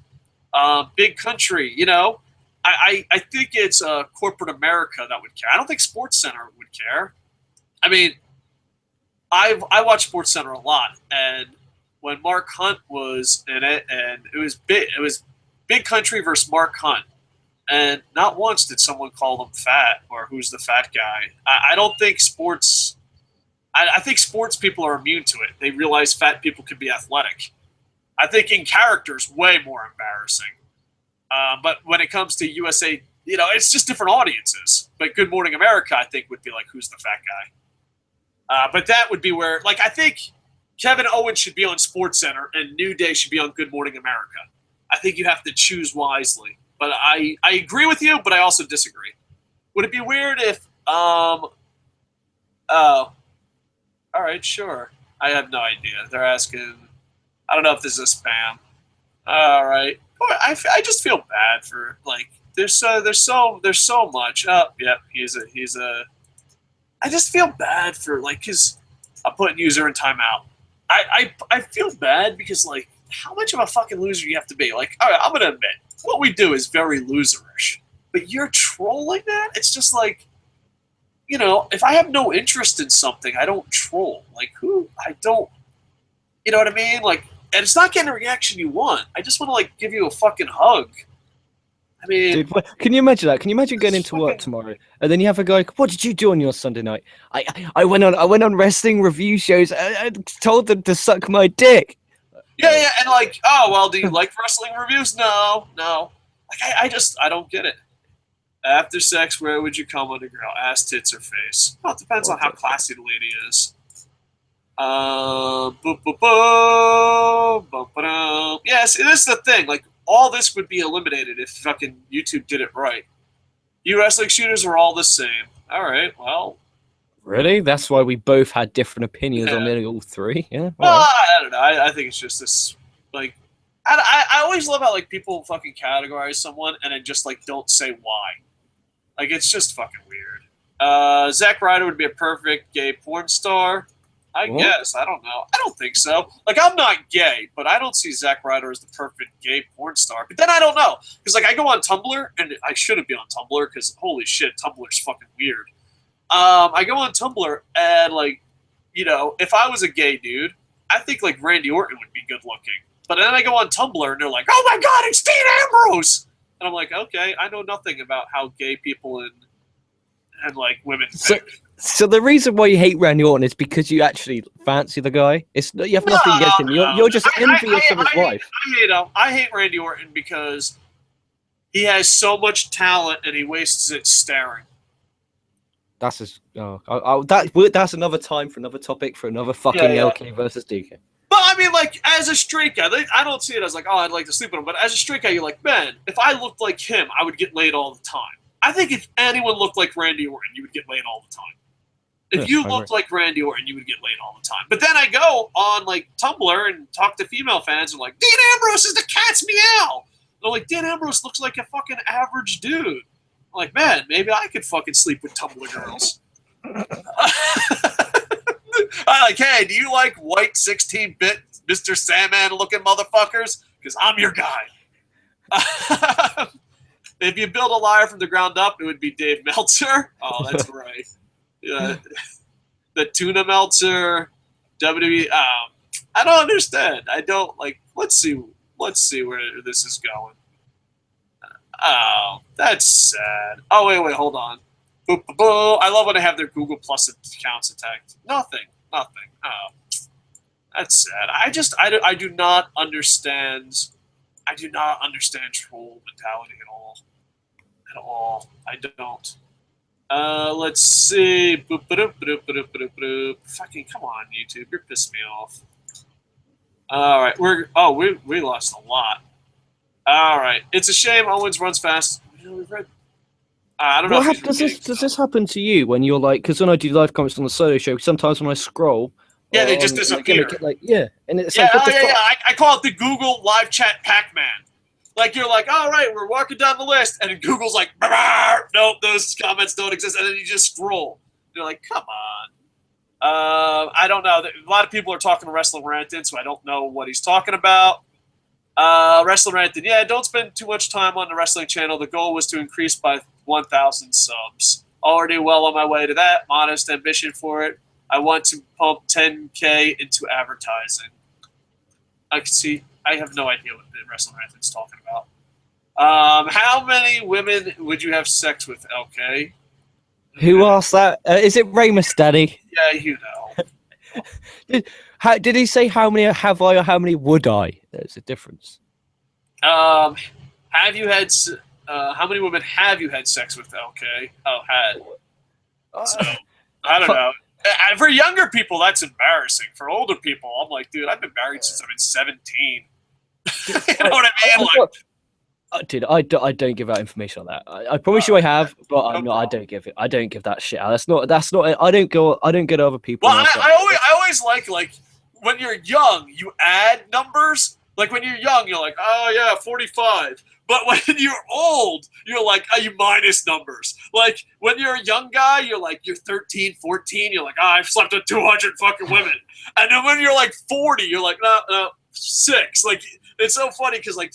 Big country, you know. I think it's corporate America that would care. I don't think SportsCenter would care. I mean, I watch SportsCenter a lot, and when Mark Hunt was in it, and it was big country versus Mark Hunt. And not once did someone call them fat or who's the fat guy. I don't think sports – I think sports people are immune to it. They realize fat people can be athletic. I think in character is way more embarrassing. But when it comes to USA, you know, it's just different audiences. But Good Morning America, I think, would be like, who's the fat guy? But that would be where – like I think Kevin Owens should be on SportsCenter and New Day should be on Good Morning America. I think you have to choose wisely. But I agree with you, but I also disagree. Would it be weird if all right, sure. I have no idea. They're asking. I don't know if this is a spam. All right. I just feel bad for like. There's so much. Oh, yeah. He's a. I just feel bad for like his. I'm putting user in timeout. I feel bad because like how much of a fucking loser you have to be. Like, all right, I'm gonna admit. What we do is very loserish, but you're trolling that? It's just like, you know, if I have no interest in something, I don't troll. Like, I don't, you know what I mean? Like, and it's not getting a reaction you want. I just want to, like, give you a fucking hug. I mean... Dude, can you imagine that? Can you imagine going into work tomorrow, and then you have a guy, what did you do on your Sunday night? I went on wrestling review shows, I told them to suck my dick. Yeah, and like, oh, well, do you like wrestling reviews? No. Like, I don't get it. After sex, where would you come on a girl? Ass, tits, or face? Well, it depends on how classy the lady is. Yeah, see, this is the thing. Like, all this would be eliminated if fucking YouTube did it right. You wrestling shooters are all the same. All right, well... Really? That's why we both had different opinions on all three? Yeah. Well, right. I don't know. I think it's just this, like, I always love how, like, people fucking categorize someone and then just, like, don't say why. Like, it's just fucking weird. Zack Ryder would be a perfect gay porn star. I guess. I don't know. I don't think so. Like, I'm not gay, but I don't see Zack Ryder as the perfect gay porn star. But then I don't know. Because, like, I go on Tumblr, and I shouldn't be on Tumblr because, holy shit, Tumblr's fucking weird. I go on Tumblr and, like, you know, if I was a gay dude, I think, like, Randy Orton would be good looking. But then I go on Tumblr and they're like, oh my God, it's Dean Ambrose! And I'm like, okay, I know nothing about how gay people and like, women think. So the reason why you hate Randy Orton is because you actually fancy the guy? You have nothing against him. You're just envious of his wife. I hate Randy Orton because he has so much talent and he wastes it staring. That's that's another time for another topic for another fucking LK versus DK. But I mean, like, as a straight guy, I don't see it as like, oh, I'd like to sleep with him. But as a straight guy, you're like, man, if I looked like him, I would get laid all the time. I think if anyone looked like Randy Orton, you would get laid all the time. If you looked like Randy Orton, you would get laid all the time. But then I go on, like, Tumblr and talk to female fans and like, Dean Ambrose is the cat's meow. And I'm like, Dean Ambrose looks like a fucking average dude. I'm like, man, maybe I could fucking sleep with Tumblr girls. I'm like, hey, do you like white 16-bit Mr. Sandman looking motherfuckers? Because I'm your guy. If you build a liar from the ground up, it would be Dave Meltzer. Oh, that's right. The Tuna Meltzer, WWE. I don't understand. I don't like. Let's see where this is going. Oh, that's sad. Oh, wait, hold on. Boop, boop, boop. I love when they have their Google Plus accounts attacked. Nothing. Oh, that's sad. I do not understand. I do not understand troll mentality at all. At all. I don't. Let's see. Boop, ba-doop, ba-doop, ba-doop, ba-doop, ba-doop. Fucking come on, YouTube. You're pissing me off. All right. We lost a lot. All right. It's a shame Owens runs fast. We've read. I don't know. Does this happen to you when you're like? Because when I do live comments on the solo show, sometimes when I scroll, yeah, they just disappear. And it's I call it the Google live chat Pac-Man. Like you're like, all right, we're walking down the list, and then Google's like, nope, those comments don't exist, and then you just scroll. You're like, come on. I don't know. A lot of people are talking to Wrestling Ranton, so I don't know what he's talking about. Wrestling Ranton, yeah, don't spend too much time on the wrestling channel. The goal was to increase by 1,000 subs. Already well on my way to that. Modest ambition for it. I want to pump 10K into advertising. I can see. I have no idea what the Wrestling Ranton's talking about. How many women would you have sex with, LK? Who asked that? Is it Rey Mysterio? Yeah, you know. Did he say how many have I or how many would I? There's a difference. Have you had? How many women have you had sex with, LK? Oh, had. So I don't know. For younger people, that's embarrassing. For older people, I'm like, dude, I've been married since I've been 17. You know what I mean? Dude, I don't give out information on that. I promise you I have, but I'm not. I don't give that shit out. That's not. I don't go to other people. Well, I always like when you're young, you add numbers. Like when you're young, you're like, oh yeah, 45. But when you're old, you're like, oh, you minus numbers. Like when you're a young guy, you're like, you're 13, 14. You're like, oh, I've slept with 200 fucking women. And then when you're like 40, you're like, no, 6. Like it's so funny because like,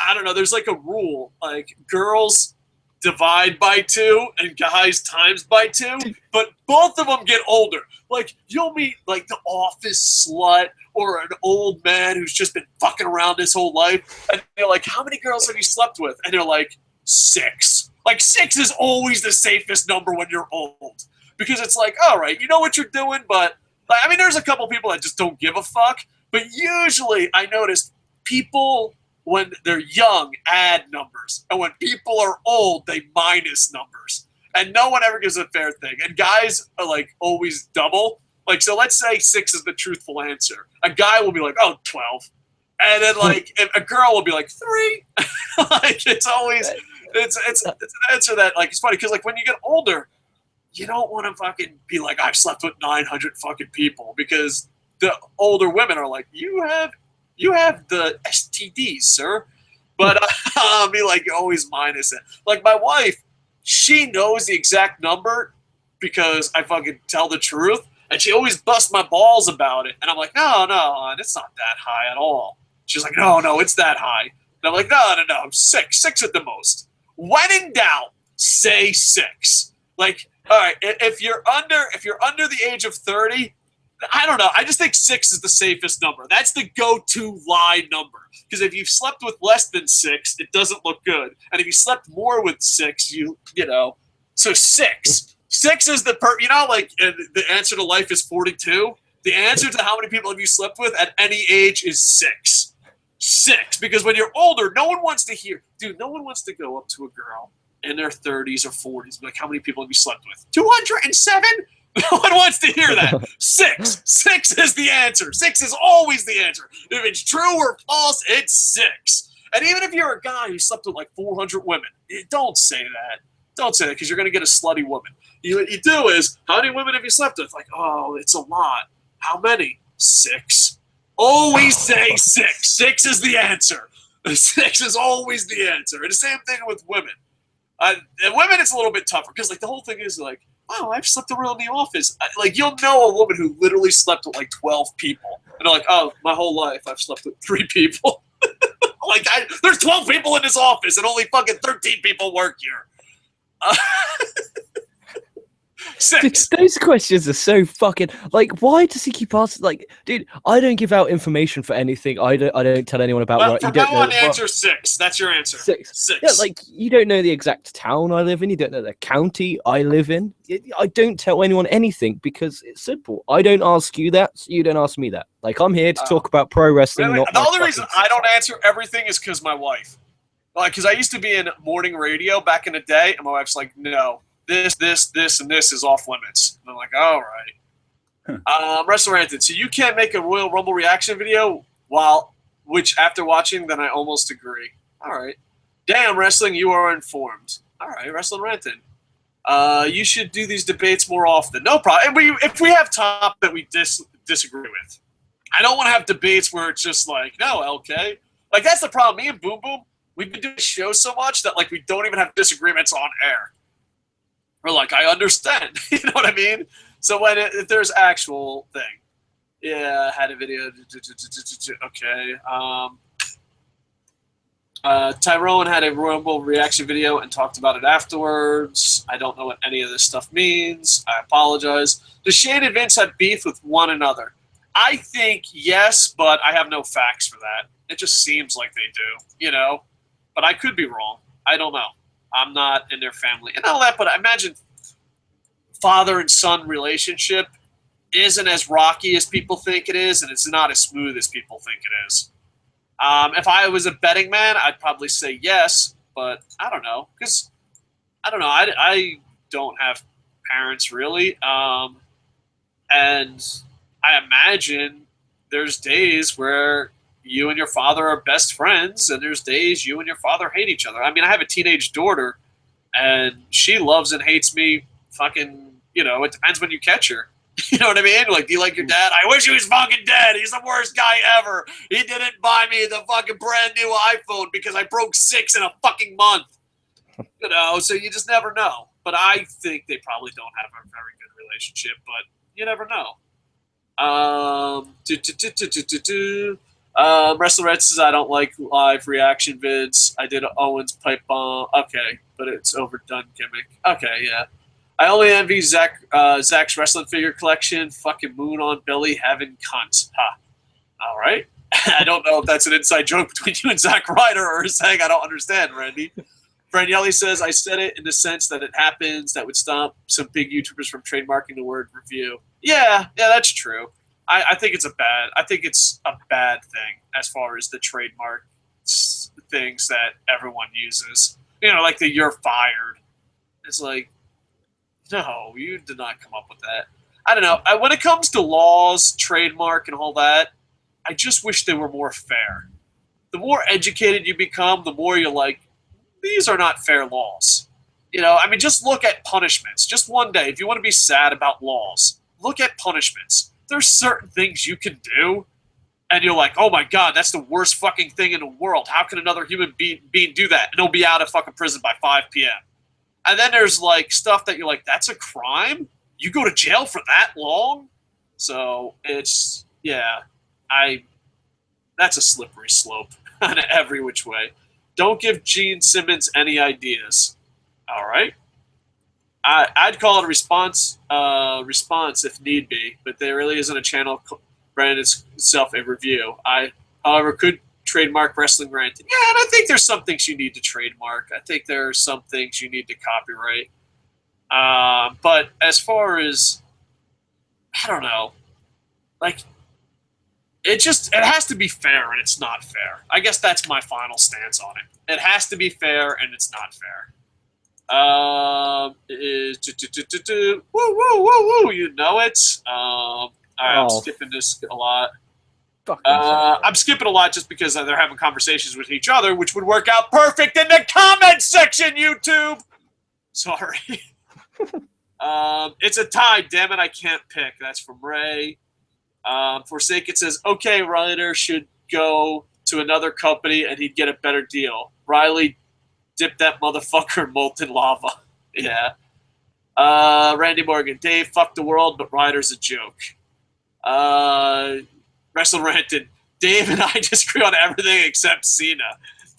I don't know. There's like a rule, like girls divide by 2 and guys times by 2, but both of them get older. Like you'll meet like the office slut or an old man who's just been fucking around his whole life, and they're like, how many girls have you slept with? And they're like, 6. Like 6 is always the safest number when you're old, because it's like, all right, you know what you're doing, but I mean, there's a couple people that just don't give a fuck, but usually I notice people when they're young add numbers, and when people are old they minus numbers, and no one ever gives a fair thing, and guys are like always double. Like, so let's say 6 is the truthful answer, a guy will be like, oh, 12, and then like a girl will be like 3. Like it's always it's an answer that like it's funny because like when you get older you don't want to fucking be like, I've slept with 900 fucking people, because the older women are like, you have the STDs, sir. But I'll be like, you always minus it. Like my wife, she knows the exact number because I fucking tell the truth, and she always busts my balls about it. And I'm like, no, it's not that high at all. She's like, no, it's that high. And I'm like, no, 6 at the most. When in doubt, say 6. Like, all right, if you're under the age of 30, I don't know. I just think 6 is the safest number. That's the go-to lie number. Because if you've slept with less than 6, it doesn't look good. And if you slept more with 6, you know. So 6. 6 is the like the answer to life is 42. The answer to how many people have you slept with at any age is 6. 6. Because when you're older, no one wants to hear. Dude, no one wants to go up to a girl in their 30s or 40s. Be like, how many people have you slept with? 207? No one wants to hear that. 6. 6 is the answer. 6 is always the answer. If it's true or false, it's 6. And even if you're a guy who slept with like 400 women, don't say that. Don't say that, because you're going to get a slutty woman. What you do is, how many women have you slept with? Like, oh, it's a lot. How many? 6. Always say 6. 6 is the answer. 6 is always the answer. And the same thing with women. And women, it's a little bit tougher, because like the whole thing is like, wow, I've slept around the office. Like, you'll know a woman who literally slept with like 12 people. And they're like, oh, my whole life I've slept with 3 people. Like, there's 12 people in this office and only fucking 13 people work here. 6. Those questions are so fucking like. Why does he keep asking? Like, dude, I don't give out information for anything. I don't tell anyone about Well, what from you don't now on, know. the answer is 6. That's your answer. 6. 6. Yeah, like you don't know the exact town I live in. You don't know the county I live in. I don't tell anyone anything because it's simple. I don't ask you that, so you don't ask me that. Like I'm here to talk about pro wrestling. Really? Not The my only reason fucking I don't sex answer everything is because my wife. Like, because I used to be in morning radio back in the day, and my wife's like, no, this, and this is off limits. And I'm like, all right. Wrestler Anthony, so you can't make a Royal Rumble reaction video which after watching, then I almost agree. All right. Damn, wrestling, you are informed. All right, Wrestling Ranton. You should do these debates more often. No problem. And if we have topics that we disagree with, I don't want to have debates where it's just like, no, LK. Like, that's the problem. Me and Boom Boom, we've been doing shows so much that, like, we don't even have disagreements on air. We're like, I understand. You know what I mean? So if there's actual thing. Yeah, I had a video. Okay. Tyrone had a Royal Rumble reaction video and talked about it afterwards. I don't know what any of this stuff means. I apologize. Does Shane and Vince have beef with one another? I think yes, but I have no facts for that. It just seems like they do, you know? But I could be wrong. I don't know. I'm not in their family and all that, but I imagine father and son relationship isn't as rocky as people think it is, and it's not as smooth as people think it is. If I was a betting man, I'd probably say yes, but I don't know, because I don't know. I don't have parents really, and I imagine there's days where you and your father are best friends, and there's days you and your father hate each other. I mean, I have a teenage daughter, and she loves and hates me fucking, you know, it depends when you catch her. You know what I mean? Like, do you like your dad? I wish he was fucking dead. He's the worst guy ever. He didn't buy me the fucking brand new iPhone because I broke 6 in a fucking month. You know, so you just never know. But I think they probably don't have a very good relationship, but you never know. Wrestler Red says, I don't like live reaction vids. I did Owen's pipe bomb. Okay, but it's overdone gimmick. Okay, yeah. I only envy Zack's wrestling figure collection. Fucking moon on belly having cunts. Ha. All right. I don't know if that's an inside joke between you and Zack Ryder or saying I don't understand, Randy. Branielli says, I said it in the sense that it happens that would stop some big YouTubers from trademarking the word review. Yeah, that's true. I think it's a bad thing as far as the trademark things that everyone uses. You know, like the you're fired. It's like, no, you did not come up with that. I don't know. When it comes to laws, trademark, and all that, I just wish they were more fair. The more educated you become, the more you're like, these are not fair laws. You know, I mean, just look at punishments. Just one day, if you want to be sad about laws, look at punishments. There's certain things you can do, and you're like, oh my God, that's the worst fucking thing in the world. How can another human being do that? And he'll be out of fucking prison by 5 p.m. And then there's like stuff that you're like, that's a crime? You go to jail for that long? So it's, yeah, that's a slippery slope in every which way. Don't give Gene Simmons any ideas. All right. I'd call it a response if need be, but there really isn't a channel brand itself a review. I, however, could trademark Wrestling Rant. Yeah, and I think there's some things you need to trademark. I think there are some things you need to copyright. But as far as, I don't know, like, it has to be fair, and it's not fair. I guess that's my final stance on it. It has to be fair, and it's not fair. Woo, woo, woo, woo, you know it. I'm skipping this a lot. I'm skipping a lot just because they're having conversations with each other, which would work out perfect in the comment section, YouTube. Sorry. It's a tie. Damn it, I can't pick. That's from Ray. Forsaken says, okay, Ryder should go to another company and he'd get a better deal. Riley dipped that motherfucker in molten lava. Yeah. Randy Morgan, Dave, fuck the world, but Ryder's a joke. Wrestle Ranted, Dave and I disagree on everything except Cena.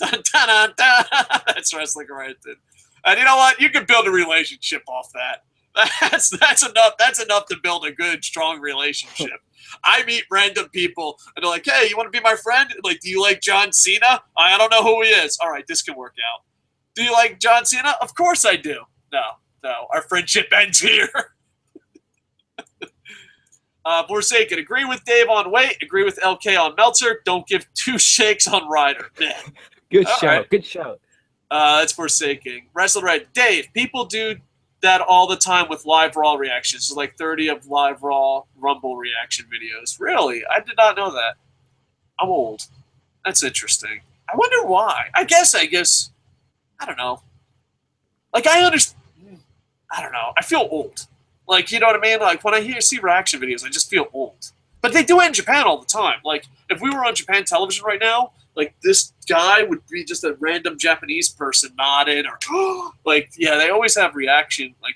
Dun, dun, dun, dun. That's Wrestling Ranted. And you know what? You can build a relationship off that. That's enough. That's enough to build a good, strong relationship. I meet random people and they're like, "Hey, you want to be my friend? Like, do you like John Cena? I don't know who he is. All right, this can work out. Do you like John Cena? Of course I do. No, our friendship ends here." Forsaken, agree with Dave on weight. Agree with LK on Meltzer. Don't give two shakes on Ryder. Good All shout. right. Good shout. That's Forsaken. Wrestle Right. Dave, people do that all the time with live Raw reactions. There's like 30 of live Raw Rumble reaction videos. Really? I did not know that. I'm old. That's interesting. I wonder why. I guess. I don't know. Like, I understand. I don't know. I feel old. Like, you know what I mean? Like, when I see reaction videos, I just feel old. But they do it in Japan all the time. Like, if we were on Japan television right now, like, this guy would be just a random Japanese person nodding or, like, yeah, they always have reaction. Like,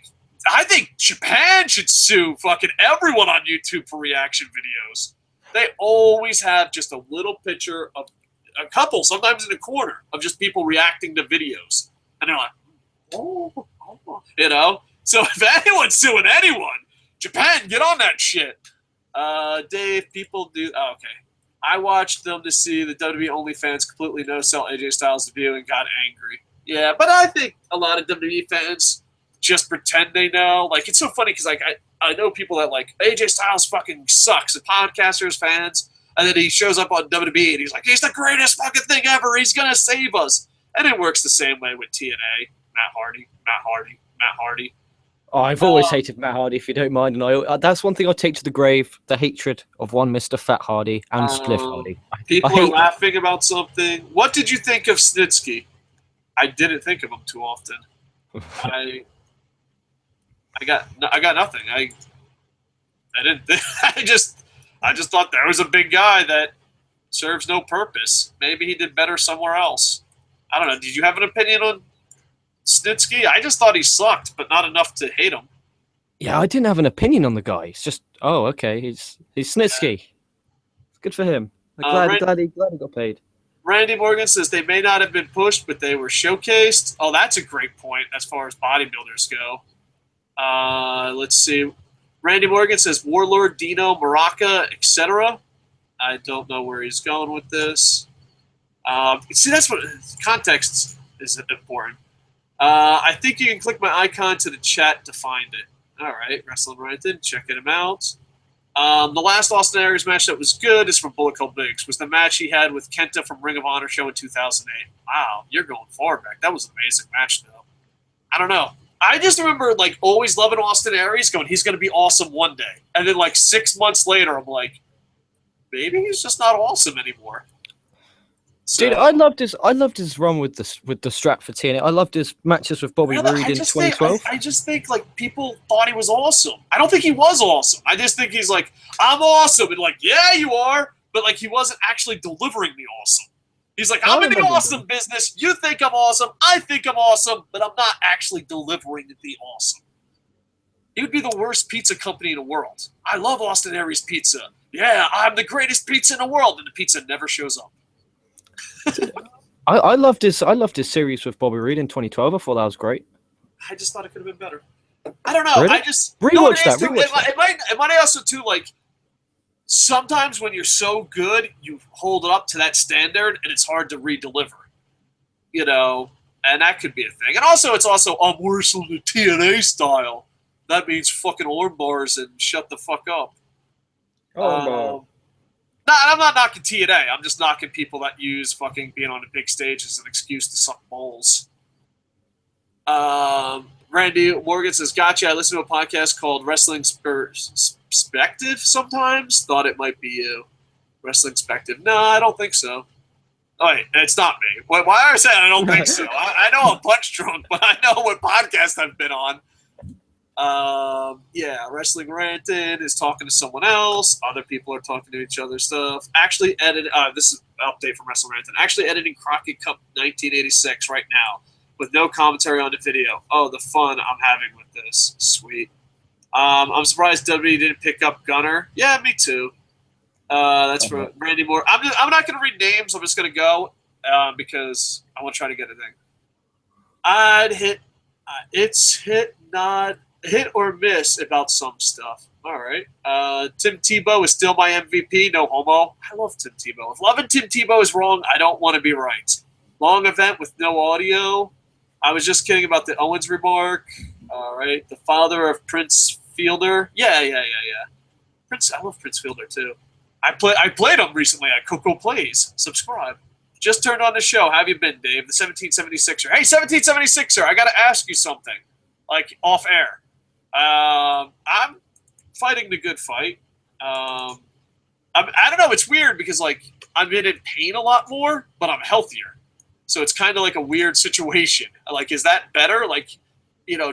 I think Japan should sue fucking everyone on YouTube for reaction videos. They always have just a little picture of a couple, sometimes in a corner, of just people reacting to videos. And they're like, oh. You know? So if anyone's suing anyone, Japan, get on that shit. Dave, people do... Oh, okay. I watched them to see the WWE OnlyFans completely no-sell AJ Styles debut and got angry. Yeah, but I think a lot of WWE fans just pretend they know. Like, it's so funny because, like, I know people that, like, AJ Styles fucking sucks. The podcasters, fans. And then he shows up on WWE and he's like, he's the greatest fucking thing ever. He's going to save us. And it works the same way with TNA. Matt Hardy. Oh, I've always hated Matt Hardy, if you don't mind, and that's one thing I take to the grave: the hatred of one Mr. Fat Hardy and Spliff Hardy. People are laughing about something. What did you think of Snitsky? I didn't think of him too often. I got nothing. I didn't. I just thought there was a big guy that serves no purpose. Maybe he did better somewhere else. I don't know. Did you have an opinion on Snitsky? I just thought he sucked, but not enough to hate him. Yeah, I didn't have an opinion on the guy. It's just, oh, okay, he's Snitsky. It's good for him. I'm glad he got paid. Randy Morgan says they may not have been pushed, but they were showcased. Oh, that's a great point as far as bodybuilders go. Let's see. Randy Morgan says Warlord, Dino, Maraca, etc. I don't know where he's going with this. See, that's what context is important. I think you can click my icon to the chat to find it. All right, Wrestling Ranted, checking him out. The last Austin Aries match that was good is from Bullet Club Biggs. Was the match he had with Kenta from Ring of Honor show in 2008. Wow, you're going far back. That was an amazing match, though. I don't know. I just remember, like, always loving Austin Aries, going, he's going to be awesome one day. And then, like, 6 months later, I'm like, maybe he's just not awesome anymore. So, dude, I loved his run with the strap for TNA. I loved his matches with Bobby Roode in 2012. I just think, like, people thought he was awesome. I don't think he was awesome. I just think he's like, I'm awesome. And, like, yeah, you are. But, like, he wasn't actually delivering the awesome. He's like, I'm in the awesome business. You think I'm awesome. I think I'm awesome. But I'm not actually delivering the awesome. He would be the worst pizza company in the world. I love Austin Aries pizza. Yeah, I'm the greatest pizza in the world. And the pizza never shows up. I loved his series with Bobby Roode in 2012. I thought that was great. I just thought it could have been better. I don't know. Really? I just rewatch that. It might also too, like, sometimes when you're so good, you hold it up to that standard, and it's hard to re-deliver. You know, and that could be a thing. And also, it's also I'm wrestling the TNA style. That means fucking arm bars and shut the fuck up. No, I'm not knocking TNA. I'm just knocking people that use fucking being on a big stage as an excuse to suck balls. Randy Morgan says, gotcha. I listen to a podcast called Wrestling Perspective sometimes. Thought it might be you. Wrestling Perspective. No, I don't think so. Oh, wait, it's not me. Why are I saying I don't think so? I know I'm punch drunk, but I know what podcast I've been on. Yeah, Wrestling Ranted is talking to someone else. Other people are talking to each other stuff. Actually this is an update from Wrestling Ranted. Actually editing Crockett Cup 1986 right now with no commentary on the video. Oh, the fun I'm having with this. Sweet. I'm surprised WWE didn't pick up Gunner. Yeah, me too. That's for Randy Moore. I'm not going to read names. I'm just going to go because I want to try to get a thing. It's hit not hit or miss about some stuff. All right. Tim Tebow is still my MVP. No homo. I love Tim Tebow. If loving Tim Tebow is wrong, I don't want to be right. Long event with no audio. I was just kidding about the Owens remark. All right. The father of Prince Fielder. Yeah. Prince. I love Prince Fielder too. I played him recently at Koco Plays. Subscribe. Just turned on the show. How have you been, Dave? The 1776er. Hey, 1776er. I got to ask you something. Like off air. I'm fighting the good fight. I don't know. It's weird because like I've been in pain a lot more, but I'm healthier. So it's kind of like a weird situation. Like, is that better? Like,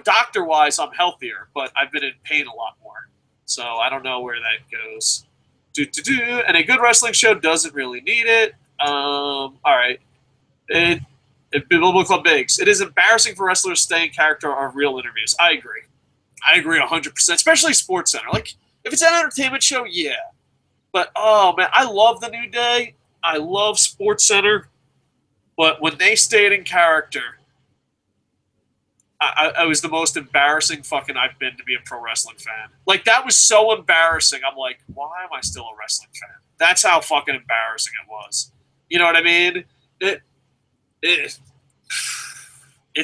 doctor wise, I'm healthier, but I've been in pain a lot more. So I don't know where that goes. And a good wrestling show doesn't really need it. All right. Biblical Club Bigs. It is embarrassing for wrestlers to stay in character on real interviews. I agree 100%, especially Sports Center. Like, if it's an entertainment show, yeah. But, oh, man, I love The New Day. I love Sports Center. But when they stayed in character, I was the most embarrassing fucking I've been to be a pro wrestling fan. Like, that was so embarrassing. I'm like, why am I still a wrestling fan? That's how fucking embarrassing it was. You know what I mean? It's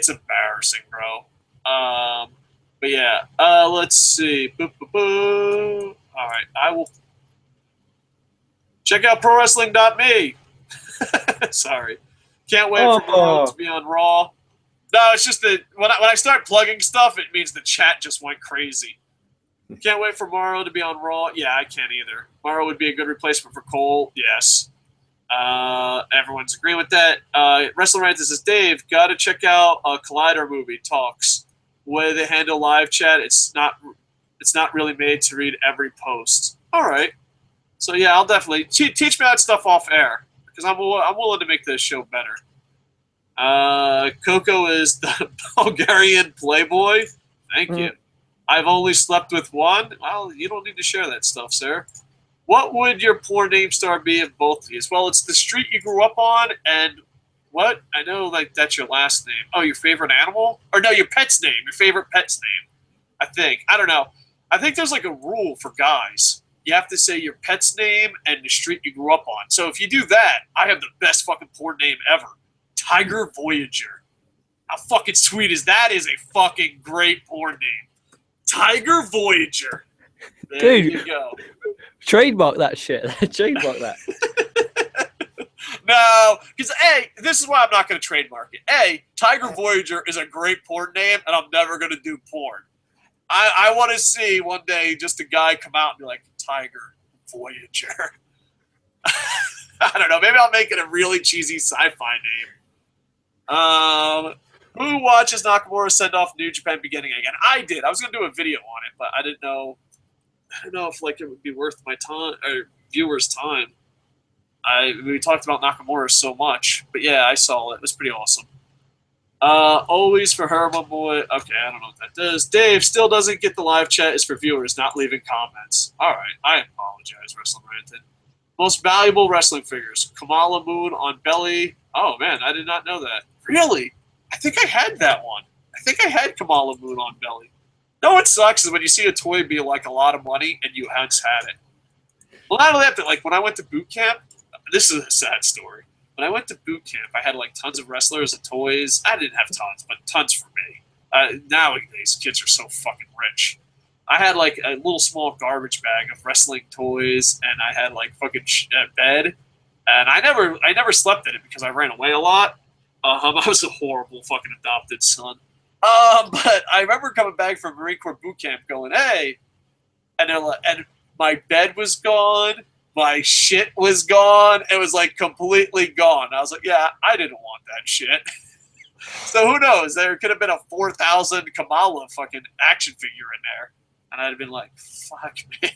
embarrassing, bro. But yeah, let's see. All right, I will check out ProWrestling.me. Sorry, can't wait for Morrow to be on Raw. No, it's just that when I start plugging stuff, it means the chat just went crazy. Can't wait for Morrow to be on Raw. Yeah, I can't either. Morrow would be a good replacement for Cole. Yes. Everyone's agreeing with that. Wrestler Rant says, Dave, got to check out a Collider movie, Talks. The way they handle live chat, it's not really made to read every post. All right. So, yeah, I'll definitely teach me that stuff off air because I'm willing to make this show better. Koco is the Bulgarian playboy. Thank you. I've only slept with one. Well, you don't need to share that stuff, sir. What would your poor name star be in both of these? Well, it's the street you grew up on, and what? I know, like, that's your last name. Oh, your favorite animal? Or no, your pet's name. Your favorite pet's name. I think. I don't know. I think there's, like, a rule for guys. You have to say your pet's name and the street you grew up on. So if you do that, I have the best fucking porn name ever. Tiger Voyager. How fucking sweet is that? Is a fucking great porn name. Tiger Voyager. There you go. Trademark that shit. Trademark that. No, because this is why I'm not going to trademark it. Tiger Voyager is a great porn name, and I'm never going to do porn. I want to see one day just a guy come out and be like, Tiger Voyager. I don't know. Maybe I'll make it a really cheesy sci-fi name. Who watches Nakamura send off New Japan beginning again? I did. I was going to do a video on it, but I didn't know if like it would be worth my time or viewers' time. We talked about Nakamura so much, but yeah, I saw it. It was pretty awesome. Always for her, my boy. Okay, I don't know what that does. Dave still doesn't get the live chat. Is for viewers, not leaving comments. All right, I apologize, Wrestling Ranted. Most valuable wrestling figures. Kamala Moon on belly. Oh man, I did not know that. Really? I think I had that one. I think I had Kamala Moon on belly. No, what sucks is when you see a toy be like a lot of money and you once had it. Well, not only that, but like when I went to boot camp, this is a sad story. When I went to boot camp, I had like tons of wrestlers and toys. I didn't have tons, but tons for me. Nowadays, kids are so fucking rich. I had like a little small garbage bag of wrestling toys, and I had like fucking bed, and I never slept in it because I ran away a lot. I was a horrible fucking adopted son. But I remember coming back from Marine Corps boot camp, going, "Hey," and my bed was gone. My shit was gone. It was like completely gone. I was like, yeah, I didn't want that shit. So who knows? There could have been a 4,000 Kamala fucking action figure in there. And I'd have been like, fuck me.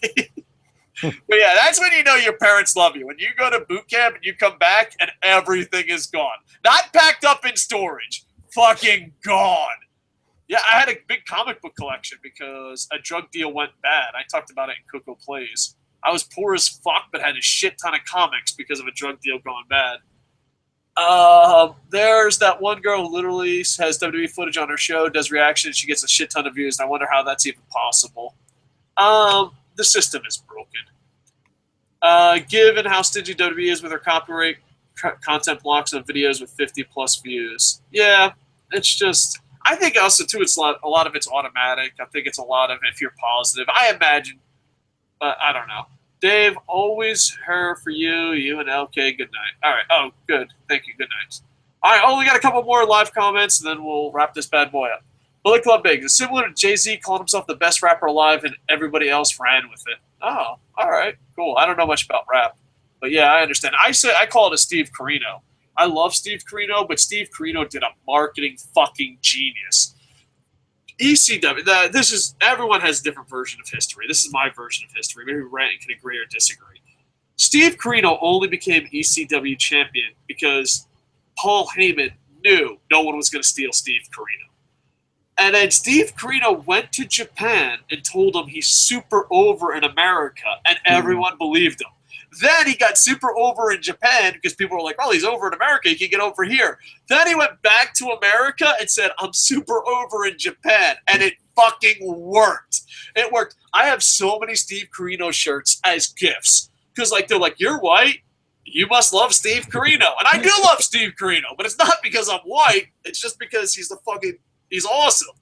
But yeah, that's when you know your parents love you. When you go to boot camp and you come back and everything is gone. Not packed up in storage. Fucking gone. Yeah, I had a big comic book collection because a drug deal went bad. I talked about it in Koco Plays. I was poor as fuck, but had a shit ton of comics because of a drug deal going bad. There's that one girl who literally has WWE footage on her show, does reactions, she gets a shit ton of views, and I wonder how that's even possible. The system is broken. Given how stingy WWE is with her copyright content blocks on videos with 50+ views. Yeah, it's just... I think also, too, it's a lot of it's automatic. I think it's a lot of if you're positive. I imagine, but I don't know. Dave, always her for you. You and LK, good night. All right. Oh, good. Thank you. Good night. All right. Oh, we got a couple more live comments, and then we'll wrap this bad boy up. Bullet Club Big is similar to Jay-Z calling himself the best rapper alive, and everybody else ran with it. Oh, all right. Cool. I don't know much about rap, but yeah, I understand. I call it a Steve Carino. I love Steve Carino, but Steve Carino did a marketing fucking genius. ECW, everyone has a different version of history. This is my version of history. Maybe Rand can agree or disagree. Steve Carino only became ECW champion because Paul Heyman knew no one was going to steal Steve Carino. And then Steve Carino went to Japan and told him he's super over in America, and everyone believed him. Then he got super over in Japan because people were like, well, he's over in America. He can get over here. Then he went back to America and said, I'm super over in Japan. And it fucking worked. It worked. I have so many Steve Carino shirts as gifts. Because they're like, you're white. You must love Steve Carino. And I do love Steve Carino. But it's not because I'm white. It's just because he's awesome.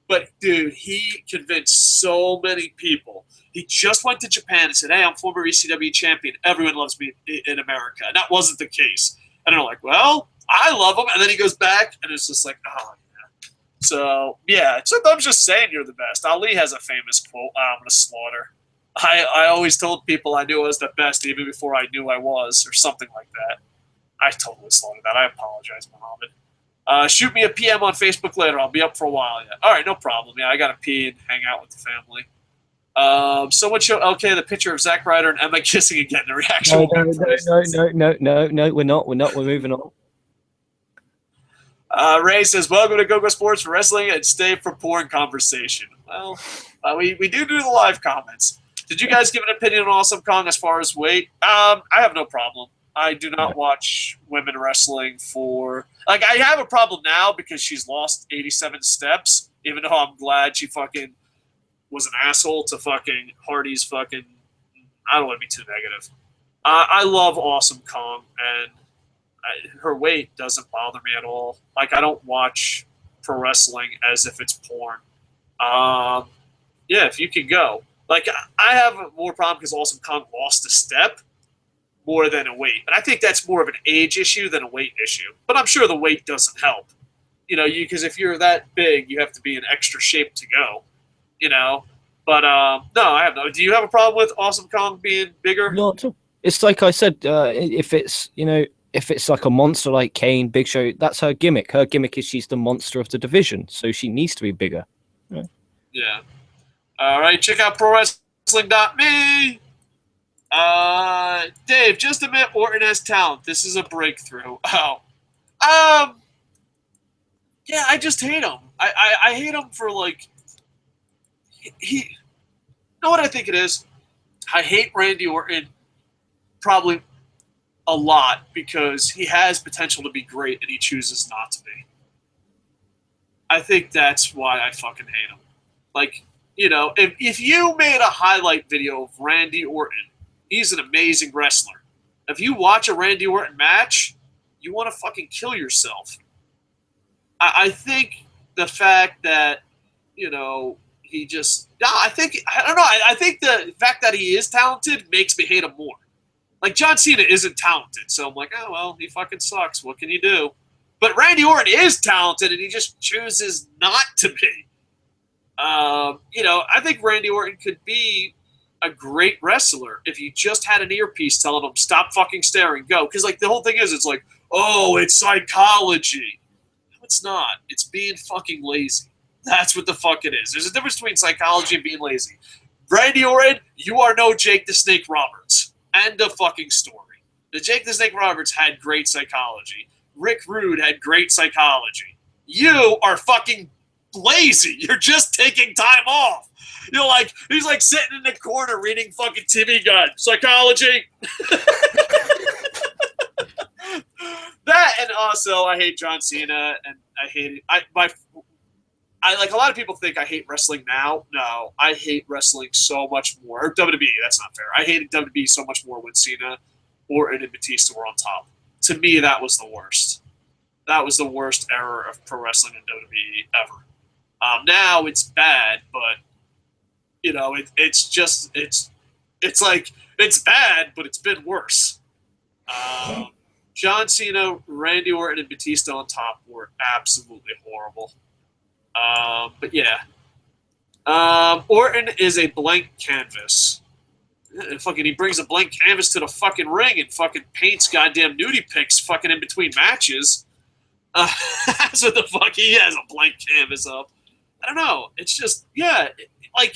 But, dude, he convinced so many people. He just went to Japan and said, hey, I'm former ECW champion. Everyone loves me in America. And that wasn't the case. And they're like, well, I love him. And then he goes back, and it's just like, oh, yeah. So, yeah, I'm just saying you're the best. Ali has a famous quote, I'm going to slaughter. I always told people I knew I was the best even before I knew I was, or something like that. I totally slaughtered that. I apologize, Muhammad. Shoot me a PM on Facebook later. I'll be up for a while yet. All right, no problem. Yeah, I got to pee and hang out with the family. Someone show LK the picture of Zack Ryder and Emma kissing again. The reaction. No, we're not. We're moving on. Ray says, welcome to KocoSports for wrestling and stay for porn conversation. Well, we do the live comments. Did you guys give an opinion on Awesome Kong as far as weight? I have no problem. I do not watch women wrestling for... I have a problem now because she's lost 87 steps, even though I'm glad she fucking was an asshole to fucking Hardy's fucking... I don't want to be too negative. I love Awesome Kong, and her weight doesn't bother me at all. I don't watch pro wrestling as if it's porn. Yeah, if you can go. I have a more problem because Awesome Kong lost a step more than a weight. And I think that's more of an age issue than a weight issue. But I'm sure the weight doesn't help. Because if you're that big, you have to be in extra shape to go. But no, I have no. Do you have a problem with Awesome Kong being bigger? No, it's like I said. If it's like a monster like Kane, Big Show, that's her gimmick. Her gimmick is she's the monster of the division, so she needs to be bigger. Yeah. All right, check out ProWrestling.me. Dave, just admit Orton has talent. This is a breakthrough. Oh. Yeah, I just hate him. I hate him for he you know what I think it is? I hate Randy Orton probably a lot because he has potential to be great and he chooses not to be. I think that's why I fucking hate him. If you made a highlight video of Randy Orton, he's an amazing wrestler. If you watch a Randy Orton match, you want to fucking kill yourself. I think the fact that, he just... I don't know. I think the fact that he is talented makes me hate him more. John Cena isn't talented, so I'm like, oh, well, he fucking sucks. What can you do? But Randy Orton is talented, and he just chooses not to be. I think Randy Orton could be a great wrestler if you just had an earpiece telling him, stop fucking staring, go. Because, the whole thing is, it's oh, it's psychology. No, it's not. It's being fucking lazy. That's what the fuck it is. There's a difference between psychology and being lazy. Randy Orton, you are no Jake the Snake Roberts. End of fucking story. The Jake the Snake Roberts had great psychology. Rick Rude had great psychology. You are fucking lazy. You're just taking time off. He's sitting in the corner reading fucking TV Guide. Psychology. That and also I hate John Cena, and I hate it. I like, a lot of people think I hate wrestling now. No, I hate wrestling so much more. Or WWE, that's not fair. I hated WWE so much more when Cena, Orton, and Batista were on top. To me, that was the worst. That was the worst era of pro wrestling in WWE ever. Now it's bad, but it's like it's bad, but it's been worse. John Cena, Randy Orton, and Batista on top were absolutely horrible. But yeah, Orton is a blank canvas. He brings a blank canvas to the fucking ring and fucking paints goddamn nudie pics fucking in between matches. That's what the fuck he has, a blank canvas up. I don't know. It's just, yeah, I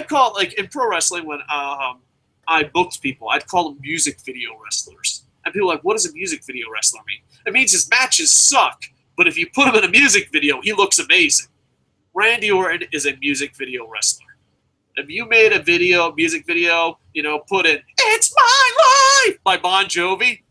call, in pro wrestling when I booked people, I'd call them music video wrestlers. And people are like, what does a music video wrestler mean? It means his matches suck, but if you put him in a music video, he looks amazing. Randy Orton is a music video wrestler. If you made a music video, put in "It's My Life" by Bon Jovi,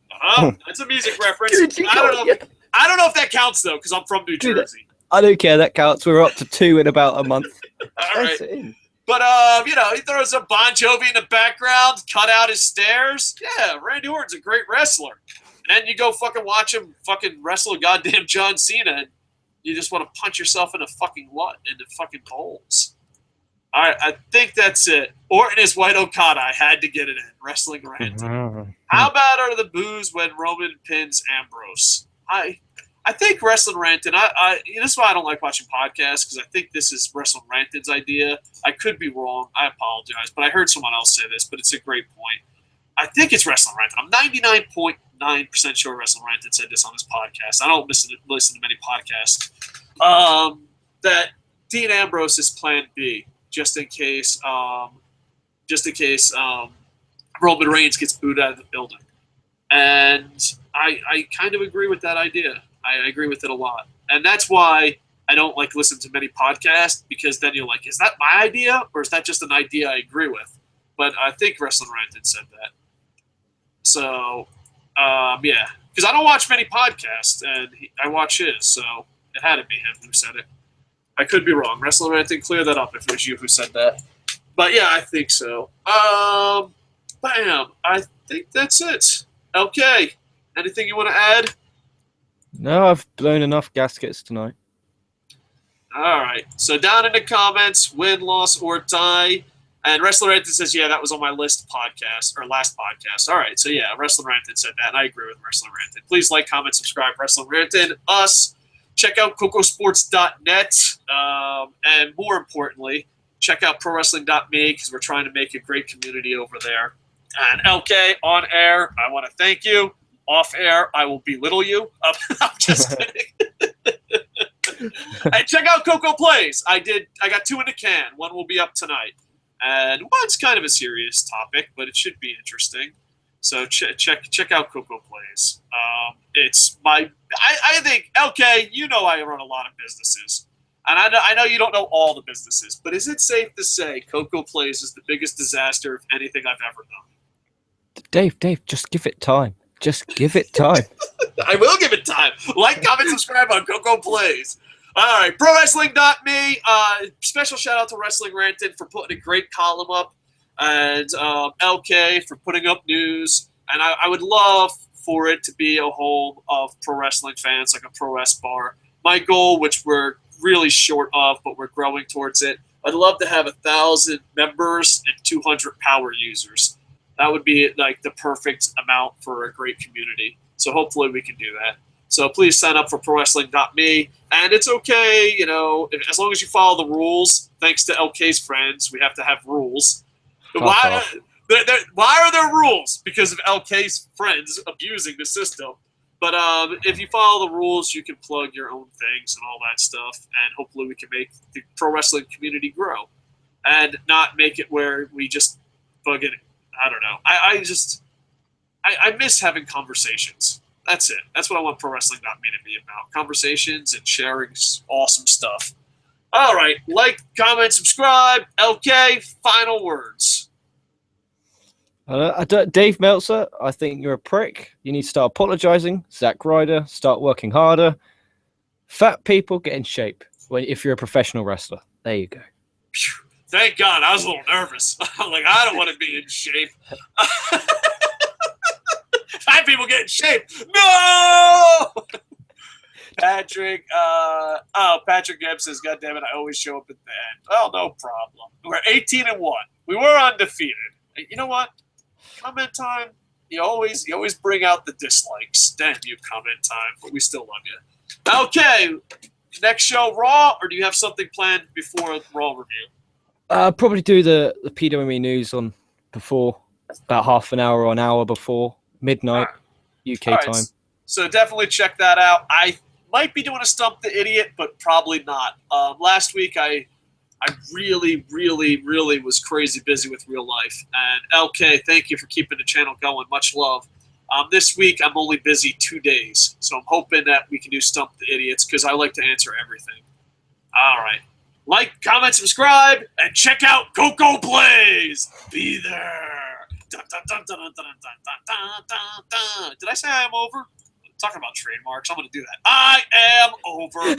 that's a music reference. Dude, I don't know if that counts, though, because I'm from New Jersey. I don't care, that counts. We're up to 2 in about a month. All right. But, he throws a Bon Jovi in the background, cut out his stairs. Yeah, Randy Orton's a great wrestler. And you go fucking watch him fucking wrestle goddamn John Cena, and you just want to punch yourself in the fucking fucking balls. All right, I think that's it. Orton is White Okada. I had to get it in. Wrestling Ranting. How bad are the boos when Roman pins Ambrose? I think Wrestling Ranting, this is why I don't like watching podcasts, because I think this is Wrestling Ranting's idea. I could be wrong. I apologize. But I heard someone else say this, but it's a great point. I think it's Wrestling Ranting. I'm 99.9% sure Wrestling Ranting said this on his podcast. I don't listen to many podcasts. That Dean Ambrose is plan B, just in case Roman Reigns gets booed out of the building. And I kind of agree with that idea. I agree with it a lot. And that's why I don't listen to many podcasts, because then you're like, is that my idea, or is that just an idea I agree with? But I think Wrestling Ranted said that. So, yeah. Because I don't watch many podcasts, and I watch his, so it had to be him who said it. I could be wrong. Wrestling Ranted, clear that up if it was you who said that. But yeah, I think so. Bam. I think that's it. LK, anything you want to add? No, I've blown enough gaskets tonight. All right. So down in the comments, win, loss, or tie. And Wrestler Ranted says, yeah, that was on my last podcast. All right. So yeah, Wrestler Ranted said that, and I agree with Wrestler Ranted. Please like, comment, subscribe, Wrestler Ranted. Us. Check out KocoSports.net. And more importantly, check out ProWrestling.me, because we're trying to make a great community over there. And LK, on air, I want to thank you. Off air, I will belittle you. I'm just kidding. Hey, check out Koco Plays. I got 2 in the can. 1 will be up tonight. And one's kind of a serious topic, but it should be interesting. So check out Koco Plays. It's I think, LK, I run a lot of businesses. And I know you don't know all the businesses, but is it safe to say Koco Plays is the biggest disaster of anything I've ever done? Dave, just give it time. Just give it time. I will give it time. Like, comment, subscribe on Koco Plays. All right, ProWrestling.me. Special shout out to Wrestling Ranted for putting a great column up, and LK for putting up news. And I would love for it to be a home of pro wrestling fans, like a pro wrest bar. My goal, which we're really short of, but we're growing towards it, I'd love to have 1,000 members and 200 power users. That would be the perfect amount for a great community. So hopefully we can do that. So please sign up for ProWrestling.me. And it's okay, as long as you follow the rules. Thanks to LK's friends, we have to have rules. Why are there rules? Because of LK's friends abusing the system. But if you follow the rules, you can plug your own things and all that stuff. And hopefully we can make the pro wrestling community grow. And not make it where we just bug it. I don't know. I miss having conversations. That's it. That's what I want ProWrestling.me to be about. Conversations and sharing awesome stuff. All right. Like, comment, subscribe. LK, final words. Dave Meltzer, I think you're a prick. You need to start apologizing. Zack Ryder, start working harder. Fat people get in shape if you're a professional wrestler. There you go. Thank God. I was a little nervous. I'm like, I don't want to be in shape. Fat people get in shape. No! Patrick, Patrick Gibbs says, God damn it, I always show up at the end. Well, no problem. We're 18-1. We were undefeated. You know what? Comment time, you always bring out the dislikes. Damn you, comment time, but we still love you. Okay, next show, Raw, or do you have something planned before Raw review? Probably do the PWME news on before, about half an hour or an hour before midnight UK time. So definitely check that out. I might be doing a Stump the Idiot, but probably not. Last week I really was crazy busy with real life. And LK, thank you for keeping the channel going. Much love. This week I'm only busy 2 days, so I'm hoping that we can do Stump the Idiots because I like to answer everything. All right. Like, comment, subscribe, and check out Koco Plays. Be there. Dun, dun, dun, dun, dun, dun, dun, dun, dun, dun. Did I say I am over? I'm talking about trademarks. I'm going to do that. I am over.